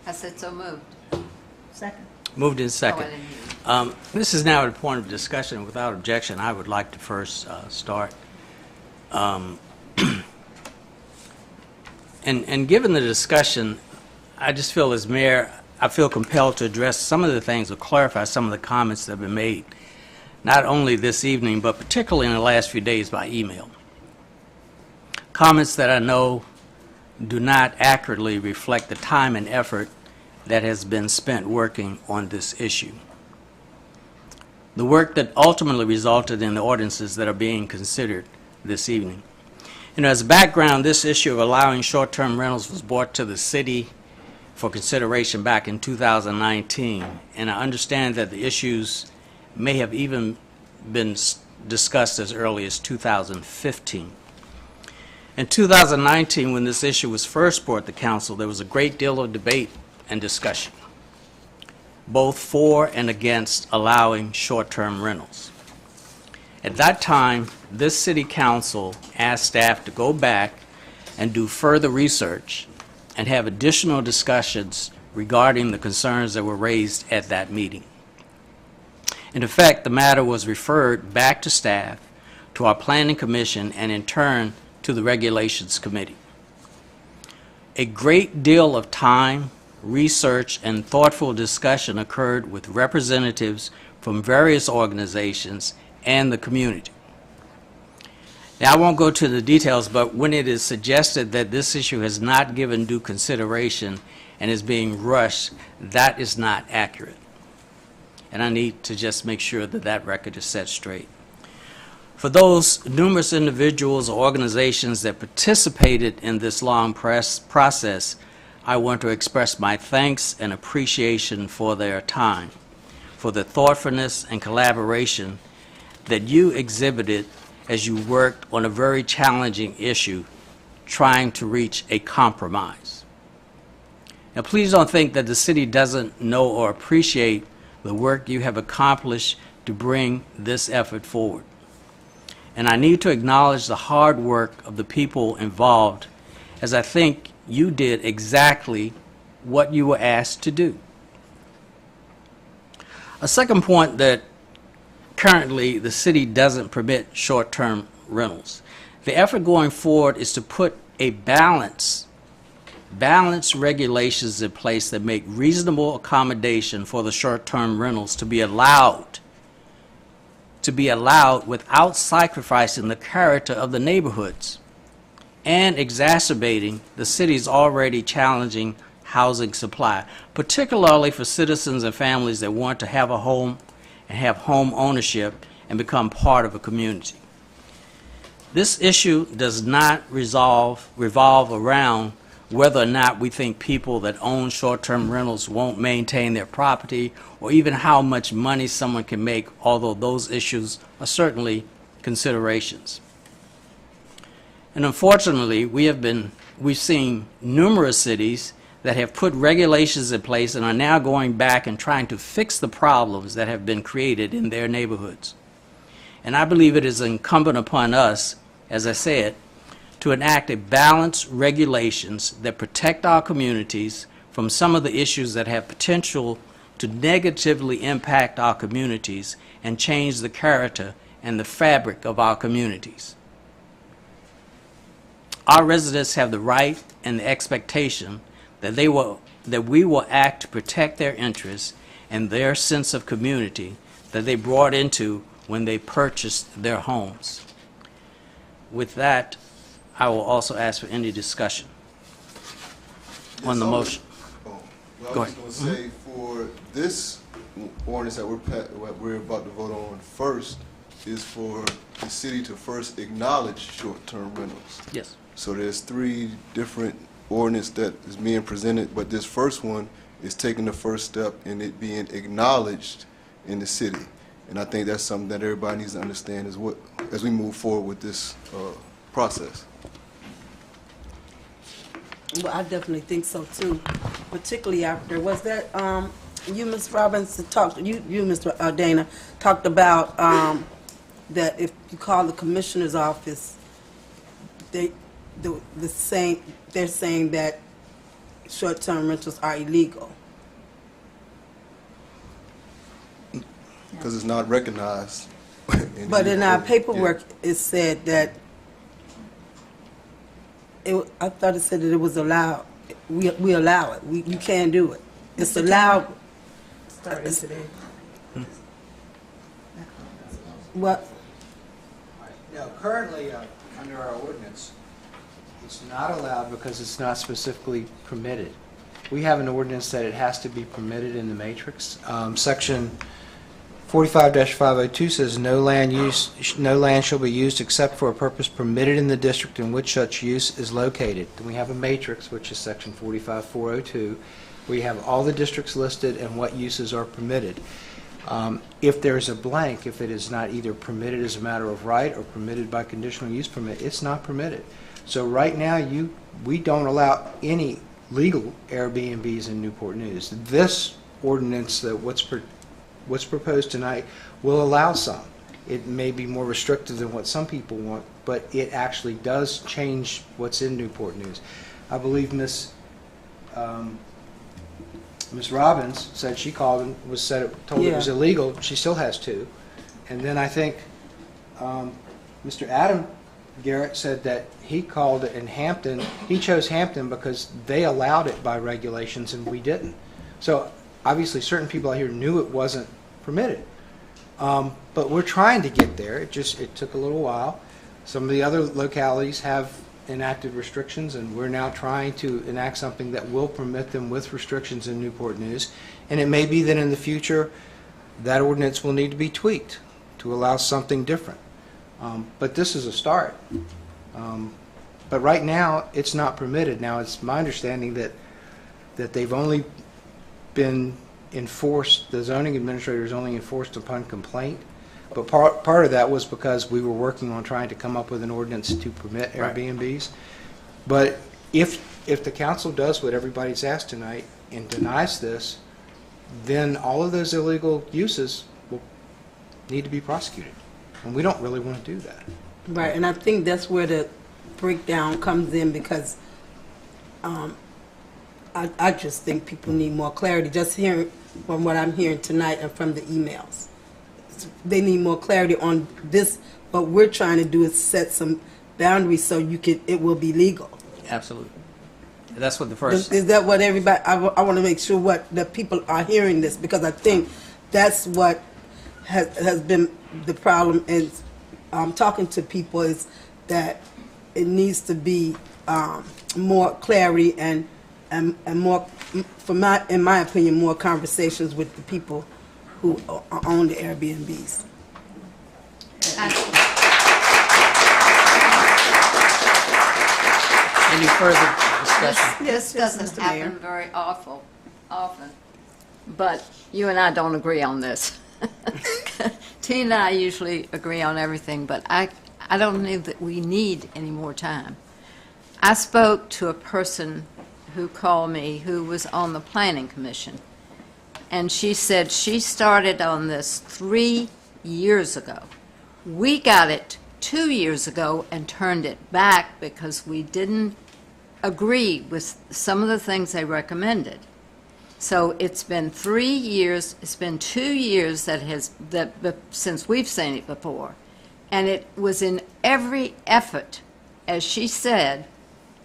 I said so moved. Second. Moved in second. Oh, I didn't hear you. This is now at a point of discussion. Without objection, I would like to first start. And given the discussion, I just feel as mayor, I feel compelled to address some of the things or clarify some of the comments that have been made, not only this evening, but particularly in the last few days by email. Comments that I know do not accurately reflect the time and effort that has been spent working on this issue. The work that ultimately resulted in the ordinances that are being considered this evening. As background, this issue of allowing short-term rentals was brought to the city for consideration back in 2019, and I understand that the issues may have even been discussed as early as 2015. In 2019, when this issue was first brought to council, there was a great deal of debate and discussion, both for and against allowing short-term rentals. At that time, this city council asked staff to go back and do further research and have additional discussions regarding the concerns that were raised at that meeting. In effect, the matter was referred back to staff, to our planning commission, and in turn to the regulations committee. A great deal of time, research, and thoughtful discussion occurred with representatives from various organizations and the community. Now, I won't go to the details, but when it is suggested that this issue has not given due consideration and is being rushed, that is not accurate. And I need to just make sure that that record is set straight. For those numerous individuals or organizations that participated in this long process, I want to express my thanks and appreciation for their time, for the thoughtfulness and collaboration that you exhibited as you worked on a very challenging issue, trying to reach a compromise. Now, please don't think that the city doesn't know or appreciate the work you have accomplished to bring this effort forward. And I need to acknowledge the hard work of the people involved, as I think you did exactly what you were asked to do. A second point that currently the city doesn't permit short-term rentals. The effort going forward is to put a balanced regulations in place that make reasonable accommodation for the short-term rentals to be allowed without sacrificing the character of the neighborhoods and exacerbating the city's already challenging housing supply, particularly for citizens and families that want to have a home and have home ownership and become part of a community. This issue does not revolve around whether or not we think people that own short-term rentals won't maintain their property, or even how much money someone can make, although those issues are certainly considerations. And unfortunately, we've seen numerous cities that have put regulations in place and are now going back and trying to fix the problems that have been created in their neighborhoods. And I believe it is incumbent upon us, as I said, to enact a balanced regulations that protect our communities from some of the issues that have potential to negatively impact our communities and change the character and the fabric of our communities. Our residents have the right and the expectation that we will act to protect their interests and their sense of community that they brought into when they purchased their homes. With that, I will also ask for any discussion on the motion. Well, Go I was ahead. going to say, for this ordinance that we're about to vote on first, is for the city to first acknowledge short-term rentals. Yes. So there's 3 different ordinance that is being presented, but this first one is taking the first step in it being acknowledged in the city. And I think that's something that everybody needs to understand as we move forward with this process. Well, I definitely think so too, particularly after, was that, you, Ms. Robbins, talked, you, Mr. Dana, talked about that if you call the commissioner's office, they're saying that short-term rentals are illegal. because it's not recognized. But in our yeah. paperwork, it said that, I thought it said that it was allowed. We allow it. You can do it. It's allowed. Starting today. What? No, currently, under our ordinance, it's not allowed because it's not specifically permitted. We have an ordinance that it has to be permitted in the matrix. Section 45-502 says no land shall be used except for a purpose permitted in the district in which such use is located. Then we have a matrix, which is section 45-402, where you have all the districts listed and what uses are permitted. If there's a blank, if it is not either permitted as a matter of right or permitted by conditional use permit, it's not permitted. So right now, we don't allow any legal Airbnbs in Newport News. This ordinance, that what's proposed tonight, will allow some. It may be more restrictive than what some people want, but it actually does change what's in Newport News. I believe Miss Robbins said she called and told it was illegal. She still has two. And then I think Mr. Adam Garrett said that he called it in Hampton. He chose Hampton because they allowed it by regulations and we didn't. So obviously certain people out here knew it wasn't permitted. But we're trying to get there. It took a little while. Some of the other localities have enacted restrictions, and we're now trying to enact something that will permit them with restrictions in Newport News. And it may be that in the future that ordinance will need to be tweaked to allow something different. But this is a start. But right now, it's not permitted. Now, it's my understanding that they've only been enforced, the zoning administrator is only enforced upon complaint. But part of that was because we were working on trying to come up with an ordinance to permit Airbnbs. But if the council does what everybody's asked tonight and denies this, then all of those illegal uses will need to be prosecuted. And we don't really want to do that. Right, and I think that's where the breakdown comes in, because I just think people need more clarity, just hearing from what I'm hearing tonight and from the emails. They need more clarity on this. What we're trying to do is set some boundaries so it will be legal. Absolutely. That's what the first... Is that what everybody... I want to make sure the people are hearing this, because I think that's what has been the problem is talking to people, is that it needs to be more clarity and more, in my opinion, more conversations with the people who own the Airbnbs. Any further discussion? This doesn't happen very often, but you and I don't agree on this. Tina and I usually agree on everything, but I don't know that we need any more time. I spoke to a person who called me who was on the Planning Commission, and she said she started on this 3 years ago. We got it 2 years ago and turned it back because we didn't agree with some of the things they recommended. So it's been 3 years, it's been 2 years since we've seen it before. And it was in every effort, as she said,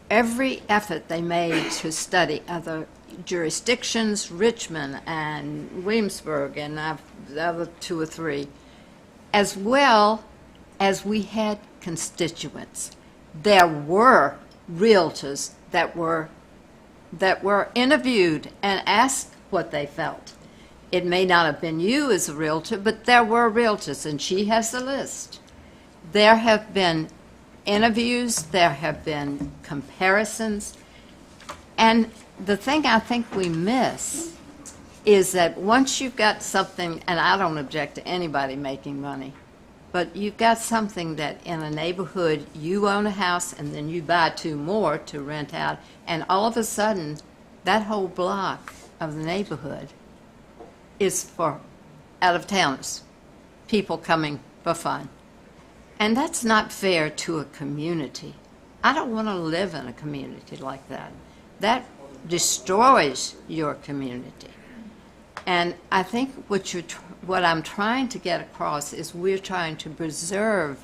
every effort they made to study other jurisdictions, Richmond and Williamsburg and the other 2 or 3, as well as we had constituents. There were realtors that were interviewed and asked what they felt. It may not have been you as a realtor, but there were realtors, and she has the list. There have been interviews, there have been comparisons, and the thing I think we miss is that once you've got something, and I don't object to anybody making money, but you've got something that in a neighborhood, you own a house and then you buy 2 more to rent out, and all of a sudden, that whole block of the neighborhood is for out-of-towners, people coming for fun. And that's not fair to a community. I don't want to live in a community like that. That destroys your community. And I think what I'm trying to get across is we're trying to preserve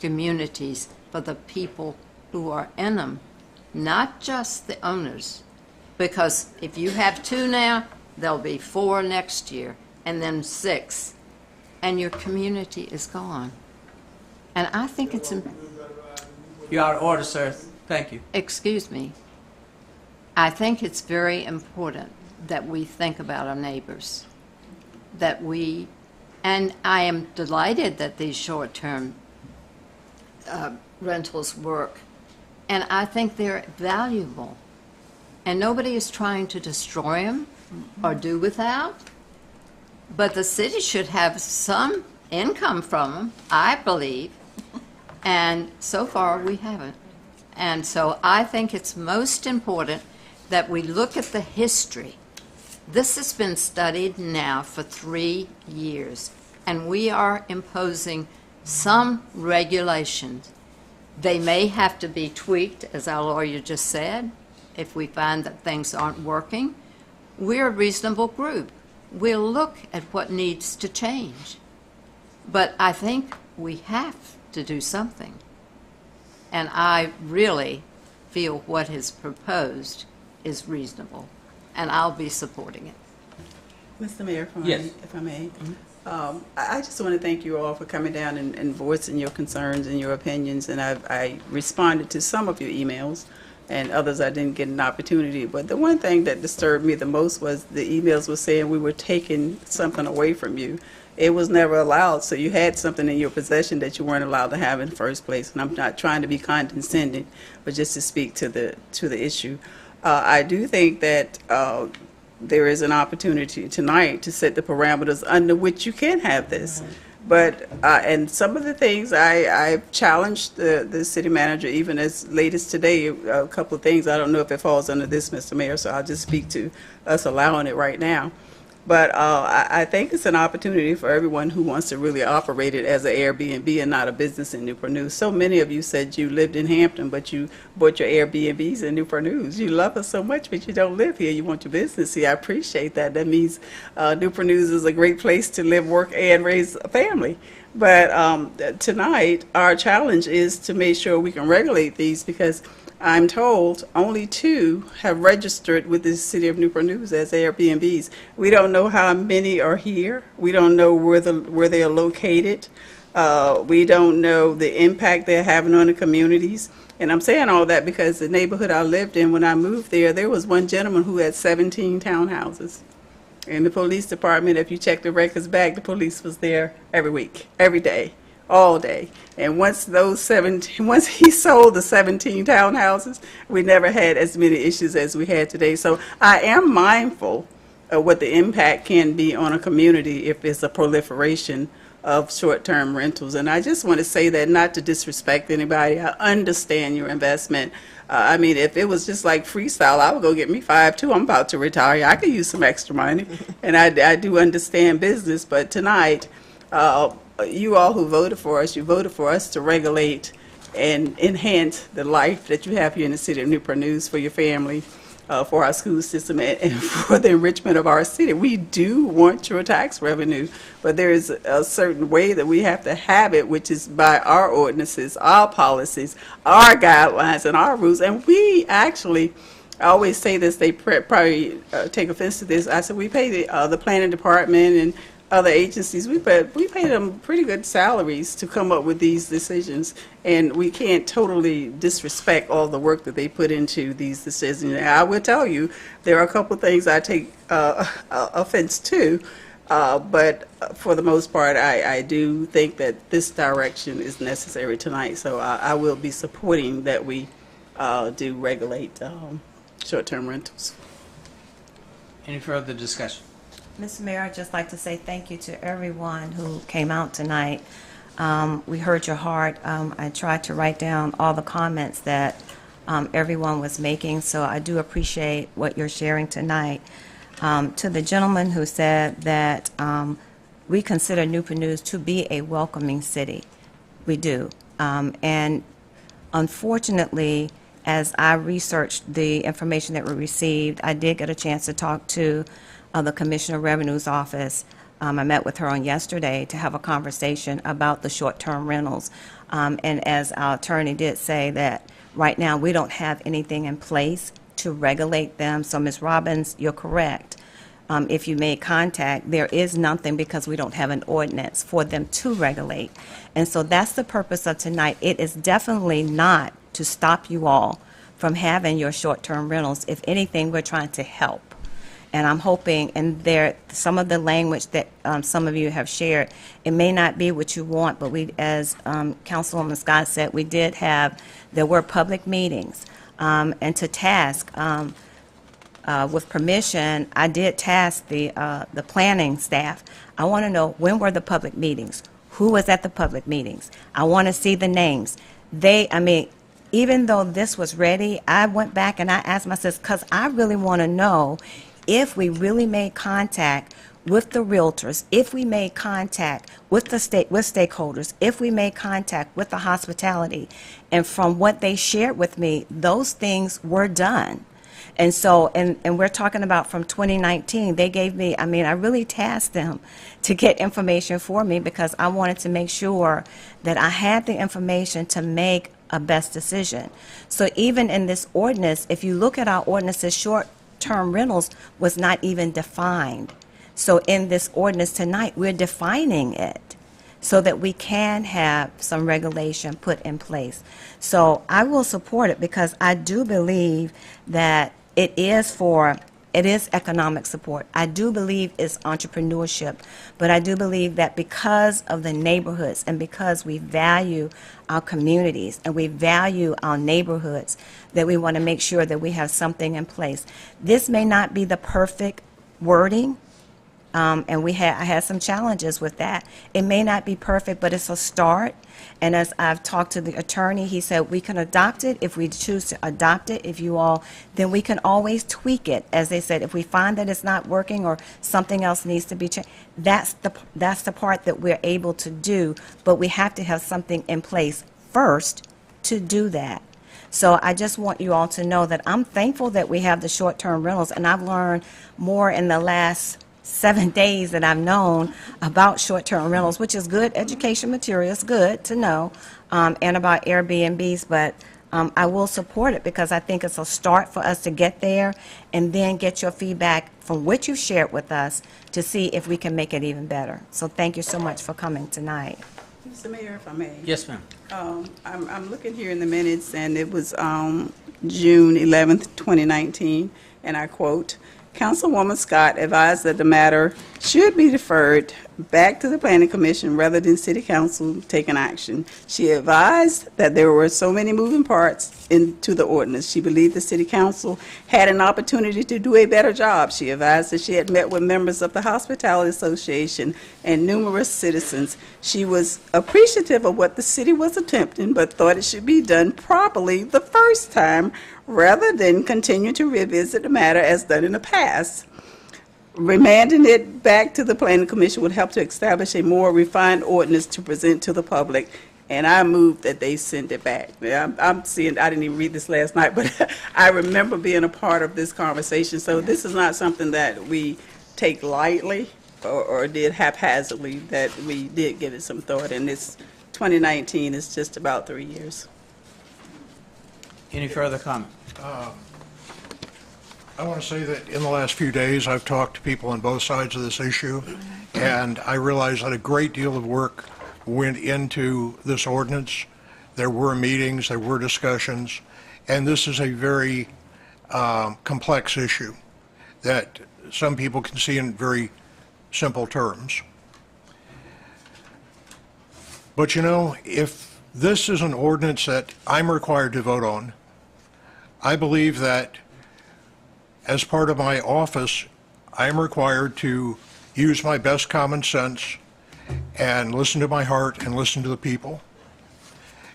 communities for the people who are in them, not just the owners. Because if you have 2 now, there'll be 4 next year, and then 6, and your community is gone. And I think it's... You're out of order, sir. Thank you. Excuse me. I think it's very important that we think about our neighbors, and I am delighted that these short-term rentals work, and I think they're valuable. And nobody is trying to destroy them or do without, but the city should have some income from them, I believe, and so far we haven't. And so I think it's most important that we look at the history. This has been studied now for 3 years, and we are imposing some regulations. They may have to be tweaked, as our lawyer just said, if we find that things aren't working. We're a reasonable group. We'll look at what needs to change. But I think we have to do something. And I really feel what is proposed is reasonable, and I'll be supporting it. Mr. Mayor, Yes. if I may. I just want to thank you all for coming down and voicing your concerns and your opinions, and I responded to some of your emails, and others I didn't get an opportunity. But the one thing that disturbed me the most was the emails were saying we were taking something away from you. It was never allowed, so you had something in your possession that you weren't allowed to have in the first place. And I'm not trying to be condescending, but just to speak to the issue. I do think that there is an opportunity tonight to set the parameters under which you can have this. But, and some of the things I've challenged the city manager, even as late as today, a couple of things. I don't know if it falls under this, Mr. Mayor, so I'll just speak to us allowing it right now. But I think it's an opportunity for everyone who wants to really operate it as an Airbnb and not a business in Newport News. So many of you said you lived in Hampton, but you bought your Airbnbs in Newport News. You love us so much, but you don't live here. You want your business here. I appreciate that. That means Newport News is a great place to live, work, and raise a family. But tonight, our challenge is to make sure we can regulate these, because I'm told only 2 have registered with the city of Newport News as Airbnbs. We don't know how many are here. We don't know where they are located. We don't know the impact they're having on the communities. And I'm saying all that because the neighborhood I lived in when I moved there was one gentleman who had 17 townhouses. In the police department, if you check the records back, the police was there every week, every day, all day. And once he sold the 17 townhouses, we never had as many issues as we had today. So I am mindful of what the impact can be on a community if there's a proliferation of short-term rentals. And I just want to say that, not to disrespect anybody. I understand your investment. I mean, if it was just like freestyle, I would go get me 5 too. I'm about to retire. I could use some extra money. And I do understand business. But tonight, you all who voted for us, you voted for us to regulate and enhance the life that you have here in the city of Newport News for your family, for our school system, and for the enrichment of our city. We do want your tax revenue, but there is a certain way that we have to have it, which is by our ordinances, our policies, our guidelines, and our rules. And we actually, I always say this, they probably take offense to this. I said we pay the planning department and other agencies, we pay them pretty good salaries to come up with these decisions, and we can't totally disrespect all the work that they put into these decisions. And I will tell you, there are a couple of things I take offense to, but for the most part, I do think that this direction is necessary tonight. So I will be supporting that we do regulate short-term rentals. Any further discussion? Mr. Mayor, I'd just like to say thank you to everyone who came out tonight. We heard your heart. I tried to write down all the comments that everyone was making, so I do appreciate what you're sharing tonight. To the gentleman who said that we consider Newport News to be a welcoming city, we do. And unfortunately, as I researched the information that we received, I did get a chance to talk to of the Commissioner of Revenue's office. I met with her on yesterday to have a conversation about the short-term rentals. And as our attorney did say, that right now we don't have anything in place to regulate them. So, Ms. Robbins, you're correct. If you made contact, there is nothing because we don't have an ordinance for them to regulate. And so that's the purpose of tonight. It is definitely not to stop you all from having your short-term rentals. If anything, we're trying to help. And I'm hoping, and there, some of the language that some of you have shared, it may not be what you want, but we, as Councilwoman Scott said, there were public meetings. And to task, with permission, I did task the planning staff. I want to know, when were the public meetings? Who was at the public meetings? I want to see the names. Even though this was ready, I went back and I asked myself, because I really want to know if we really made contact with the realtors, if we made contact with the stakeholders, if we made contact with the hospitality. And from what they shared with me, those things were done. And so, and we're talking about from 2019, they gave me, I really tasked them to get information for me because I wanted to make sure that I had the information to make a best decision. So even in this ordinance, if you look at our ordinances, short-term rentals was not even defined. So in this ordinance tonight, we're defining it so that we can have some regulation put in place. So I will support it because I do believe that it is economic support. I do believe it's entrepreneurship, but I do believe that because of the neighborhoods and because we value our communities and we value our neighborhoods, that we want to make sure that we have something in place. This may not be the perfect wording, and I had some challenges with that. It may not be perfect, but it's a start. And as I've talked to the attorney, he said we can adopt it if we choose to adopt it. If you all, then we can always tweak it. As they said, if we find that it's not working or something else needs to be changed, that's the part that we're able to do. But we have to have something in place first to do that. So I just want you all to know that I'm thankful that we have the short-term rentals, and I've learned more in the last 7 days that I've known about short-term rentals, which is good education material. It's good to know, and about Airbnbs, but I will support it because I think it's a start for us to get there and then get your feedback from what you've shared with us to see if we can make it even better. So thank you so much for coming tonight. Mr. Mayor, if I may. Yes, ma'am. I'm looking here in the minutes, and it was June 11th, 2019, and I quote, Councilwoman Scott advised that the matter should be deferred back to the Planning Commission rather than City Council taking action. She advised that there were so many moving parts into the ordinance. She believed the City Council had an opportunity to do a better job. She advised that she had met with members of the Hospitality Association and numerous citizens. She was appreciative of what the city was attempting, but thought it should be done properly the first time rather than continue to revisit the matter as done in the past. Remanding it back to the Planning Commission would help to establish a more refined ordinance to present to the public, and I move that they send it back. I'm seeing, I didn't even read this last night, but I remember being a part of this conversation, so this is not something that we take lightly or did haphazardly, that we did give it some thought, and this 2019 is just about 3 years. Any further comment? I want to say that in the last few days, I've talked to people on both sides of this issue, and I realize that a great deal of work went into this ordinance. There were meetings, there were discussions, and this is a very complex issue that some people can see in very simple terms. But you know, if this is an ordinance that I'm required to vote on, I believe that as part of my office, I am required to use my best common sense and listen to my heart and listen to the people.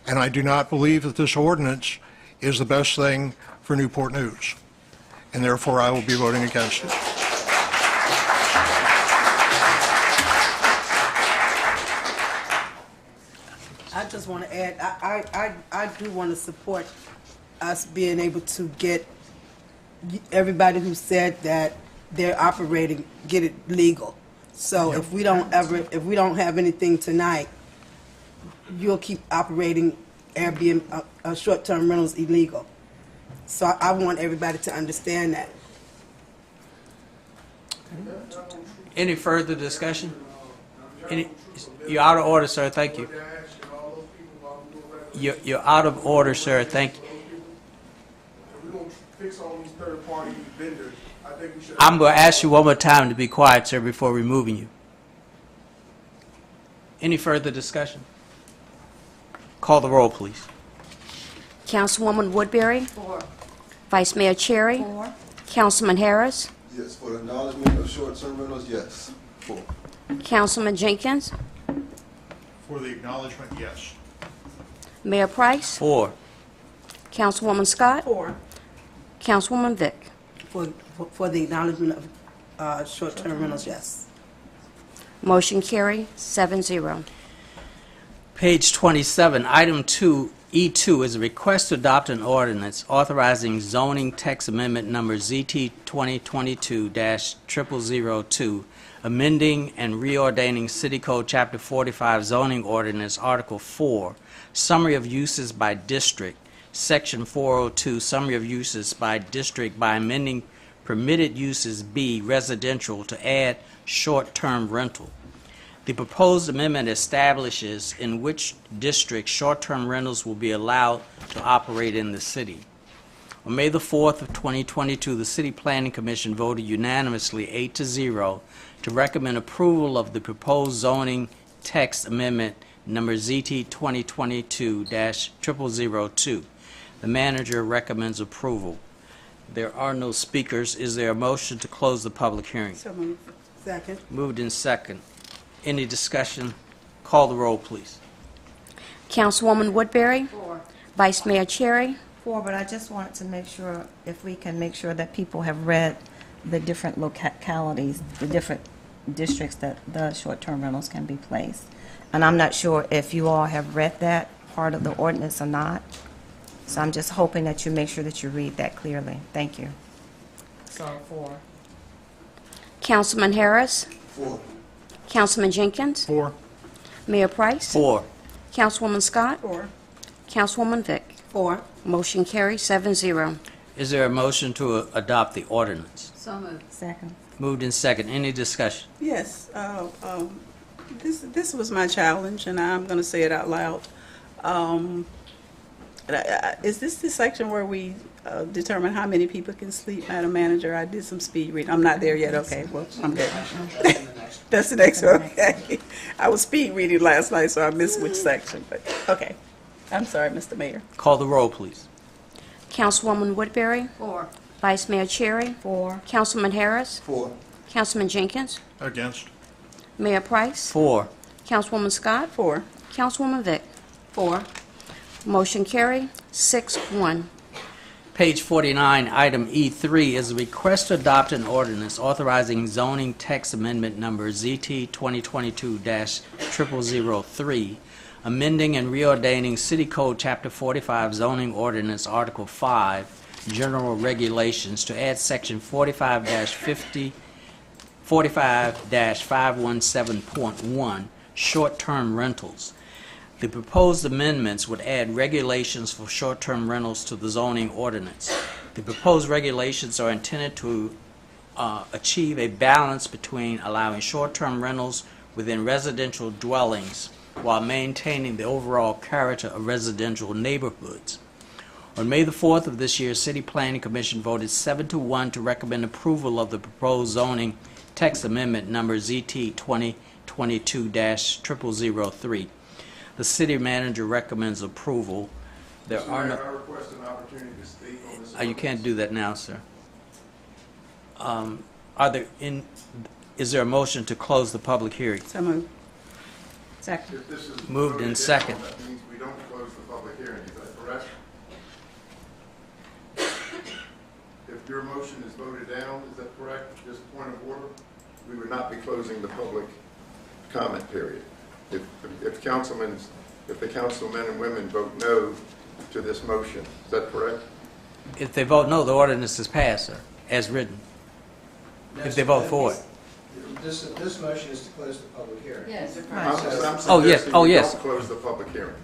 And I do not believe that this ordinance is the best thing for Newport News. And therefore, I will be voting against it. I just want to add, I do want to support us being able to get everybody who said that they're operating, get it legal. So if we don't have anything tonight, you'll keep operating Airbnb, short-term rentals illegal. So I want everybody to understand that. Any further discussion? You're out of order, sir. Thank you. You're out of order, sir. Thank you. If we're going to fix all these third-party vendors, I think we should... I'm going to ask you one more time to be quiet, sir, before removing you. Any further discussion? Call the roll, please. Councilwoman Woodbury? 4. Vice Mayor Cherry? 4. Councilman Harris? Yes, for the acknowledgement of short-term rentals, yes. 4. Councilman Jenkins? For the acknowledgement, yes. Mayor Price? 4. Councilwoman Scott? 4. Councilwoman Vick? For the acknowledgement of short-term rentals, yes. Motion carry 7-0. Page 27, item 2, E2 is a request to adopt an ordinance authorizing zoning text amendment number ZT 2022-0002, amending and reordaining City Code Chapter 45 zoning ordinance, Article 4, summary of uses by district, Section 402, summary of uses by district by amending permitted uses B, residential, to add short-term rental. The proposed amendment establishes in which districts short-term rentals will be allowed to operate in the city. On May the 4th of 2022, the City Planning Commission voted unanimously 8-0 to recommend approval of the proposed zoning text amendment number ZT 2022-0002. The manager recommends approval. There are no speakers. Is there a motion to close the public hearing? So moved. Second. Moved in second. Any discussion? Call the roll, please. Councilwoman Woodbury? 4. Vice Mayor Cherry? 4, but I just wanted to make sure, if we can make sure that people have read the different localities, the different districts that the short-term rentals can be placed. And I'm not sure if you all have read that part of the ordinance or not. So I'm just hoping that you make sure that you read that clearly. Thank you. So 4. Councilman Harris? 4. Councilman Jenkins? 4. Mayor Price? 4. Councilwoman Scott? 4. Councilwoman Vick? 4. Motion carries 7-0. Is there a motion to adopt the ordinance? So moved. Second. Moved in second. Any discussion? Yes, this was my challenge, and I'm going to say it out loud. Is this the section where we determine how many people can sleep, Madam Manager? I did some speed reading. I'm not there yet. Okay, well, I'm good. That's the next one. Okay. I was speed reading last night, so I missed which section, but okay. I'm sorry, Mr. Mayor. Call the roll, please. Councilwoman Woodbury? 4. Vice Mayor Cherry? 4. Councilman Harris? 4. Councilman Jenkins? Against. Mayor Price? 4. Councilwoman Scott? 4. Councilwoman Vick? 4. Motion carry 6-1. Page 49, item E3 is a request to adopt an ordinance authorizing zoning text amendment number ZT 2022-0003, amending and reordaining City Code Chapter 45 zoning ordinance, Article 5, general regulations to add Section 45-517.1, short-term rentals. The proposed amendments would add regulations for short-term rentals to the zoning ordinance. The proposed regulations are intended to achieve a balance between allowing short-term rentals within residential dwellings while maintaining the overall character of residential neighborhoods. On May the 4th of this year, City Planning Commission voted 7-1 to recommend approval of the proposed zoning text amendment number ZT 2022-0003. The city manager recommends approval. There are no... I request an opportunity to speak on this. You can't do that now, sir. Is there a motion to close the public hearing? So moved. Second. If this is Moved in voted second. down, that means we don't close the public hearing. Is that correct? If your motion is voted down, is that correct? Just point of order? We would not be closing the public comment period. If the councilmen and women vote no to this motion, is that correct? If they vote no, the ordinance is passed, sir, as written. if they vote for it. This motion is to close the public hearing. Yes. I'm Oh, yes. suggesting Oh, we yes. don't close the public hearing.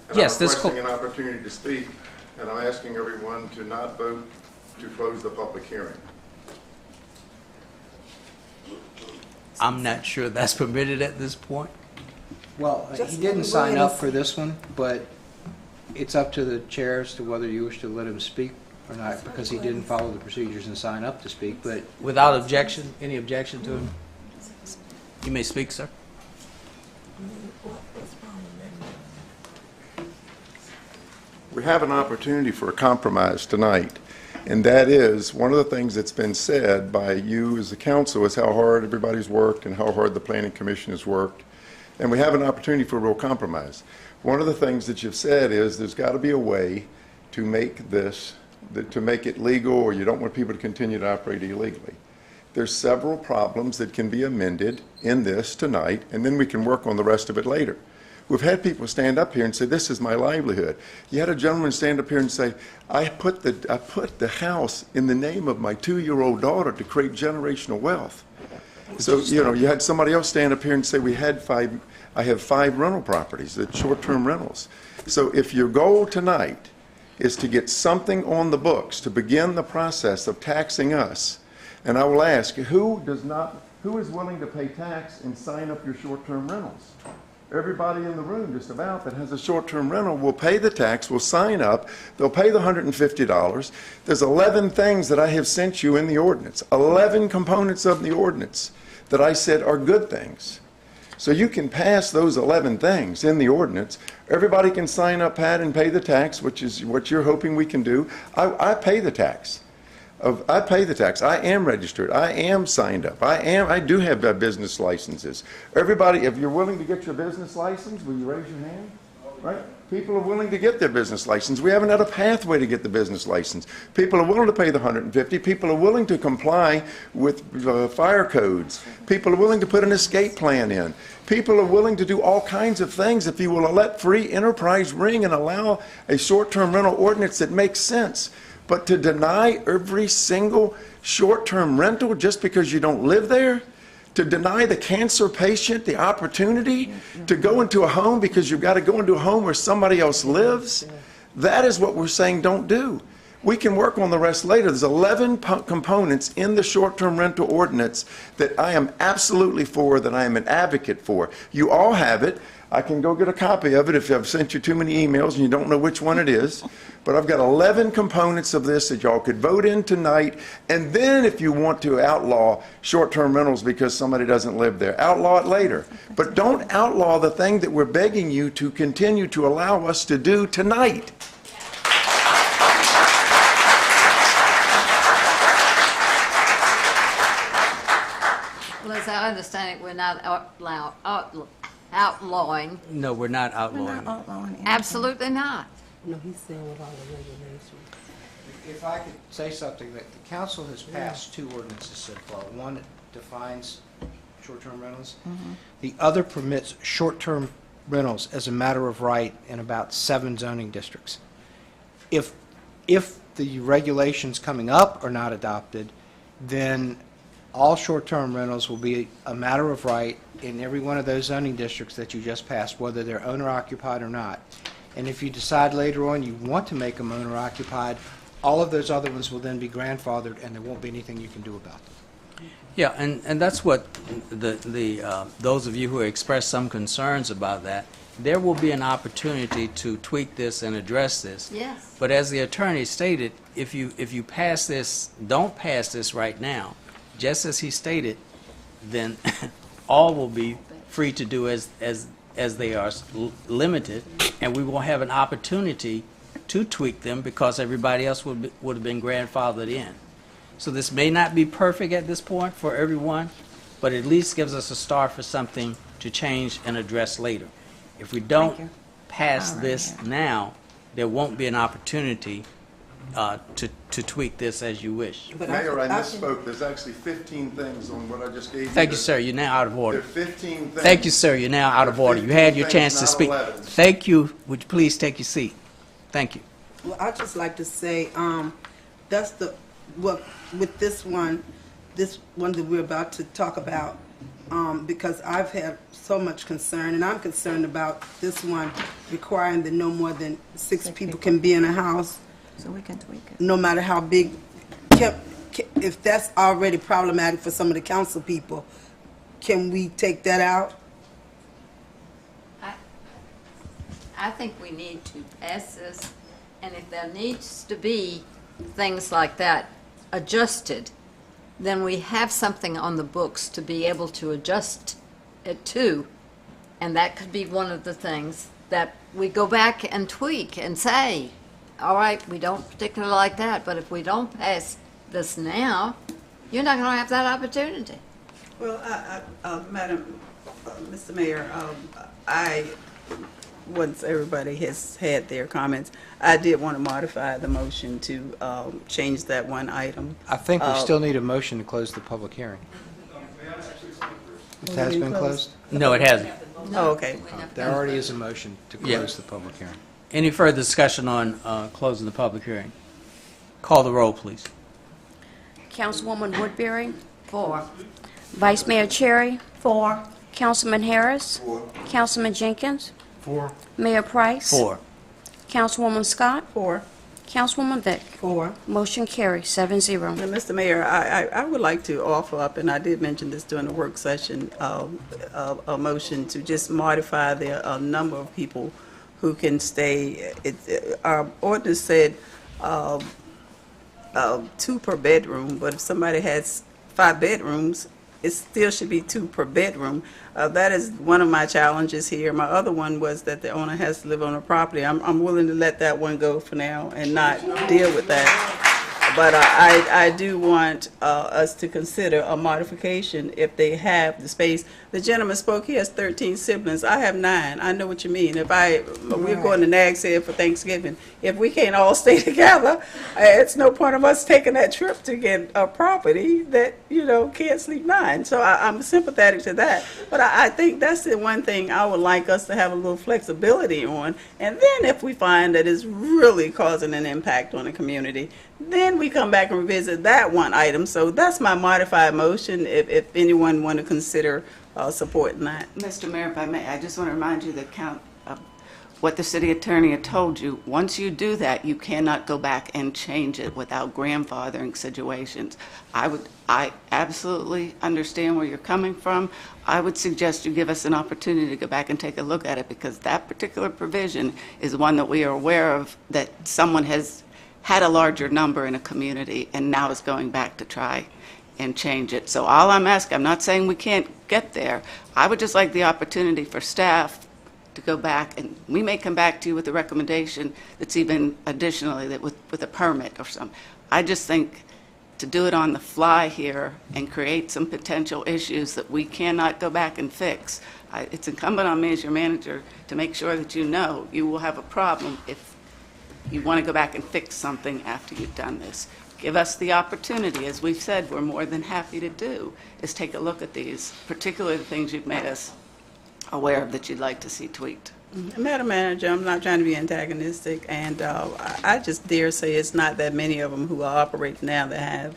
And Yes, I'm this requesting an opportunity to speak, and I'm asking everyone to not vote to close the public hearing. I'm not sure that's permitted at this point. Well, Just he let didn't me go sign ahead up and- for this one, but it's up to the chair as to whether you wish to let him speak or not, because he didn't follow the procedures and sign up to speak, but Without objection, any objection to him? You may speak, sir. We have an opportunity for a compromise tonight, and that is, one of the things that's been said by you as the council is how hard everybody's worked and how hard the planning commission has worked, and we have an opportunity for a real compromise. One of the things that you've said is there's got to be a way to make this, to make it legal, or you don't want people to continue to operate illegally. There's several problems that can be amended in this tonight, and then we can work on the rest of it later. We've had people stand up here and say, this is my livelihood. You had a gentleman stand up here and say, I put the house in the name of my 2-year-old daughter to create generational wealth. So, you know, you had somebody else stand up here and say, I have 5 rental properties, the short-term rentals. So if your goal tonight is to get something on the books to begin the process of taxing us, and I will ask, who is willing to pay tax and sign up your short-term rentals? Everybody in the room, just about, that has a short-term rental will pay the tax, will sign up, they'll pay the $150. There's 11 things that I have sent you in the ordinance, 11 components of the ordinance that I said are good things. So you can pass those 11 things in the ordinance. Everybody can sign up, Pat, and pay the tax, which is what you're hoping we can do. I pay the tax. I pay the tax. I am registered. I am signed up. I do have business licenses. Everybody, if you're willing to get your business license, will you raise your hand? Right? People are willing to get their business license. We haven't had a pathway to get the business license. People are willing to pay the $150. People are willing to comply with fire codes. People are willing to put an escape plan in. People are willing to do all kinds of things if you will let free enterprise ring and allow a short-term rental ordinance that makes sense. But to deny every single short-term rental just because you don't live there, to deny the cancer patient the opportunity to go into a home because you've got to go into a home where somebody else lives, that is what we're saying don't do. We can work on the rest later. There's 11 components in the short-term rental ordinance that I am absolutely for, that I am an advocate for. You all have it. I can go get a copy of it if I've sent you too many emails and you don't know which one it is. But I've got 11 components of this that y'all could vote in tonight. And then if you want to outlaw short-term rentals because somebody doesn't live there, outlaw it later. But don't outlaw the thing that we're begging you to continue to allow us to do tonight. Well, as I understand it, we're not outlawing. No, we're not outlawing. Absolutely not. No, he's saying about the regulations. if I could say something, that the council has passed 2 ordinances so far. One defines short-term rentals. The other permits short-term rentals as a matter of right in about 7 zoning districts. If the regulations coming up are not adopted, then all short-term rentals will be a matter of right in every one of those zoning districts that you just passed, whether they're owner-occupied or not. And if you decide later on you want to make them owner-occupied, all of those other ones will then be grandfathered, and there won't be anything you can do about them. Yeah, and that's what those of you who expressed some concerns about that, there will be an opportunity to tweak this and address this. Yes. But as the attorney stated, if you pass this, don't pass this right now, just as he stated, then all will be free to do as they are limited, and we will have an opportunity to tweak them because everybody else would have been grandfathered in. So this may not be perfect at this point for everyone, but at least gives us a start for something to change and address later. If we don't pass this now, there won't be an opportunity to tweak this as you wish. Mayor, I misspoke. There's actually 15 things on what I just gave you. Thank you, sir. You're now out of order. There are 15 things. Thank you, sir. You're now out of order. You had your chance to speak. 11. Thank you. Would you please take your seat? Thank you. Well, I'd just like to say, with this one, this one that we're about to talk about, because I've had so much concern, and I'm concerned about this one requiring that no more than six people can be in a house, So we can tweak it. no matter how big. If that's already problematic for some of the council people, can we take that out? I think we need to pass this, and if there needs to be things like that adjusted, then we have something on the books to be able to adjust it to, and that could be one of the things that we go back and tweak and say, all right, we don't particularly like that, but if we don't pass this now, you're not going to have that opportunity. Well, Madam, Mr. Mayor, once everybody has had their comments, I did want to modify the motion to change that one item. I think we still need a motion to close the public hearing. It has been closed? No, it hasn't. Oh, okay. There already is a motion to Yeah. close the public hearing. Any further discussion on closing the public hearing? Call the roll, please. Councilwoman Woodbury? 4. Vice Mayor Cherry? 4. Councilman Harris? 4. Councilman Jenkins? 4. Mayor Price? 4. Councilwoman Scott? 4. Councilwoman Vick? 4. Motion carries 7-0. And Mr. Mayor, I would like to offer up, and I did mention this during the work session, a motion to just modify the number of people who can stay. Our ordinance said 2 per bedroom, but if somebody has 5 bedrooms, it still should be 2 per bedroom. That is one of my challenges here. My other one was that the owner has to live on a property. I'm willing to let that one go for now and not deal with that. But I do want us to consider a modification if they have the space. The gentleman spoke, he has 13 siblings. I have 9. I know what you mean. We're going to Nags Head for Thanksgiving. If we can't all stay together, it's no point of us taking that trip to get a property that, can't sleep 9. So I'm sympathetic to that. But I think that's the one thing I would like us to have a little flexibility on. And then if we find that it's really causing an impact on the community, then we come back and revisit that one item. So that's my modified motion, if anyone want to consider supporting that. Mr. Mayor, if I may, I just want to remind you that what the city attorney had told you. Once you do that, you cannot go back and change it without grandfathering situations. I absolutely understand where you're coming from. I would suggest you give us an opportunity to go back and take a look at it, because that particular provision is one that we are aware of, that someone has had a larger number in a community and now is going back to try and change it. So all I'm asking, I'm not saying we can't get there. I would just like the opportunity for staff to go back, and we may come back to you with a recommendation that's even additionally that with a permit or something. I just think to do it on the fly here and create some potential issues that we cannot go back and fix. It's incumbent on me as your manager to make sure that you will have a problem if you want to go back and fix something after you've done this. Give us the opportunity. As we've said, we're more than happy to do, is take a look at these, particularly the things you've made us aware of that you'd like to see tweaked. Madam Manager, I'm not trying to be antagonistic, and I just dare say it's not that many of them who are operating now that have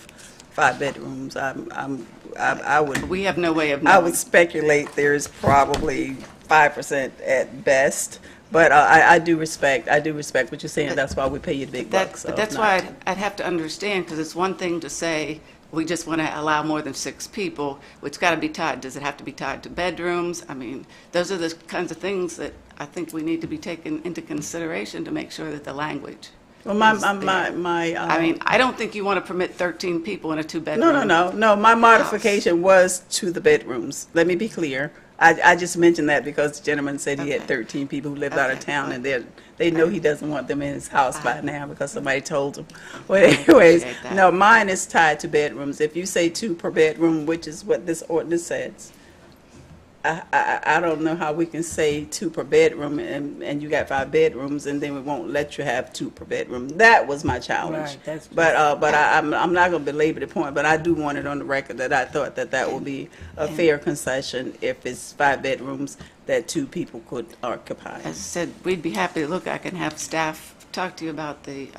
5 bedrooms. I would. We have no way of knowing. I would speculate there's probably 5% at best. But I do respect what you're saying. That's why we pay you the big bucks. But that's why I'd have to understand, because it's one thing to say we just want to allow more than 6 people. It's got to be tied. Does it have to be tied to bedrooms? I mean, those are the kinds of things that I think we need to be taken into consideration to make sure that the language. Well, I mean, I don't think you want to permit 13 people in a 2-bedroom. No. My modification was to the bedrooms. Let me be clear. I just mentioned that because the gentleman said he had 13 people who lived out of town, and they know he doesn't want them in his house by now because somebody told him. Well, anyways, no, mine is tied to bedrooms. If you say 2 per bedroom, which is what this ordinance says, I don't know how we can say 2 per bedroom and you got 5 bedrooms and then we won't let you have 2 per bedroom. That was my challenge. Right, but I'm not going to belabor the point, but I do want it on the record that I thought that would be a fair concession if it's 5 bedrooms that 2 people could occupy. As I said, we'd be happy to look. I can have staff talk to you about the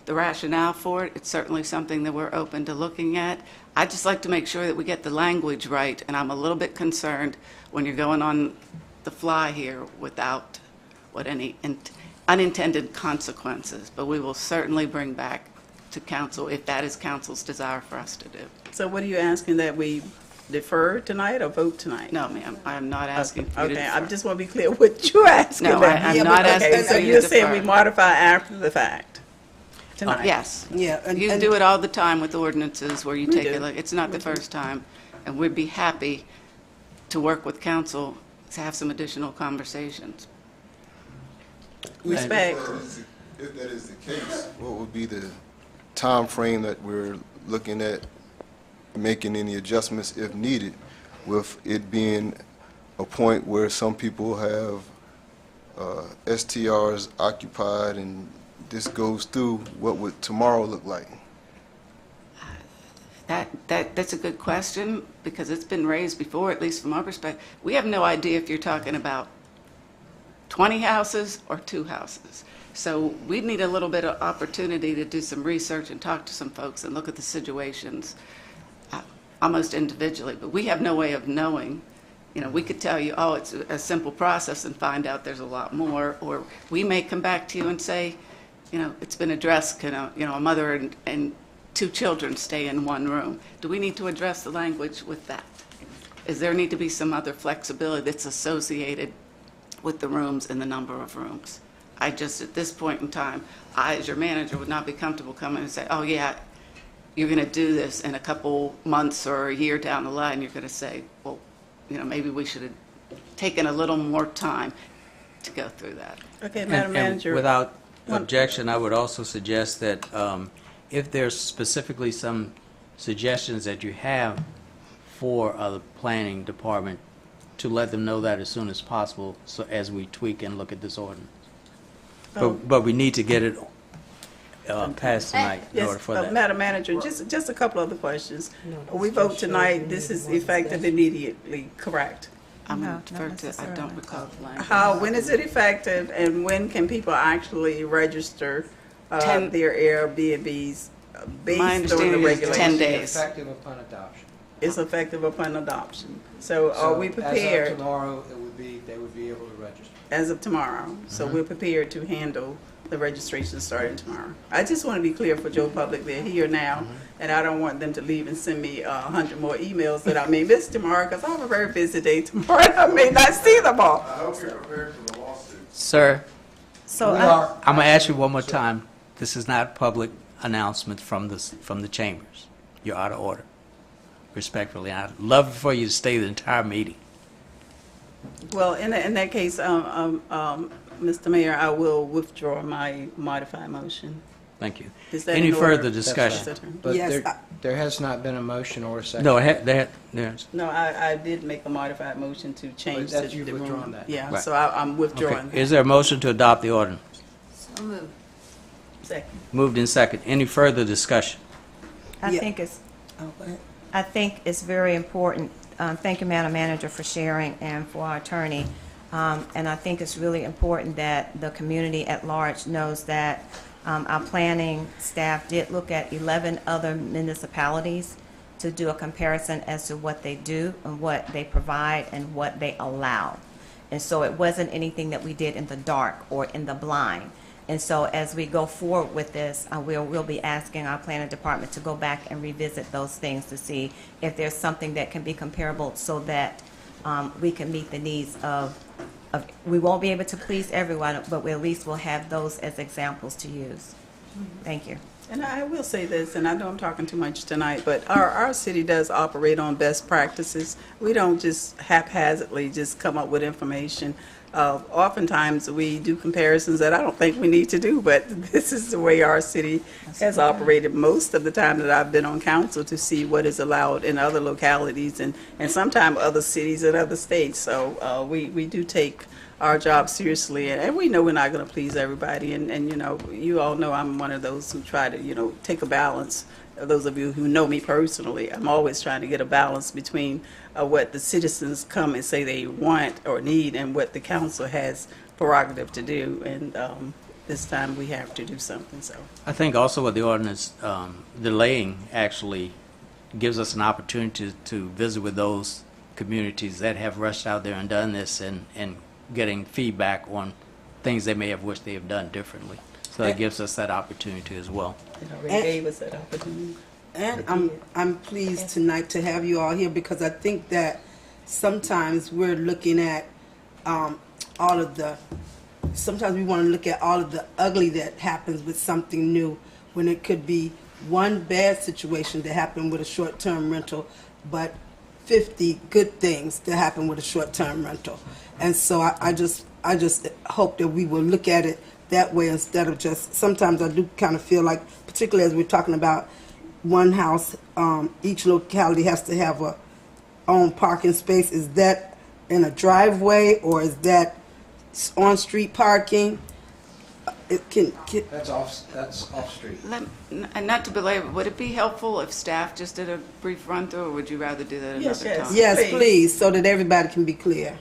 the rationale for it. It's certainly something that we're open to looking at. I'd just like to make sure that we get the language right, and I'm a little bit concerned when you're going on the fly here without any unintended consequences. But we will certainly bring back to council if that is council's desire for us to do. So what are you asking, that we defer tonight or vote tonight? No, ma'am, I am not asking for you to Okay, defer. I just want to be clear what you're asking. No, I'm not asking for So you you're to saying defer. we modify after the fact tonight? Yes. Yeah. You do it all the time with ordinances where you We take do. a look. It's not the first time. And we'd be happy to work with council to have some additional conversations. Respect. If that is the case, what would be the time frame that we're looking at making any adjustments if needed, with it being a point where some people have STRs occupied and this goes through, what would tomorrow look like? That's a good question, because it's been raised before, at least from our perspective. We have no idea if you're talking about 20 houses or 2 houses. So we need a little bit of opportunity to do some research and talk to some folks and look at the situations almost individually. But we have no way of knowing. You know, we could tell you, oh, it's a simple process, and find out there's a lot more. Or we may come back to you and say, you know, it's been addressed, a mother and 2 children stay in 1 room. Do we need to address the language with that? Is there need to be some other flexibility that's associated with the rooms and the number of rooms? I just, at this point in time, I, as your manager, would not be comfortable coming and say, oh, yeah, you're going to do this in a couple months or a year down the line. You're going to say, well, you know, maybe we should have taken a little more time to go through that. Okay, Madam Manager. Without objection, I would also suggest that if there's specifically some suggestions that you have for the planning department, to let them know that as soon as possible, so as we tweak and look at this ordinance. But we need to get it passed tonight in order for that. Madam Manager, just a couple other questions. We vote tonight, this is effective immediately, correct? I don't recall the language. When is it effective, and when can people actually register their Airbnbs My based on the understanding is regulations? 10 days. Effective upon adoption. It's effective upon adoption. So are we As prepared? of tomorrow, they would be able to register. As of tomorrow. So we're prepared to handle the registration starting tomorrow. I just want to be clear for Joe Public, they're here now, and I don't want them to leave and send me 100 more emails that I may miss tomorrow, because I have a very busy day tomorrow, and I may not see them all. I hope you're prepared for the lawsuit. Sir, So I'm going to ask you one more time. This is not public announcement from the chambers. You're out of order. Respectfully, I'd love for you to stay the entire meeting. Well, in that case, Mr. Mayor, I will withdraw my modified motion. Thank you. Is that Any in order? further discussion? That's right. But Yes, there has not been a motion or a second. No, there's. No, I did make a modified motion to change that's the you've room. withdrawn that. Yeah, Right. so I'm withdrawing Okay. Is there a motion to adopt the ordinance? So moved. Second. Moved in second. Any further discussion? I think it's very important. Thank you, Madam Manager, for sharing, and for our attorney. And I think it's really important that the community at large knows that our planning staff did look at 11 other municipalities to do a comparison as to what they do and what they provide and what they allow. And so it wasn't anything that we did in the dark or in the blind. And so as we go forward with this, we'll be asking our planning department to go back and revisit those things to see if there's something that can be comparable, so that we can meet the needs of, we won't be able to please everyone, but we at least will have those as examples to use. Thank you. And I will say this, and I know I'm talking too much tonight, but our city does operate on best practices. We don't just haphazardly just come up with information. Oftentimes, we do comparisons that I don't think we need to do, but this is the way our city has operated most of the time that I've been on council, to see what is allowed in other localities and sometimes other cities and other states. So we do take our job seriously, and we know we're not going to please everybody. And you know, you all know I'm one of those who try to, you know, take a balance. Those of you who know me personally, I'm always trying to get a balance between what the citizens come and say they want or need, and what the council has prerogative to do. And this time we have to do something, so. I think also with the ordinance, delaying actually gives us an opportunity to visit with those communities that have rushed out there and done this and getting feedback on things they may have wished they have done differently. So that gives us that opportunity as well. It already gave us that opportunity. And I'm pleased tonight to have you all here because I think that sometimes we're looking at sometimes we want to look at all of the ugly that happens with something new when it could be one bad situation that happened with a short-term rental, but 50 good things that happen with a short-term rental. And so I just hope that we will look at it that way instead of just, sometimes I do kind of feel like, particularly as we're talking about one house, each locality has to have a own parking space. Is that in a driveway or is that on-street parking? That's off street. And not to belabor, would it be helpful if staff just did a brief run-through, or would you rather do that another time? Yes, please, so that everybody can be clear.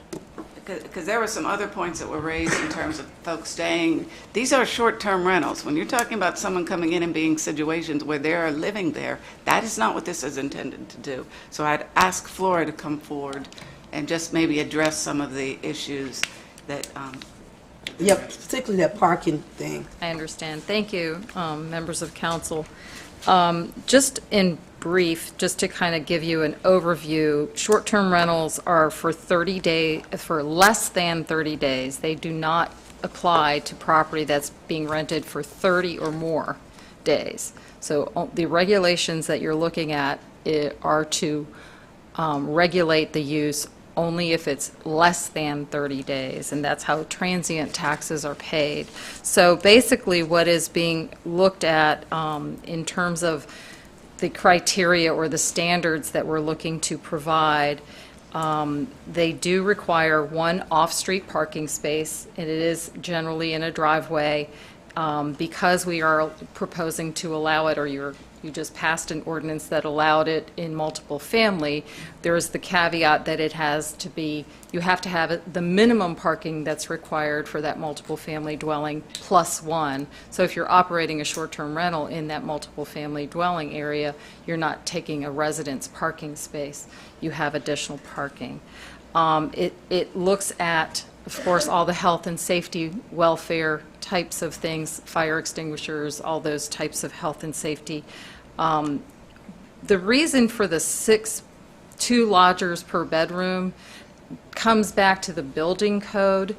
Because there were some other points that were raised in terms of folks staying. These are short-term rentals. When you're talking about someone coming in and being situations where they are living there, that is not what this is intended to do. So I'd ask Flora to come forward and just maybe address some of the issues that Yep, particularly that parking thing. I understand. Thank you, members of council. Just in brief, just to kind of give you an overview, short-term rentals are for less than 30 days. They do not apply to property that's being rented for 30 or more days. So the regulations that you're looking at are to regulate the use only if it's less than 30 days, and that's how transient taxes are paid. So basically what is being looked at in terms of the criteria or the standards that we're looking to provide, they do require one off-street parking space, and it is generally in a driveway. Because we are proposing to allow it, or you just passed an ordinance that allowed it in multiple family, there's the caveat that it has to be, you have to have the minimum parking that's required for that multiple family dwelling plus one. So if you're operating a short-term rental in that multiple family dwelling area, you're not taking a residence parking space. You have additional parking. It looks at, of course, all the health and safety, welfare types of things, fire extinguishers, all those types of health and safety. The reason for the 2 lodgers per bedroom comes back to the building code,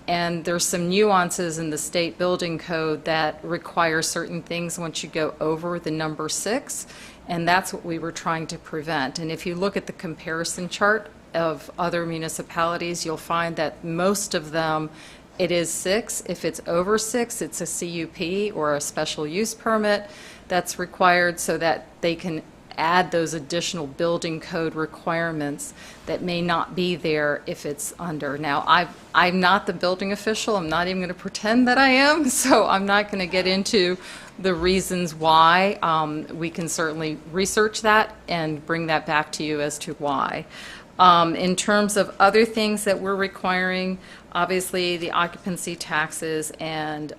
and there's some nuances in the state building code that require certain things once you go over the number 6, and that's what we were trying to prevent. And if you look at the comparison chart of other municipalities, you'll find that most of them, it is 6. If it's over 6, it's a CUP or a special use permit that's required so that they can add those additional building code requirements that may not be there if it's under. Now, I'm not the building official. I'm not even going to pretend that I am, so I'm not going to get into the reasons why. We can certainly research that and bring that back to you as to why. In terms of other things that we're requiring, obviously the occupancy taxes and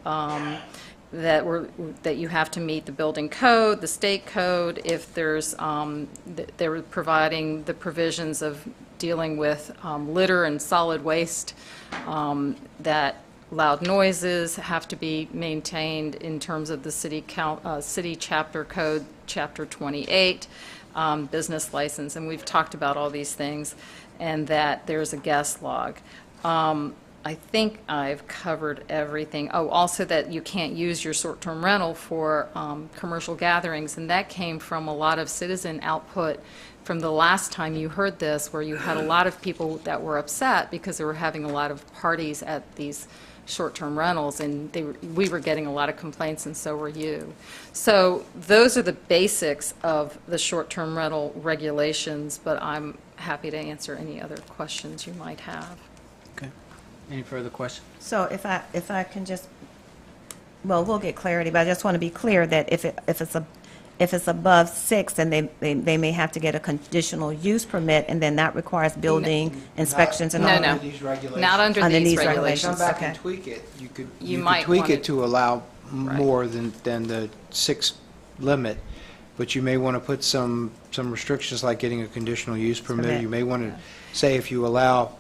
that you have to meet the building code, the state code. If there's, they were providing the provisions of dealing with litter and solid waste, that loud noises have to be maintained in terms of the city chapter code, chapter 28. Business license, and we've talked about all these things, and that there's a guest log. I think I've covered everything. Oh, also that you can't use your short-term rental for commercial gatherings, and that came from a lot of citizen output from the last time you heard this, where you had a lot of people that were upset because they were having a lot of parties at these short-term rentals, and we were getting a lot of complaints, and so were you. So those are the basics of the short-term rental regulations, but I'm happy to answer any other questions you might have. Okay. Any further questions? So if I can just, well, we'll get clarity, but I just want to be clear that if it's if it's above 6, then they may have to get a conditional use permit, and then that requires building inspections and all. Not under these regulations. Not under Under these these Come regulations. back Okay. and tweak it. You could might tweak wanna- it to allow more than the 6 limit, but you may want to put some restrictions like getting a conditional use permit. Permit. You may want to say if you allow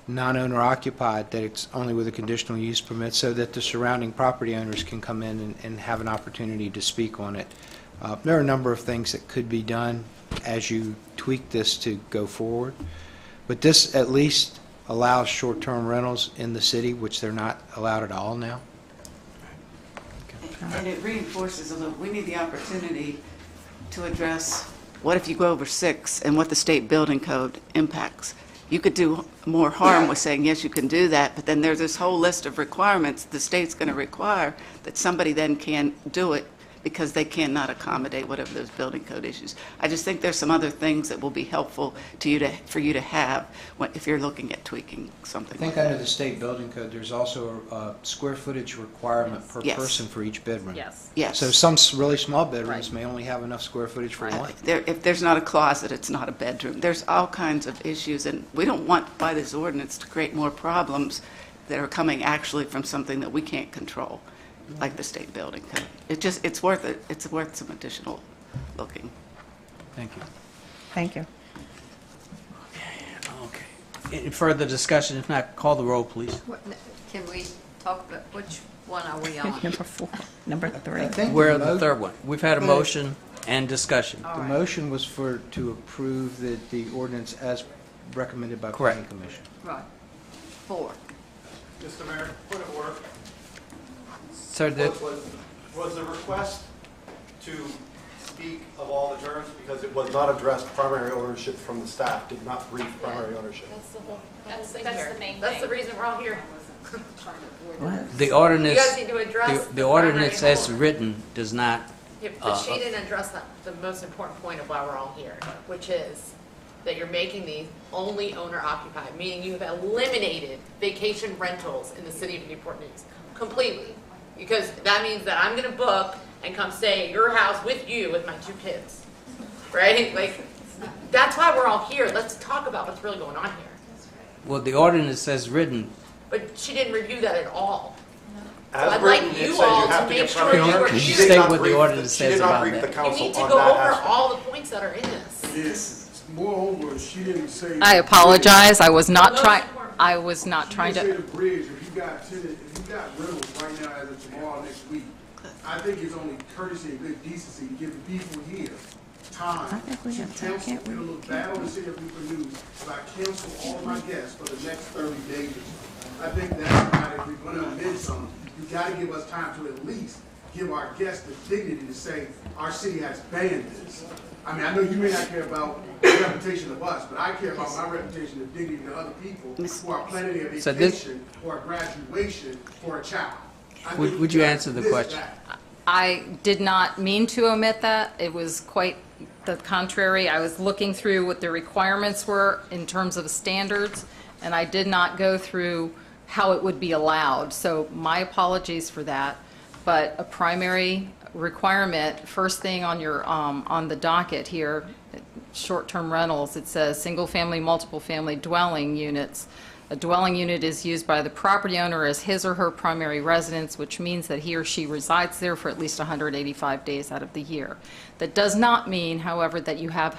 non-owner occupied, that it's only with a conditional use permit, so that the surrounding property owners can come in and have an opportunity to speak on it. There are a number of things that could be done as you tweak this to go forward, but this at least allows short-term rentals in the city, which they're not allowed at all now. And it reinforces a little, we need the opportunity to address what if you go over 6 and what the state building code impacts. You could do more harm with saying, yes, you can do that, but then there's this whole list of requirements the state's going to require that somebody then can't do it because they cannot accommodate whatever those building code issues. I just think there's some other things that will be helpful to you for you to have if you're looking at tweaking something I think like under that. the state building code, there's also a square footage requirement per Yes. person for each bedroom. Yes. Yes. So some really small bedrooms Right. may only have enough square footage for one. If there's not a closet, it's not a bedroom. There's all kinds of issues, and we don't want, by this ordinance, to create more problems that are coming actually from something that we can't control, like the state building code. It's worth it. It's worth some additional looking. Thank you. Thank you. Okay. Any further discussion? If not, call the roll, please. Can we talk about, which one are we on? Number 4, number 3. I think We're the the mo- third one. We've had a motion and discussion. The motion was to approve the ordinance as recommended by Correct. Planning Commission. Right. 4. Mr. Mayor, point of order. Sir, Was the request to speak of all the terms because it was not addressed primary ownership from the staff, did not brief primary ownership? That's the main thing. That's the reason we're all here. the ordinance, You guys need to address the the ordinance primary as written does not, Yeah, but she didn't address the most important point of why we're all here, which is that you're making these only owner occupied, meaning you have eliminated vacation rentals in the city of Newport News completely. Because that means that I'm gonna book and come stay at your house with you with my 2 kids, right? Like, that's why we're all here. Let's talk about what's really going on here. well, the ordinance as written, But she didn't review that at all. So As I'd written, like it you said you all have to to make get sure primary you are Can ownership. She you did state not what the brief ordinance she says did not about brief that? the You council need to on go that over aspect. all the points that are in this. Yes, moreover, she didn't say. I apologize. I was not Most trying, important. I was not trying She didn't to, say the bridge, if you got tenant, if you got rentals right now as of tomorrow, next week, I think it's only courtesy and good decency to give the people here time. I think we have time, Cancel, can't we? it'll look bad on the city of Newport News if I cancel all of my guests for the next 30 days. I think that's why if we're gonna amend something, you gotta give us time to at least give our guests the dignity to say, our city has banned this. I mean, I know you may not care about the reputation of us, but I care about my reputation and dignity to other people who are planning a So this- vacation or a graduation for a child. I think would we you gotta answer the miss question? that. I did not mean to omit that. It was quite the contrary. I was looking through what the requirements were in terms of standards, and I did not go through how it would be allowed. So my apologies for that. But a primary requirement, first thing on your, on the docket here, short-term rentals, it says single-family, multiple-family dwelling units. A dwelling unit is used by the property owner as his or her primary residence, which means that he or she resides there for at least 185 days out of the year. That does not mean, however, that you have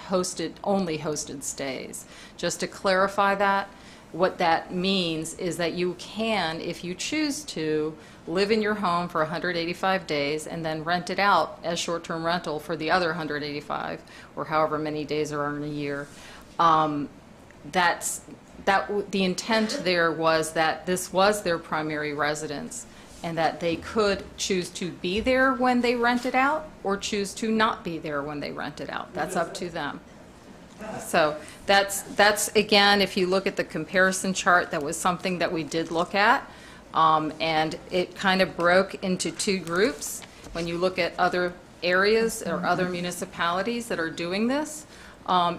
only hosted stays. Just to clarify that, what that means is that you can, if you choose to, live in your home for 185 days and then rent it out as short-term rental for the other 185, or however many days there are in a year. The intent there was that this was their primary residence and that they could choose to be there when they rent it out or choose to not be there when they rent it out. That's up to them. So that's again, if you look at the comparison chart, that was something that we did look at. And it kind of broke into 2 groups. When you look at other areas or other municipalities that are doing this,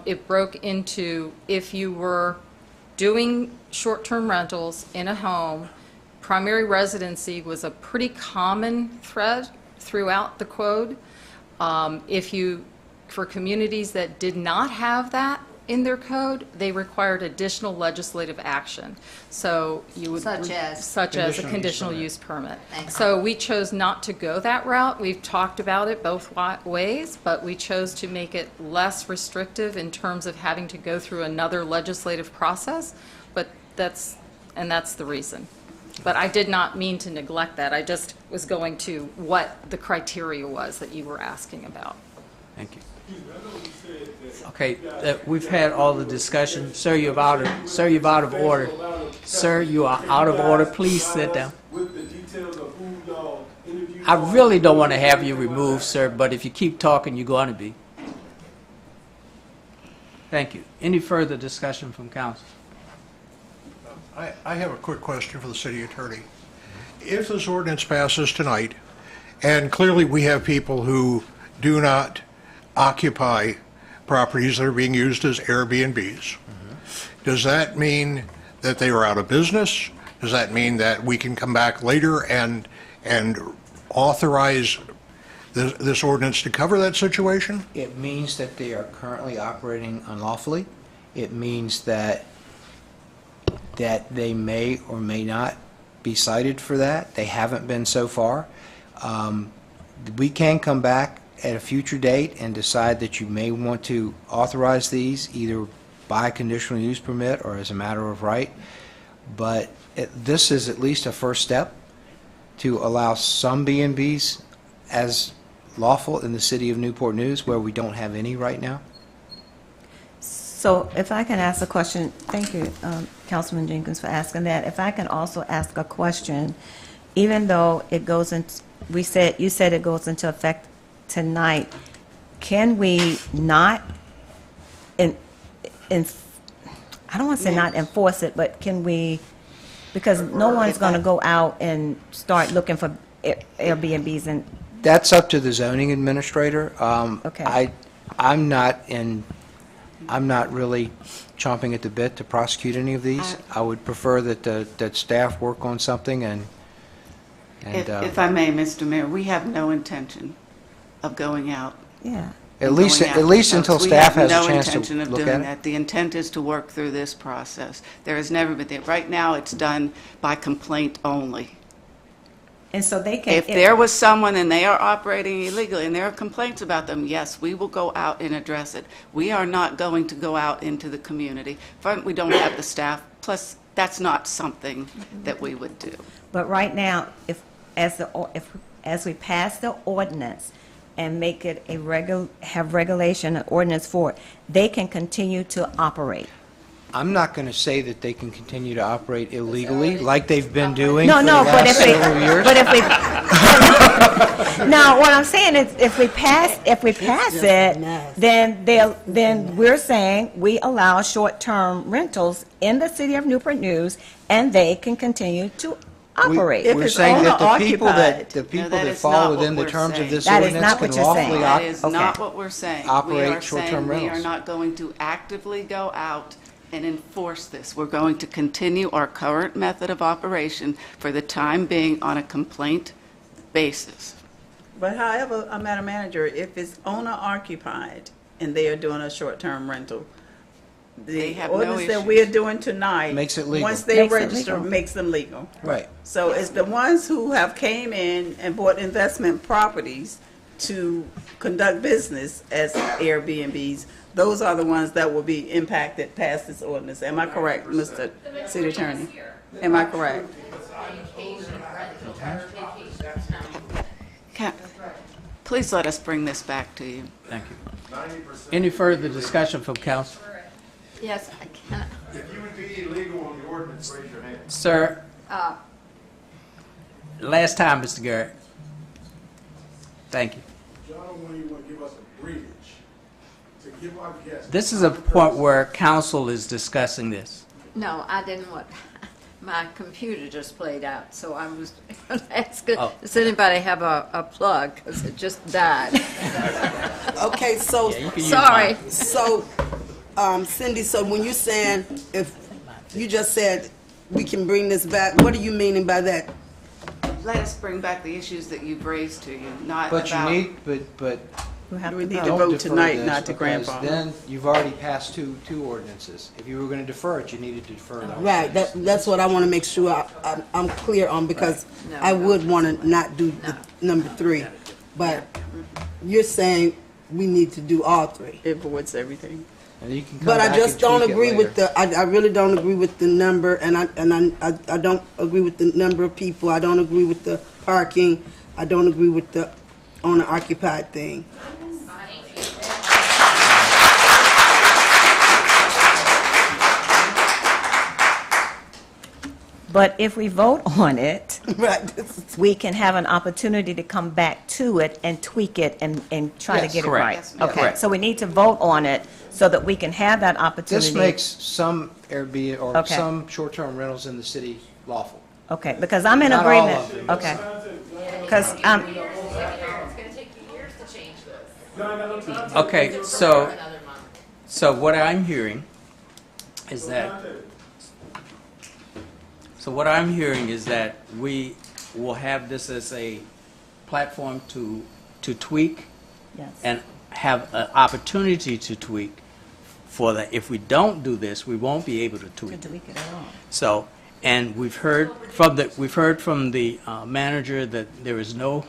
it broke into, if you were doing short-term rentals in a home, primary residency was a pretty common thread throughout the code. For communities that did not have that in their code, they required additional legislative action. So you would. Such as? Such as a conditional permit. use permit. Thanks. So we chose not to go that route. We've talked about it both ways, but we chose to make it less restrictive in terms of having to go through another legislative process, but that's the reason. But I did not mean to neglect that. I just was going to what the criteria was that you were asking about. Thank you. Okay, we've had all the discussion. Sir, you're out of order. Sir, you are out of order. Please sit down. I really don't want to have you removed, sir, but if you keep talking, you're going to be. Thank you. Any further discussion from council? I have a quick question for the city attorney. If this ordinance passes tonight, and clearly we have people who do not occupy properties that are being used as Airbnbs, does that mean that they are out of business? Does that mean that we can come back later and authorize this ordinance to cover that situation? It means that they are currently operating unlawfully. It means that they may or may not be cited for that. They haven't been so far. We can come back at a future date and decide that you may want to authorize these either by conditional use permit or as a matter of right. But this is at least a first step to allow some B&Bs as lawful in the city of Newport News, where we don't have any right now. So if I can ask a question, thank you, Councilman Jenkins, for asking that. If I can also ask a question, even though it goes into, you said it goes into effect tonight, can we not, I don't want to say not enforce it, but can we, because no one's going to go out and start looking for Airbnbs and. That's up to the zoning administrator. Okay. I'm not really chomping at the bit to prosecute any of these. I would prefer that staff work on something and If I may, Mr. Mayor, we have no intention of going out. Yeah. At least until staff has a chance to We have no intention of look doing at it. that. The intent is to work through this process. There has never been, right now, it's done by complaint only. And so they can. If there was someone and they are operating illegally and there are complaints about them, yes, we will go out and address it. We are not going to go out into the community. We don't have the staff, plus that's not something that we would do. But right now, as we pass the ordinance and make it have regulation, an ordinance for it, they can continue to operate. I'm not going to say that they can continue to operate illegally like they've been doing No, for no, the but last several years. Now, what I'm saying is, if we pass it, then we're saying we allow short-term rentals in the city of Newport News, and they can continue to operate. We're saying that the people that fall within the terms of this ordinance can lawfully That is not what we're saying. operate short-term We are rentals. not going to actively go out and enforce this. We're going to continue our current method of operation for the time being on a complaint basis. But however, Madam Manager, if it's owner occupied and they are doing a short-term rental, They the have no ordinance that issues. we are doing tonight. Makes it legal. Once they Makes it register, legal. makes them legal. Right. So it's the ones who have came in and bought investment properties to conduct business as Airbnbs, those are the ones that will be impacted past this ordinance. Am I correct, Mr. City Attorney? Am I correct? Please let us bring this back to you. Thank you. Any further discussion from council? Yes, I can. If you would be illegal on the ordinance, raise your hand. Sir, last time, Mr. Garrett. Thank you. John, when you want to give us a bridge to give our guests. This is a point where council is discussing this. No, I didn't want, my computer just played out, so I was going to ask, does anybody have a plug? Because it just died. Okay, so. Sorry. So, Cindy, so when you're saying, if you just said we can bring this back, what are you meaning by that? let us bring back the issues that you've raised to you, not But about... you need, but We need to don't vote defer tonight, this, not to because grandfather. then you've already passed two ordinances. If you were going to defer it, you needed to defer the whole Right, thing. that's what I want to make sure I'm clear on, because I would want to not do the number 3. But you're saying we need to do all 3. It voids everything. And you can come But I back just and don't tweak it agree with later. I really don't agree with the number, and I don't agree with the number of people. I don't agree with the parking. I don't agree with the owner occupied thing. But if we vote on it, Right. we can have an opportunity to come back to it and tweak it and try to Yes. get it Correct. right. Yes. Okay, Correct. so we need to vote on it so that we can have that opportunity. This makes some Airbnb or Okay. some short-term rentals in the city lawful. Okay, because I'm in Not all agreement. of them. Okay. Because, It's going to take you years to change this. Okay, so what I'm hearing is that we will have this as a platform to tweak yes. and have an opportunity to tweak for that. If we don't do this, we won't be able to tweak. To tweak it at all. So, and we've heard from the manager that there is no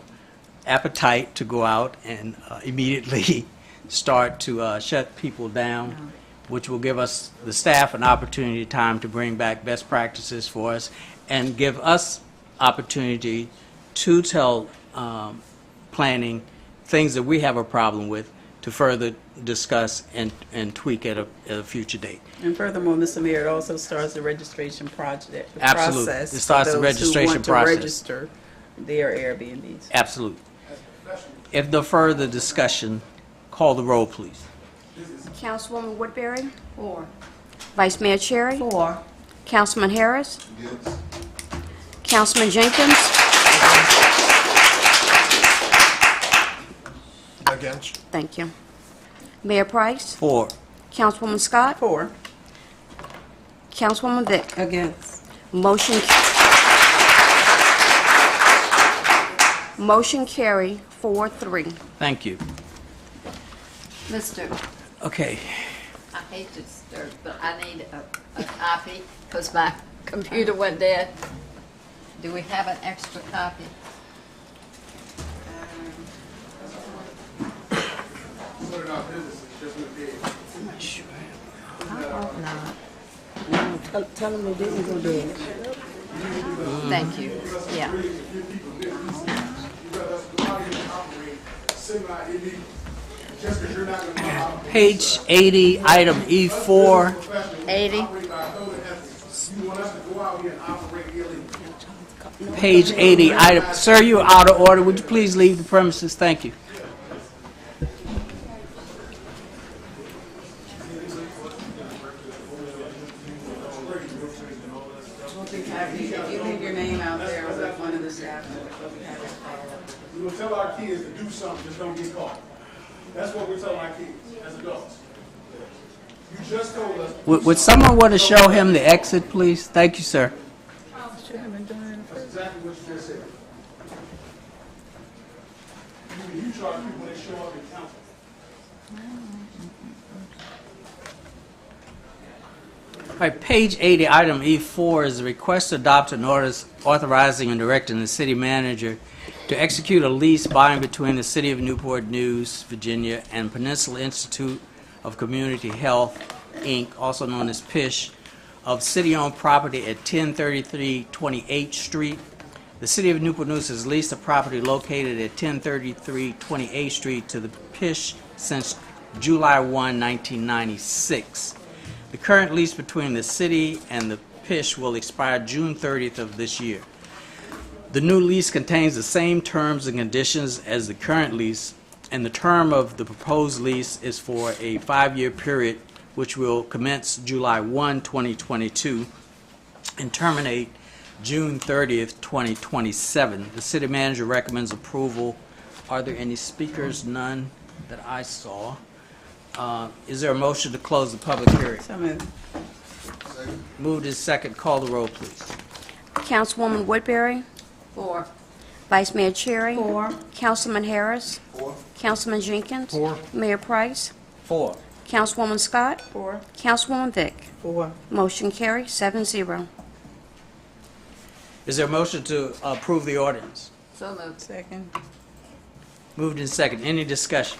appetite to go out and immediately start to shut people down, which will give us, the staff, an opportunity, time to bring back best practices for us and give us opportunity to tell planning things that we have a problem with, to further discuss and tweak at a future date. And furthermore, Mr. Mayor, it also starts the registration project, the Absolutely. process. It starts the for those registration who want process. to register their Airbnbs. Absolutely. If no further discussion, call the roll, please. Councilwoman Woodbury? 4. Vice Mayor Cherry? 4. Councilman Harris? Yes. Councilman Jenkins? Against? Thank you. Mayor Price? 4. Councilwoman Scott? 4. Councilwoman Vick? Against. Motion carry 4-3. Thank you. Mr. Okay. I hate to disturb, but I need a copy because my computer went dead. Do we have an extra copy? Tell them they didn't go there. Thank you. Yeah. Page 80, item E4. 80. Page 80, item, sir, you're out of order. Would you please leave the premises? Thank you. If you leave your name out there, I'll let one of the staff know. We will tell our kids to do something, just don't get caught. That's what we're telling our kids as adults. You just told us. Would someone want to show him the exit, please? Thank you, sir. That's exactly what you just said. You charge people when they show up in council. All right, page 80, item E4 is a request to adopt an order authorizing and directing the city manager to execute a lease by and between the City of Newport News, Virginia, and Peninsula Institute of Community Health, Inc., also known as PISH, of city-owned property at 1033 28th Street. The City of Newport News has leased a property located at 1033 28th Street to the PISH since July 1, 1996. The current lease between the city and the PISH will expire June 30th of this year. The new lease contains the same terms and conditions as the current lease, and the term of the proposed lease is for a 5-year period, which will commence July 1, 2022, and terminate June 30th, 2027. The city manager recommends approval. Are there any speakers? None that I saw. Is there a motion to close the public hearing? So moved. Moved is second. Call the roll, please. Councilwoman Woodbury? 4. Vice Mayor Cherry. 4. Councilman Harris. 4. Councilman Jenkins. 4. Mayor Price. 4. Councilwoman Scott. 4. Councilwoman Vick. 4. Motion carries 7-0. Is there a motion to approve the ordinance? So moved. Second. Moved in second. Any discussion?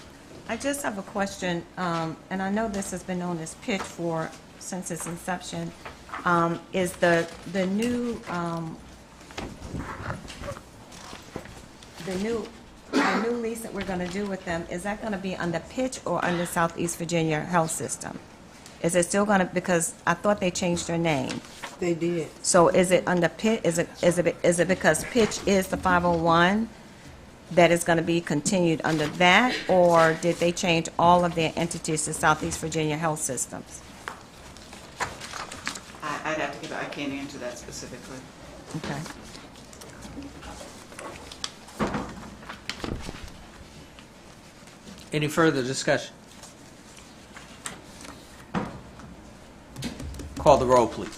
I just have a question, and I know this has been known as pitch for, since its inception. Is the new lease that we're going to do with them, is that going to be under pitch or under Southeast Virginia Health System? Is it still going to, because I thought they changed their name. They did. So is it under pitch, is it because pitch is the 501 that is going to be continued under that, or did they change all of their entities to Southeast Virginia Health Systems? I'd have to give, I can't answer that specifically. Okay. Any further discussion? Call the roll, please.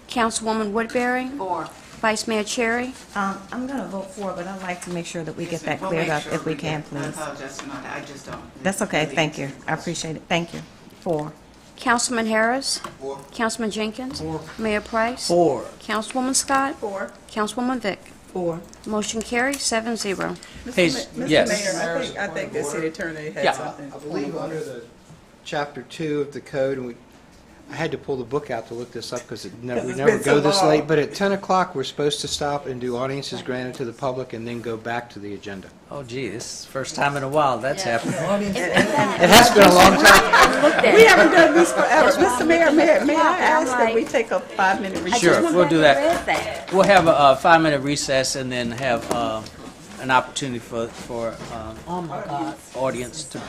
Councilwoman Woodbury. 4. Vice Mayor Cherry. I'm going to vote for, but I'd like to make sure that we get that We'll cleared make up sure if we get- can, I please. apologize for not, I just don't. That's okay, really thank you. answer I appreciate it, thank you. 4. Councilman Harris. 4. Councilman Jenkins. 4. Mayor Price. 4. Councilwoman Scott. 4. Councilwoman Vick. 4. Motion carries 7-0. Page, Mr. yes. Mayor, I think the city attorney Yeah. had something. I believe under the Chapter 2 of the code, and I had to pull the book out to look this up because we it's never been go so this long. late, but at 10 o'clock, we're supposed to stop and do audiences granted to the public and then go back to the agenda. Oh, gee, this is the first time in a while that's happened. It has been a long time. We haven't done this forever. Mr. Mayor, may I ask that we take a 5-minute recess? Sure, we'll do that. We'll have a 5-minute recess and then have an opportunity for audience to.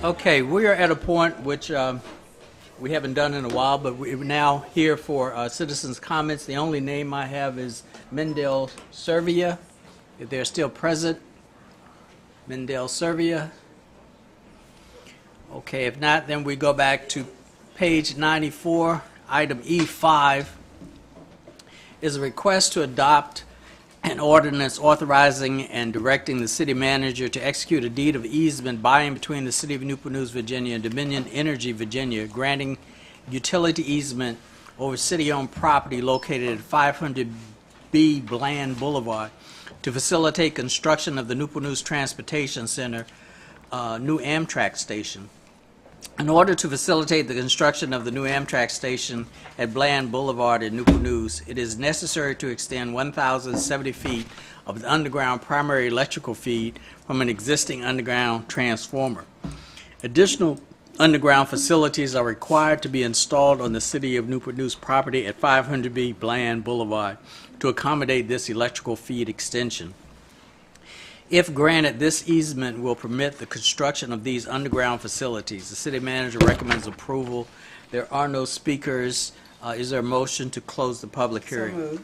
Okay, we are at a point which we haven't done in a while, but we're now here for citizens' comments. The only name I have is Mendel Servia. If they're still present, Mendel Servia. Okay, if not, then we go back to page 94. Item E5 is a request to adopt an ordinance authorizing and directing the city manager to execute a deed of easement by and between the city of Newport News, Virginia and Dominion Energy, Virginia, granting utility easement over city-owned property located at 500B Bland Boulevard to facilitate construction of the Newport News Transportation Center, new Amtrak station. In order to facilitate the construction of the new Amtrak station at Bland Boulevard in Newport News, it is necessary to extend 1,070 feet of the underground primary electrical feed from an existing underground transformer. Additional underground facilities are required to be installed on the City of Newport News property at 500B Bland Boulevard to accommodate this electrical feed extension. If granted, this easement will permit the construction of these underground facilities. The city manager recommends approval. There are no speakers. Is there a motion to close the public hearing? So moved.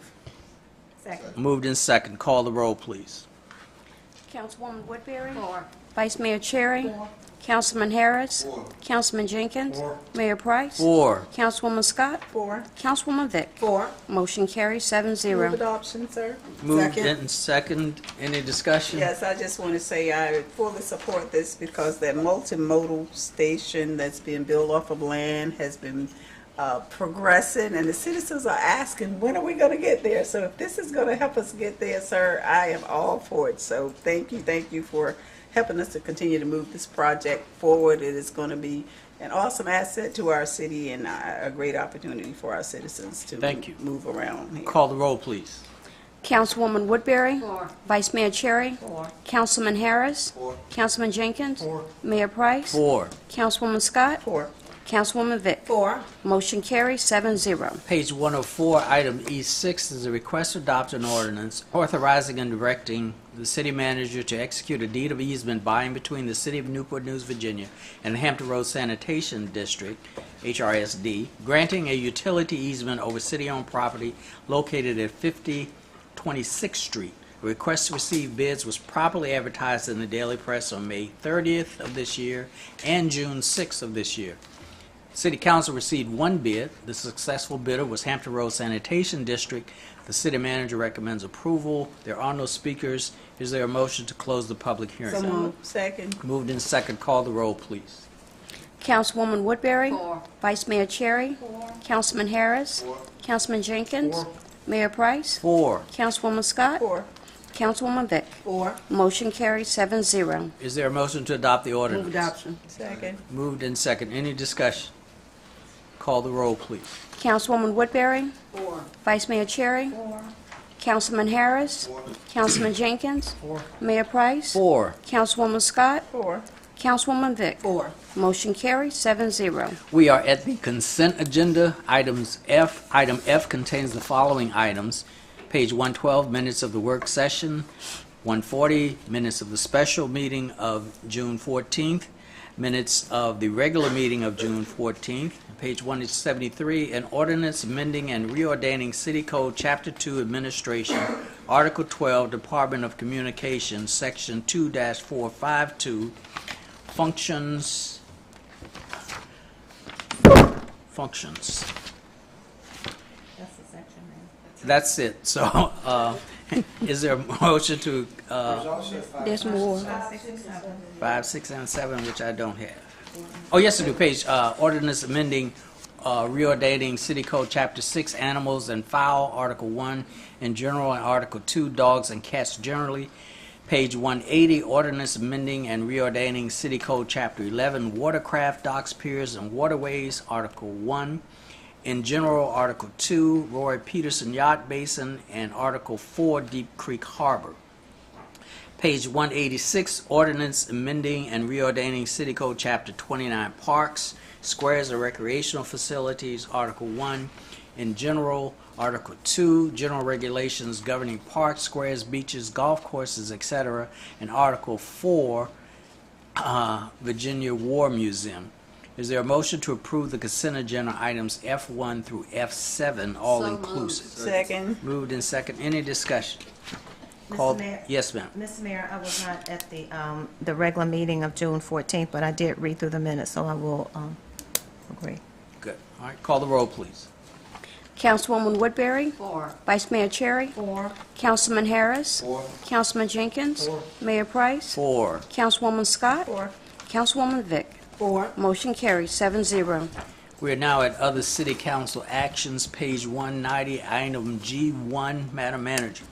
Second. Moved in second. Call the roll, please. Councilwoman Woodbury? 4. Vice Mayor Cherry? Councilman Harris? Councilman Jenkins? Mayor Price? 4. Councilwoman Scott? 4. Councilwoman Vick? 4. Motion carries Move 7-0. adoption, sir. Moved in second. Any discussion? Yes, I just want to say I fully support this because that multimodal station that's being built off of land has been progressing, and the citizens are asking, when are we going to get there? So if this is going to help us get there, sir, I am all for it. So thank you for helping us to continue to move this project forward. It is going to be an awesome asset to our city and a great opportunity for our citizens to move around here. Call the roll, please. Councilwoman Woodbury? 4. Vice Mayor Cherry? 4. Councilman Harris? 4. Councilman Jenkins? Mayor Price? 4. Councilwoman Scott? 4. Councilwoman Vick? 4. Motion carries 7-0. Page 104, item E6 is a request to adopt an ordinance authorizing and directing the city manager to execute a deed of easement by and between the city of Newport News, Virginia and the Hampton Roads Sanitation District, HRSD, granting a utility easement over city-owned property located at 5026th Street. A request to receive bids was properly advertised in the Daily Press on May 30th of this year and June 6th of this year. City Council received one bid. The successful bidder was Hampton Roads Sanitation District. The city manager recommends approval. There are no speakers. Is there a motion to close the public hearing? So moved. Second. Moved in second. Call the roll, please. Councilwoman Woodbury? 4. Vice Mayor Cherry? 4. Councilman Harris? 4. Councilman Jenkins? Mayor Price? 4. Councilwoman Scott? 4. Councilwoman Vick? 4. Motion carries 7-0. Is there a motion to adopt the ordinance? Move adoption. Second. Moved in second. Any discussion? Call the roll, please. Councilwoman Woodbury? 4. Vice Mayor Cherry? 4. Councilman Harris? 4. Councilman Jenkins? 4. Mayor Price? 4. Councilwoman Scott? 4. Councilwoman Vick? 4. Motion carries 7-0. We are at the consent agenda. Item F contains the following items. Page 112, minutes of the work session. 140, minutes of the special meeting of June 14th. Minutes of the regular meeting of June 14th. Page 173, an ordinance amending and reordaining City Code Chapter 2 Administration, Article 12, Department of Communications, Section 2-452, Functions. That's the section, right? That's it. So, is there a motion to There's more. 5, 6, and 7, which I don't have? Oh, yes, I do. Page, ordinance amending, reordaining City Code Chapter 6, Animals and Fowl, Article 1 in general, and Article 2, Dogs and Cats generally. Page 180, ordinance amending and reordaining City Code Chapter 11, Watercraft, Docks, Piers, and Waterways, Article 1. In general, Article 2, Roy Peterson Yacht Basin, and Article 4, Deep Creek Harbor. Page 186, ordinance amending and reordaining City Code Chapter 29, Parks, Squares, and Recreational Facilities, Article 1. In general, Article 2, general regulations governing parks, squares, beaches, golf courses, etc. And Article 4, Virginia War Museum. Is there a motion to approve the consent agenda items F1 through F7, all So inclusive? Second. Moved in second. Any discussion? Mr. Called- Mayor? Yes, ma'am. Mr. Mayor, I was not at the regular meeting of June 14th, but I did read through the minutes, so I will agree. Good. All right, call the roll, please. Councilwoman Woodbury? 4. Vice Mayor Cherry? 4. Councilman Harris? 4. Councilman Jenkins? Mayor Price? 4. Councilwoman Scott? 4. Councilwoman Vick? 4. Motion carries 7-0. We are now at other city council actions, page 190, item G1, Madam Manager.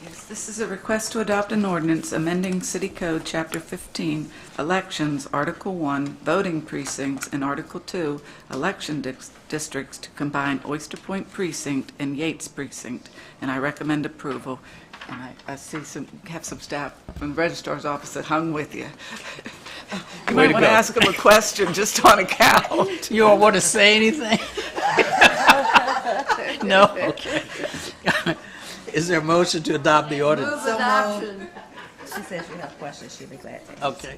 Yes, this is a request to adopt an ordinance amending City Code, Chapter 15, Elections, Article 1, Voting Precincts, and Article 2, Election Districts to combine Oyster Point Precinct and Yates Precinct, and I recommend approval. And I see have some staff from the Registrar's Office that hung with you. You Way might to want to go. ask them a question just on account. You all want to say anything? No? Okay. Is there a motion to adopt the ordinance? Move adoption. She says you have questions, she'll be glad to. Okay.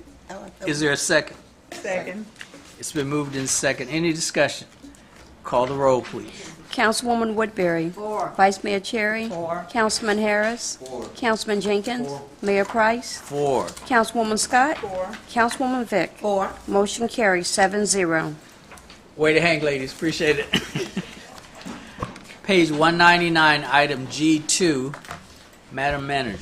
Is there a second? Second. It's been moved in second. Any discussion? Call the roll, please. Councilwoman Woodbury? 4. Vice Mayor Cherry? 4. Councilman Harris? 4. Councilman Jenkins? Mayor Price? 4. Councilwoman Scott? 4. Councilwoman Vick? 4. Motion carries 7-0. Way to hang, ladies. Appreciate it. Page 199, item G2, Madam Manager.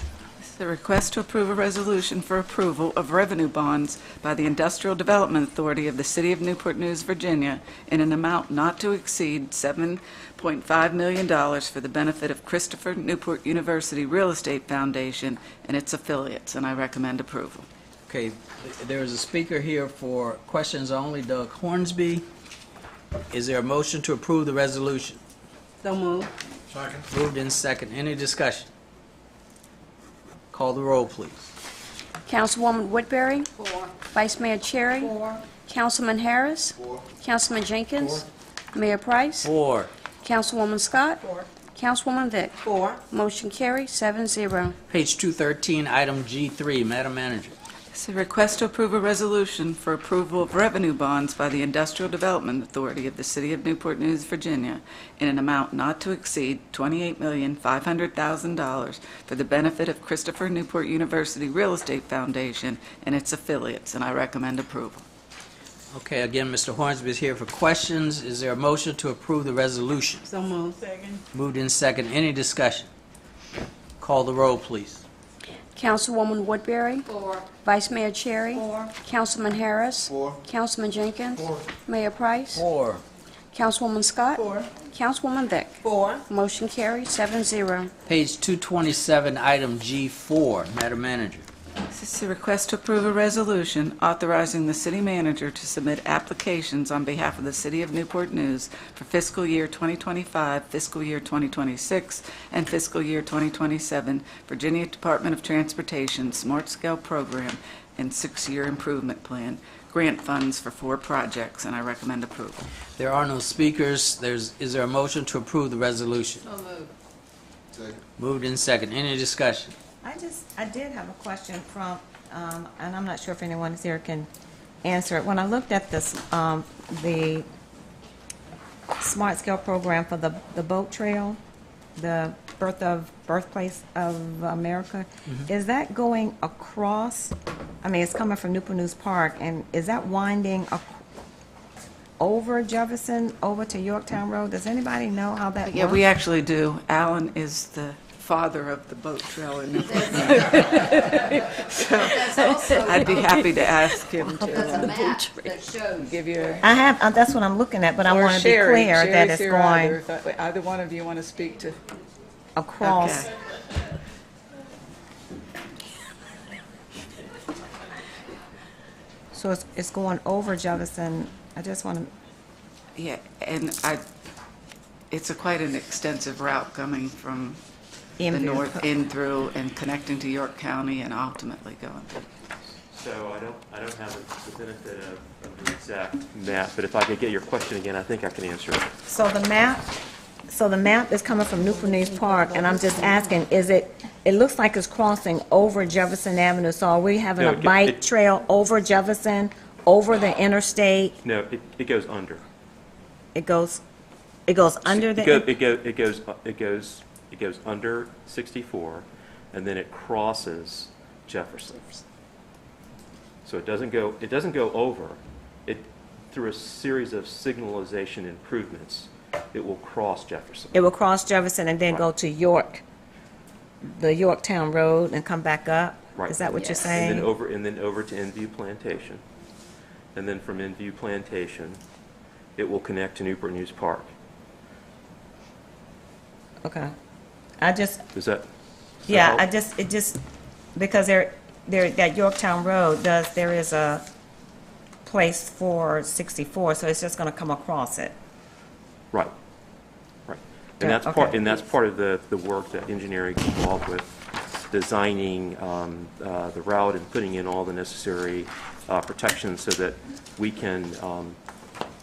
The request to approve a resolution for approval of revenue bonds by the Industrial Development Authority of the City of Newport News, Virginia, in an amount not to exceed $7.5 million for the benefit of Christopher Newport University Real Estate Foundation and its affiliates, and I recommend approval. Okay, there is a speaker here for questions only, Doug Hornsby. Is there a motion to approve the resolution? So moved. Second. Moved in second. Any discussion? Call the roll, please. Councilwoman Woodbury? 4. Vice Mayor Cherry? 4. Councilman Harris? 4. Councilman Jenkins? Mayor Price? 4. Councilwoman Scott? 4. Councilwoman Vick? 4. Motion carries 7-0. Page 213, item G3, Madam Manager. It's a request to approve a resolution for approval of revenue bonds by the Industrial Development Authority of the City of Newport News, Virginia, in an amount not to exceed $28,500,000 for the benefit of Christopher Newport University Real Estate Foundation and its affiliates, and I recommend approval. Okay, again, Mr. Hornsby is here for questions. Is there a motion to approve the resolution? So moved. Second. Moved in second. Any discussion? Call the roll, please. Councilwoman Woodbury? 4. Vice Mayor Cherry? 4. Councilman Harris? 4. Councilman Jenkins? 4. Mayor Price? 4. Councilwoman Scott? 4. Councilwoman Vick? 4. Motion carries 7-0. Page 227, item G4, Madam Manager. This is a request to approve a resolution authorizing the city manager to submit applications on behalf of the City of Newport News for fiscal year 2025, fiscal year 2026, and fiscal year 2027 Virginia Department of Transportation Smart Scale Program and 6-year improvement plan, grant funds for 4 projects, and I recommend approval. There are no speakers. Is there a motion to approve the resolution? So moved. Second. Moved in second. Any discussion? I did have a question from, and I'm not sure if anyone is here can answer it. When I looked at this, the Smart Scale program for the boat trail, the birthplace of America, is that going across? I mean, it's coming from Newport News Park, and is that winding over Jefferson, over to Yorktown Road? Does anybody know how that works? Yeah, we actually do. Alan is the father of the boat trail in Newport. So I'd be happy to ask him There's a to map that shows. give you I have, that's what I'm looking at, but I want to be clear that it's going Either one of you want to speak to? across. Okay. So it's going over Jefferson. I just want to, Yeah, and it's quite an extensive route coming from the In through. north in through and connecting to York County and ultimately going through. So I don't have the benefit of the exact map, but if I could get your question again, I think I can answer it. so the map is coming from Newport News Park, and I'm just asking, is it looks like it's crossing over Jefferson Avenue, so are we having No, a bike trail over Jefferson, over the interstate? No, it goes under. It goes under the... It goes under 64, and then it crosses Jefferson. So it doesn't go over. It, through a series of signalization improvements, it will cross Jefferson. It will cross Jefferson and then go to York, the Yorktown Road, and come back up? Right. Is that what you're saying? And then over to Enview Plantation. And then from Enview Plantation, it will connect to Newport News Park. Okay. I just... Does that Yeah, help? it just, because there, that Yorktown Road there is a place for 64, so it's just gonna come across it. Right. Right. And Yeah, that's okay. part of the work that engineering is involved with, designing the route and putting in all the necessary protections so that we can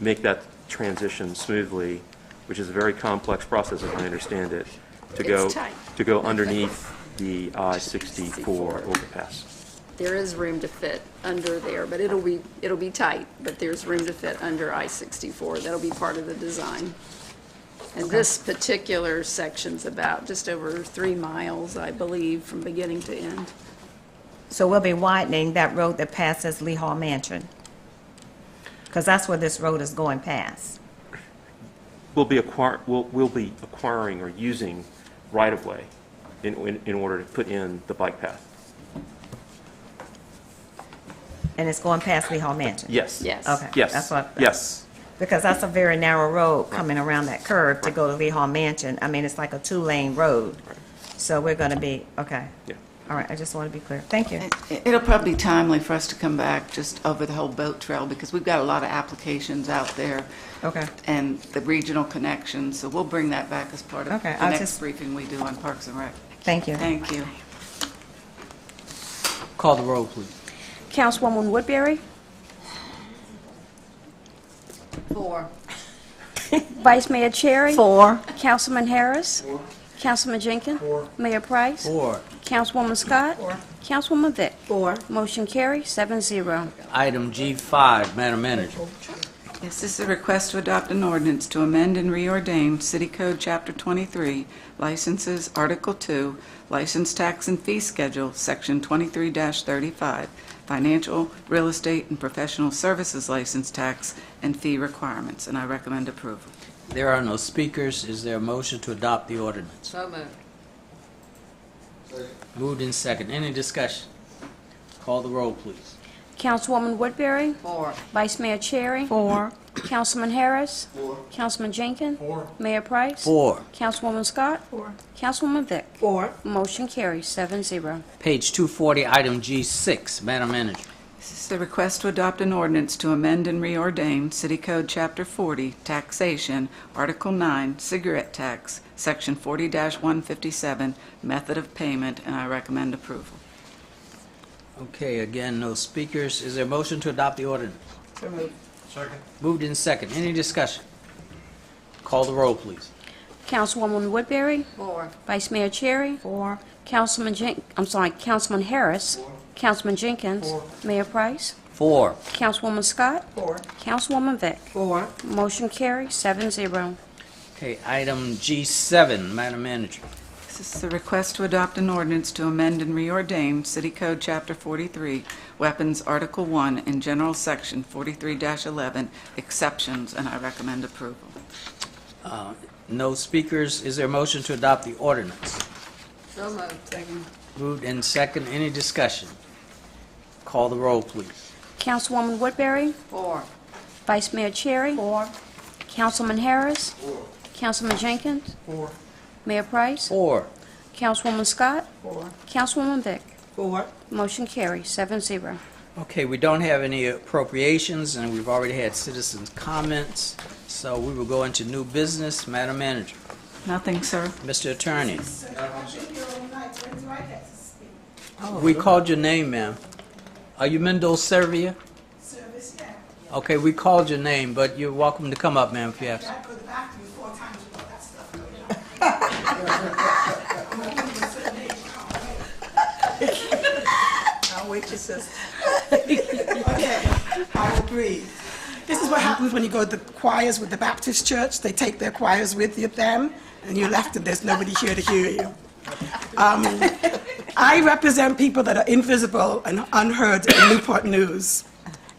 make that transition smoothly, which is a very complex process, as I understand it, to go underneath the I-64 overpass. There is room to fit under there, but it'll be tight, but there's room to fit under I-64. That'll be part of the design. And this particular section's about just over 3 miles, I believe, from beginning to end. So we'll be widening that road that passes Lee Hall Mansion? Because that's where this road is going past. We'll be acquiring or using right-of-way in order to put in the bike path. And it's going past Lee Hall Mansion? Yes. Yes. Okay. Yes. That's what. Yes. Because that's a very narrow road coming around that curve to go to Lee Hall Mansion. I mean, it's like a 2-lane road. So we're going to be, okay. Yeah. All right, I just want to be clear. Thank you. It'll probably be timely for us to come back just over the whole boat trail, because we've got a lot of applications out there. Okay. And the regional connections, so we'll bring that back as part of Okay, the I'll next just- briefing we do on Parks and Rec. Thank you. Thank you. Call the roll, please. Councilwoman Woodbury? 4. Vice Mayor Cherry? 4. Councilman Harris? 4. Councilman Jenkins? 4. Mayor Price? 4. Councilwoman Scott? 4. Councilwoman Vick? 4. Motion carries 7-0. Item G5, Madam Manager. Yes, this is a request to adopt an ordinance to amend and reordain City Code Chapter 23, Licenses, Article 2, License Tax and Fee Schedule, Section 23-35, Financial, Real Estate, and Professional Services License Tax and Fee Requirements, and I recommend approval. There are no speakers. Is there a motion to adopt the ordinance? So moved. Moved in second. Any discussion? Call the roll, please. Councilwoman Woodbury? 4. Vice Mayor Cherry? 4. Councilman Harris? 4. Councilman Jenkins? 4. Mayor Price? 4. Councilwoman Scott? 4. Councilwoman Vick? 4. Motion carries 7-0. Page 240, item G6, Madam Manager. This is a request to adopt an ordinance to amend and reordain City Code Chapter 40, Taxation, Article 9, Cigarette Tax, Section 40-157, Method of Payment, and I recommend approval. Okay, again, no speakers. Is there a motion to adopt the ordinance? So moved. Second. Moved in second. Any discussion? Call the roll, please. Councilwoman Woodbury? 4. Vice Mayor Cherry? 4. Councilman Harris? 4. Councilman Jenkins? 4. Mayor Price? 4. Councilwoman Scott? 4. Councilwoman Vick? 4. Motion carries 7-0. Okay, item G7, Madam Manager. This is a request to adopt an ordinance to amend and reordain City Code Chapter 43, Weapons, Article 1, and General Section 43-11, Exceptions, and I recommend approval. No speakers. Is there a motion to adopt the ordinance? So moved. Moved in second. Any discussion? Call the roll, please. Councilwoman Woodbury? 4. Vice Mayor Cherry? 4. Councilman Harris? 4. Councilman Jenkins? 4. Mayor Price? 4. Councilwoman Scott? 4. Councilwoman Vick? 4. Motion carries 7-0. Okay, we don't have any appropriations, and we've already had citizens' comments, so we will go into new business. Madam Manager. Nothing, sir. Mr. Attorney. We called your name, ma'am. Are you Mendoza Servia? Service, yeah. Okay, we called your name, but you're welcome to come up, ma'am, if you have. I go to the bathroom 4 times with all that stuff going on. Okay, I agree. This is what happens when you go to the choirs with the Baptist church. They take their choirs with them, and you're left and there's nobody here to hear you. I represent people that are invisible and unheard in Newport News.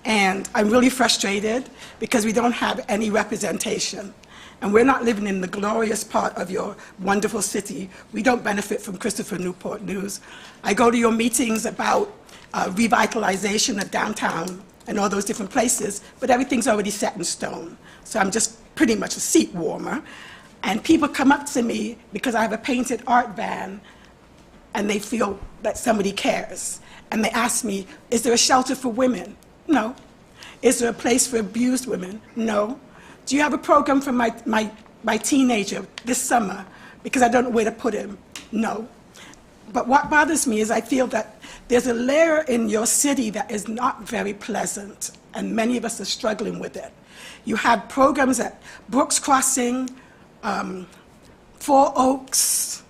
And I'm really frustrated because we don't have any representation. And we're not living in the glorious part of your wonderful city. We don't benefit from Christopher Newport News. I go to your meetings about revitalization of downtown and all those different places, but everything's already set in stone. So I'm just pretty much a seat warmer. And people come up to me because I have a painted art van, and they feel that somebody cares. And they ask me, is there a shelter for women? No. Is there a place for abused women? No. Do you have a program for my teenager this summer? Because I don't know where to put him. No. But what bothers me is I feel that there's a layer in your city that is not very pleasant, and many of us are struggling with it. You have programs at Brooks Crossing, Four Oaks.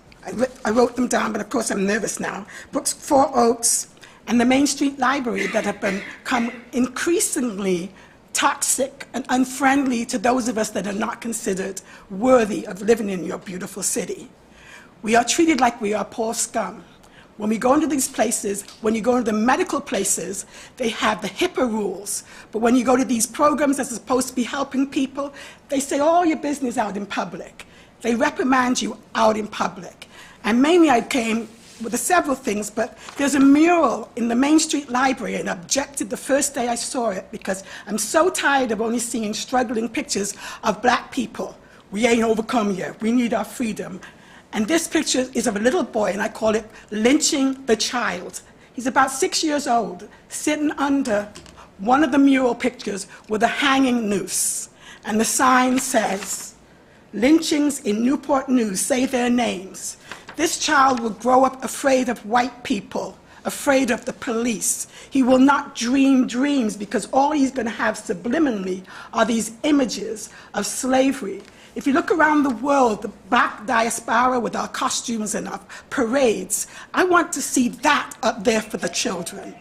I wrote them down, but of course I'm nervous now. Four Oaks, and the Main Street Library that have become increasingly toxic and unfriendly to those of us that are not considered worthy of living in your beautiful city. We are treated like we are poor scum. When we go into these places, when you go into the medical places, they have the HIPAA rules. But when you go to these programs that are supposed to be helping people, they say all your business out in public. They reprimand you out in public. And mainly I came with several things, but there's a mural in the Main Street Library, and I objected the first day I saw it because I'm so tired of only seeing struggling pictures of black people. We ain't overcome yet. We need our freedom. And this picture is of a little boy, and I call it Lynching the Child. He's about 6 years old, sitting under one of the mural pictures with a hanging noose. And the sign says, "Lynchings in Newport News, say their names. This child will grow up afraid of white people, afraid of the police. He will not dream dreams because all he's going to have subliminally are these images of slavery." If you look around the world, the black diaspora with our costumes and our parades, I want to see that up there for the children.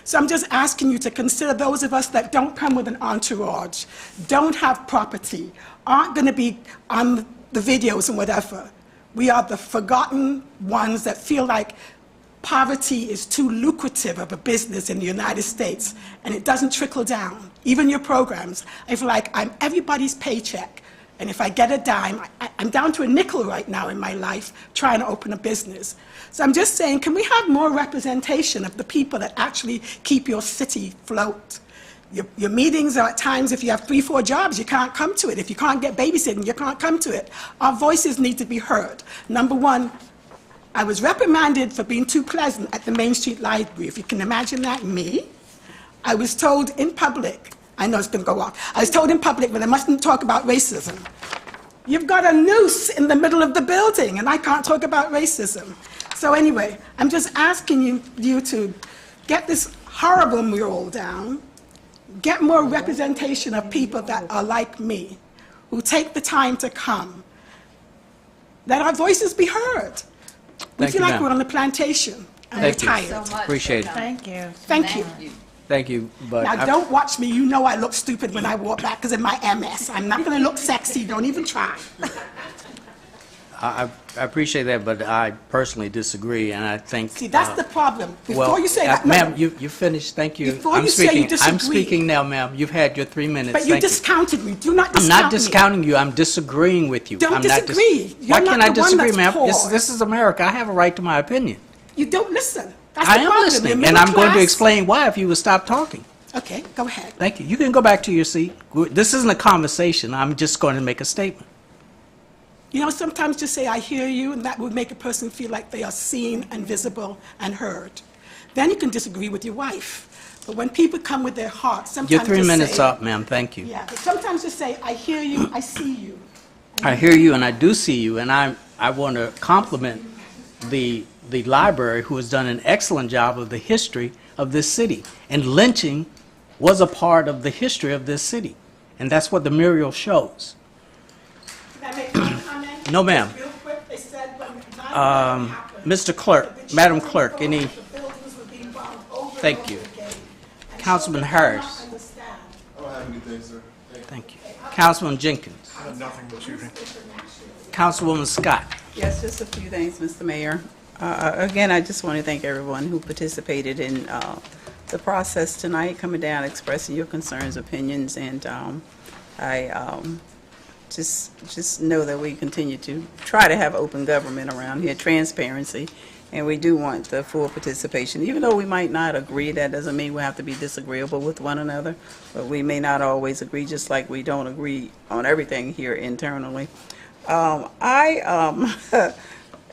So I'm just asking you to consider those of us that don't come with an entourage, don't have property, aren't going to be on the videos and whatever. We are the forgotten ones that feel like poverty is too lucrative of a business in the United States, and it doesn't trickle down. Even your programs, I feel like I'm everybody's paycheck, and if I get a dime, I'm down to a nickel right now in my life trying to open a business. So I'm just saying, can we have more representation of the people that actually keep your city afloat? Your meetings are at times, if you have 3, 4 jobs, you can't come to it. If you can't get babysitting, you can't come to it. Our voices need to be heard. Number one, I was reprimanded for being too pleasant at the Main Street Library. If you can imagine that, me. I was told in public, I know it's going to go off, I was told in public that I mustn't talk about racism. You've got a noose in the middle of the building, and I can't talk about racism. So anyway, I'm just asking you to get this horrible mural down, get more representation of people that are like me, who take the time to come, let our voices be heard. We feel like we're on the plantation, and we're tired. Thank you. Appreciate it. Thank you. Thank you. Thank you, but Now, don't watch me. You know I look stupid when I walk back because of my MS. I'm not going to look sexy. Don't even try. I appreciate that, but I personally disagree, and I think... See, that's the problem. Before well, you say that... Ma'am, you finished. Thank you. Before you say you disagree... I'm speaking now, ma'am. You've had your 3 minutes. But you discounted me. Do not discount me. I'm not discounting you. I'm disagreeing with you. Don't disagree. Why can't I disagree, ma'am? This is America. I have a right to my opinion. You don't listen. That's I the am problem. listening, and I'm going to explain why if you would stop talking. Okay, go ahead. Thank you. You can go back to your seat. This isn't a conversation. I'm just going to make a statement. You know, sometimes just say, I hear you, and that would make a person feel like they are seen and visible and heard. Then you can disagree with your wife. But when people come with their hearts, sometimes Your 3 just minutes say, up, ma'am. Thank you. Yeah, but sometimes just say, I hear you, I see you. I hear you, and I do see you, and I want to compliment the library, who has done an excellent job of the history of this city. And lynching was a part of the history of this city, and that's what the mural shows. Can I make one comment? No, ma'am. Real quick, they said when 9/11 happened, Mr. Clerk, Madam Clerk, any... the buildings were being bombed over and Thank over you. again. Councilman Harris. I don't have anything, sir. Thank you. Councilman Jenkins. I have nothing this evening. Councilwoman Scott. Yes, just a few things, Mr. Mayor. Again, I just want to thank everyone who participated in the process tonight, coming down, expressing your concerns, opinions, and I just know that we continue to try to have open government around here, transparency, and we do want the full participation. Even though we might not agree, that doesn't mean we have to be disagreeable with one another, but we may not always agree, just like we don't agree on everything here internally. I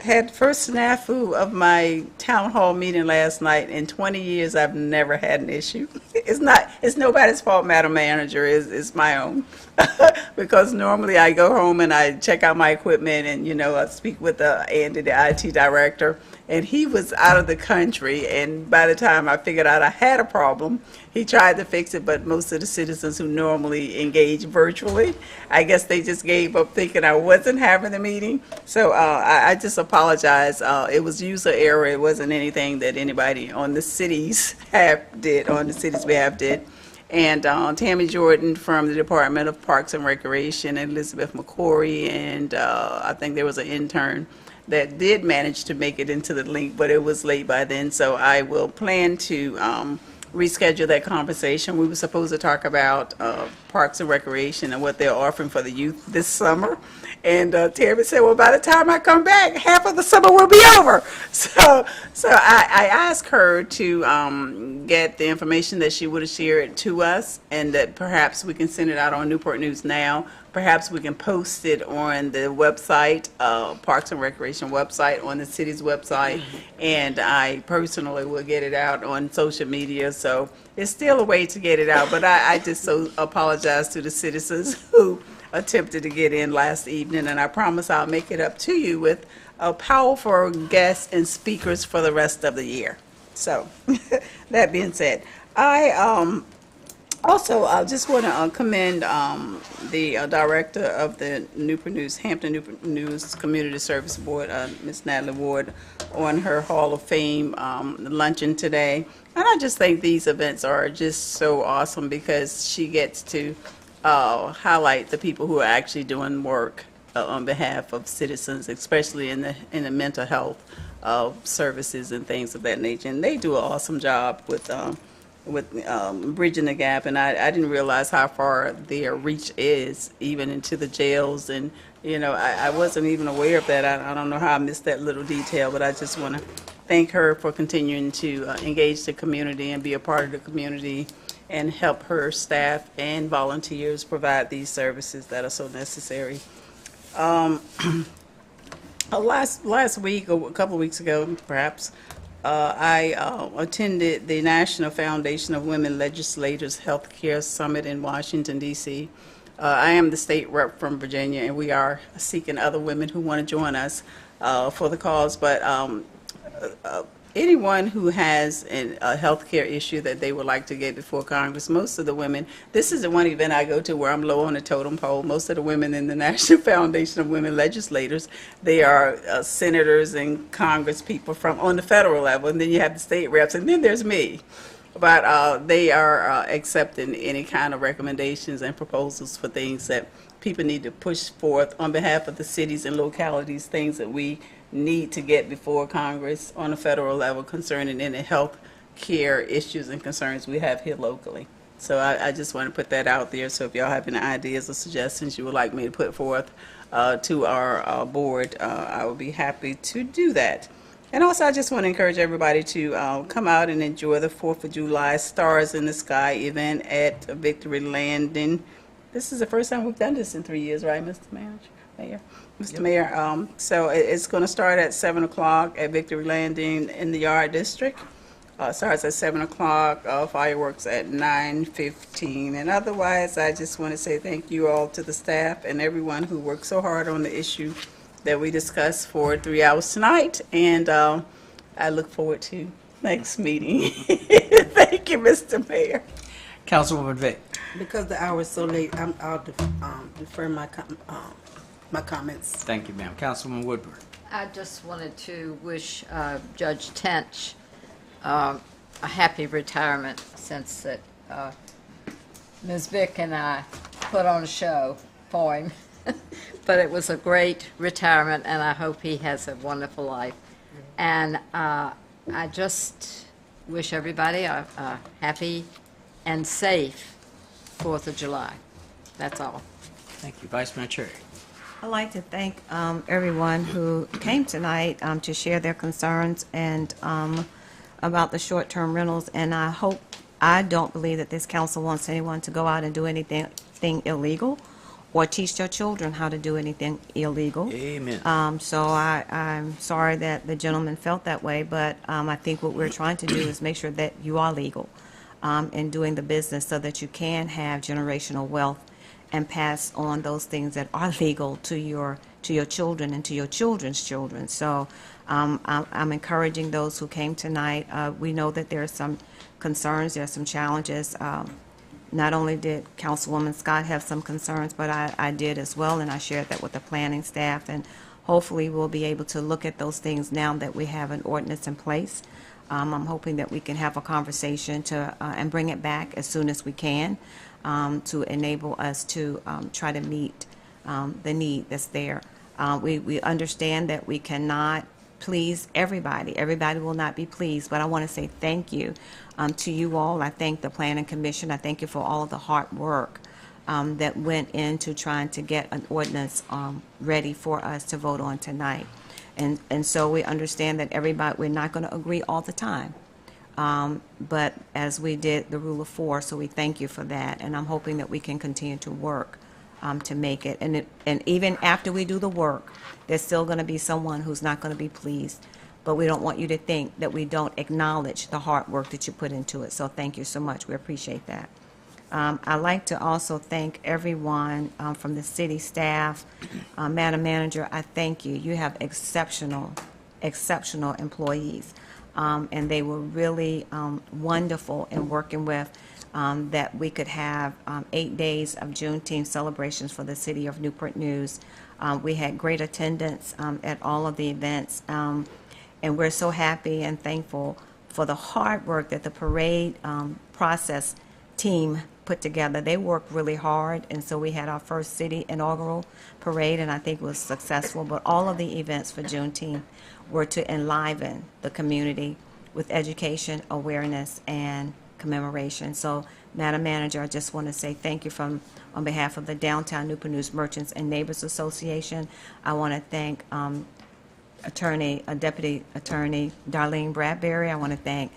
had first snafu of my town hall meeting last night. In 20 years, I've never had an issue. It's nobody's fault, Madam Manager, it's my own. Because normally I go home and I check out my equipment and, you know, I speak with Andy, the IT director, and he was out of the country, and by the time I figured out I had a problem, he tried to fix it, but most of the citizens who normally engage virtually, I guess they just gave up thinking I wasn't having the meeting. So I just apologize. It was user error. It wasn't anything that anybody on the city's behalf did. And Tammy Jordan from the Department of Parks and Recreation, and Elizabeth McCory, and I think there was an intern that did manage to make it into the link, but it was late by then. So I will plan to reschedule that conversation. We were supposed to talk about Parks and Recreation and what they're offering for the youth this summer. And Tammy said, well, by the time I come back, half of the summer will be over. So I asked her to get the information that she would have shared to us, and that perhaps we can send it out on Newport News Now. Perhaps we can post it on the website, Parks and Recreation website, on the city's website, and I personally will get it out on social media. So it's still a way to get it out, but I just so apologize to the citizens who attempted to get in last evening, and I promise I'll make it up to you with powerful guests and speakers for the rest of the year. So that being said, I also just want to commend the director of the Hampton Newport News Community Service Board, Ms. Natalie Ward, on her Hall of Fame luncheon today. And I just think these events are just so awesome because she gets to highlight the people who are actually doing work on behalf of citizens, especially in the mental health services and things of that nature. And they do an awesome job with bridging the gap, and I didn't realize how far their reach is, even into the jails. And you know, I wasn't even aware of that. I don't know how I missed that little detail, but I just want to thank her for continuing to engage the community and be a part of the community and help her staff and volunteers provide these services that are so necessary. Last week, or a couple of weeks ago, perhaps, I attended the National Foundation of Women Legislators Healthcare Summit in Washington, D.C. I am the state rep from Virginia, and we are seeking other women who want to join us for the cause. But anyone who has a healthcare issue that they would like to get before Congress, most of the women, this is the one event I go to where I'm low on the totem pole. Most of the women in the National Foundation of Women Legislators, they are senators and Congress people from on the federal level, and then you have the state reps, and then there's me. But they are accepting any kind of recommendations and proposals for things that people need to push forth on behalf of the cities and localities, things that we need to get before Congress on a federal level concerning any health care issues and concerns we have here locally. So I just want to put that out there. So if y'all have any ideas or suggestions you would like me to put forth to our board, I would be happy to do that. And also, I just want to encourage everybody to come out and enjoy the 4th of July Stars in the Sky event at Victory Landing. This is the first time we've done this in 3 years, right, Mr. Mayor? Mr. Mayor, so it's going to start at 7 o'clock at Victory Landing in the Yard District. Starts at 7 o'clock, fireworks at 9:15. And otherwise, I just want to say thank you all to the staff and everyone who worked so hard on the issue that we discussed for 3 hours tonight. And I look forward to next meeting. Thank you, Mr. Mayor. Councilwoman Vick. Because the hour is so late, I'll defer my comments. Thank you, ma'am. Councilwoman Woodward. I just wanted to wish Judge Tench a happy retirement, since that Ms. Vick and I put on a show for him. But it was a great retirement, and I hope he has a wonderful life. And I just wish everybody a happy and safe 4th of July. That's all. Thank you. Vice Mayor Cherry. I'd like to thank everyone who came tonight to share their concerns and about the short-term rentals. And I don't believe that this council wants anyone to go out and do anything illegal or teach their children how to do anything illegal. Amen. So I'm sorry that the gentleman felt that way, but I think what we're trying to do is make sure that you are legal in doing the business so that you can have generational wealth and pass on those things that are legal to your children and to your children's children. So I'm encouraging those who came tonight. We know that there are some concerns, there are some challenges. Not only did Councilwoman Scott have some concerns, but I did as well, and I shared that with the planning staff. And hopefully we'll be able to look at those things now that we have an ordinance in place. I'm hoping that we can have a conversation and bring it back as soon as we can to enable us to try to meet the need that's there. We understand that we cannot please everybody. Everybody will not be pleased, but I want to say thank you to you all. I thank the Planning Commission. I thank you for all of the hard work that went into trying to get an ordinance ready for us to vote on tonight. And so we understand that we're not going to agree all the time. But as we did the rule of 4, so we thank you for that. And I'm hoping that we can continue to work to make it. And even after we do the work, there's still going to be someone who's not going to be pleased. But we don't want you to think that we don't acknowledge the hard work that you put into it. So thank you so much. We appreciate that. I'd like to also thank everyone from the city staff. Madam Manager, I thank you. You have exceptional employees. And they were really wonderful in working with that we could have 8 days of Juneteenth celebrations for the city of Newport News. We had great attendance at all of the events, and we're so happy and thankful for the hard work that the parade process team put together. They worked really hard, and so we had our first city inaugural parade, and I think it was successful. But all of the events for Juneteenth were to enliven the community with education, awareness, and commemoration. So, Madam Manager, I just want to say thank you on behalf of the Downtown Newport News Merchants and Neighbors Association. I want to thank Deputy Attorney Darlene Bradbury. I want to thank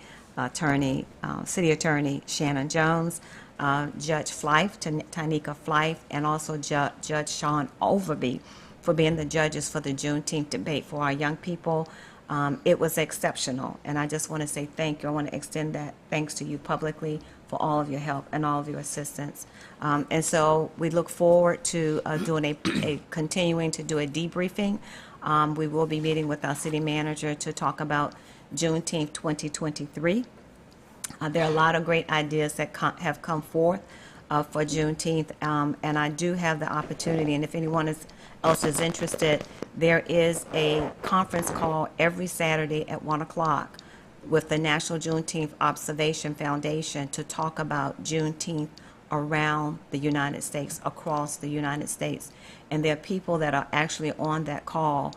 City Attorney Shannon Jones, Judge Flife, Tanika Flife, and also Judge Sean Overby for being the judges for the Juneteenth debate for our young people. It was exceptional, and I just want to say thank you. I want to extend that thanks to you publicly for all of your help and all of your assistance. And so we look forward to continuing to do a debriefing. We will be meeting with our city manager to talk about Juneteenth 2023. There are a lot of great ideas that have come forth for Juneteenth, and I do have the opportunity, and if anyone else is interested, there is a conference call every Saturday at 1 o'clock with the National Juneteenth Observation Foundation to talk about Juneteenth around the United States, across the United States. And there are people that are actually on that call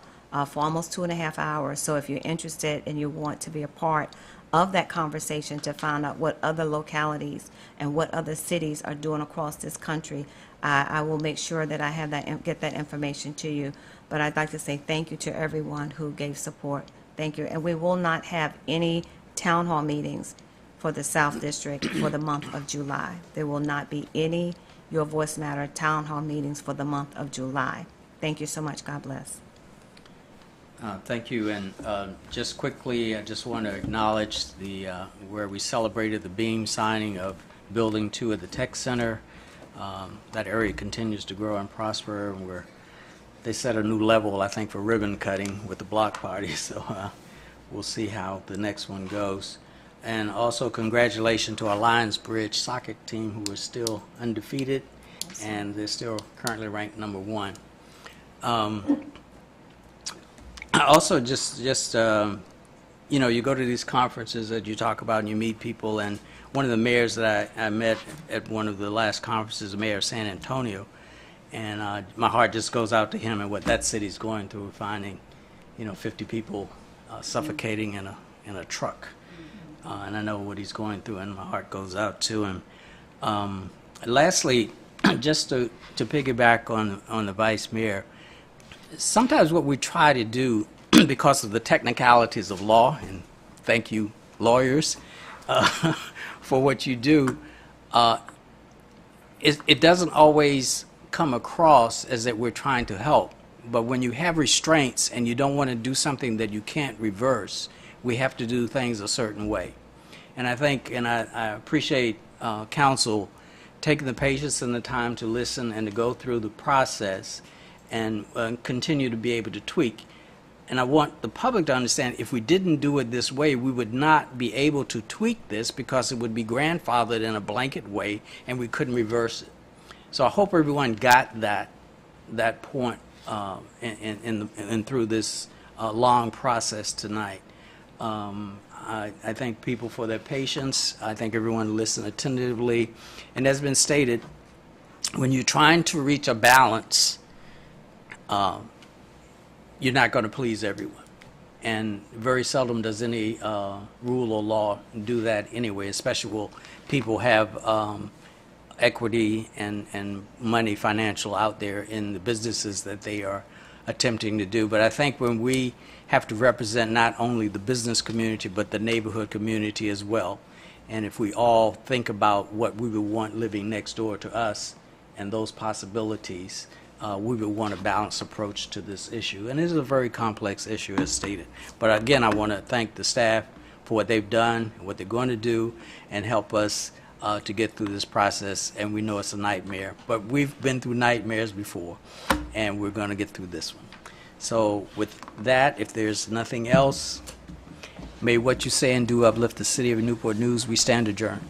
for almost 2.5 hours. So if you're interested and you want to be a part of that conversation to find out what other localities and what other cities are doing across this country, I will make sure that I have that, get that information to you. But I'd like to say thank you to everyone who gave support. Thank you. And we will not have any town hall meetings for the South District for the month of July. There will not be any Your Voice Matter town hall meetings for the month of July. Thank you so much. God bless. Thank you. And just quickly, I just want to acknowledge where we celebrated the beam signing of Building 2 at the Tech Center. That area continues to grow and prosper, and they set a new level, I think, for ribbon cutting with the block party. So we'll see how the next one goes. And also congratulations to our Lions Bridge soccer team, who is still undefeated, and they're still currently ranked number 1. I also just you know, you go to these conferences that you talk about and you meet people, and one of the mayors that I met at one of the last conferences, the mayor of San Antonio, and my heart just goes out to him and what that city's going through, finding, you know, 50 people suffocating in a truck. And I know what he's going through, and my heart goes out to him. Lastly, just to piggyback on the vice mayor, sometimes what we try to do, because of the technicalities of law, and thank you, lawyers, for what you do, it doesn't always come across as that we're trying to help. But when you have restraints and you don't want to do something that you can't reverse, we have to do things a certain way. And I think, and I appreciate council taking the patience and the time to listen and to go through the process and continue to be able to tweak. And I want the public to understand, if we didn't do it this way, we would not be able to tweak this because it would be grandfathered in a blanket way and we couldn't reverse it. So I hope everyone got that point and through this long process tonight. I thank people for their patience. I thank everyone listened attentively. And as been stated, when you're trying to reach a balance, you're not going to please everyone. And very seldom does any rule or law do that anyway, especially when people have equity and money, financial out there in the businesses that they are attempting to do. But I think when we have to represent not only the business community, but the neighborhood community as well, and if we all think about what we would want living next door to us and those possibilities, we would want a balanced approach to this issue. And it is a very complex issue, as stated. But again, I want to thank the staff for what they've done, what they're going to do, and help us to get through this process. And we know it's a nightmare, but we've been through nightmares before, and we're going to get through this one. So with that, if there's nothing else, may what you say and do uplift the city of Newport News. We stand adjourned.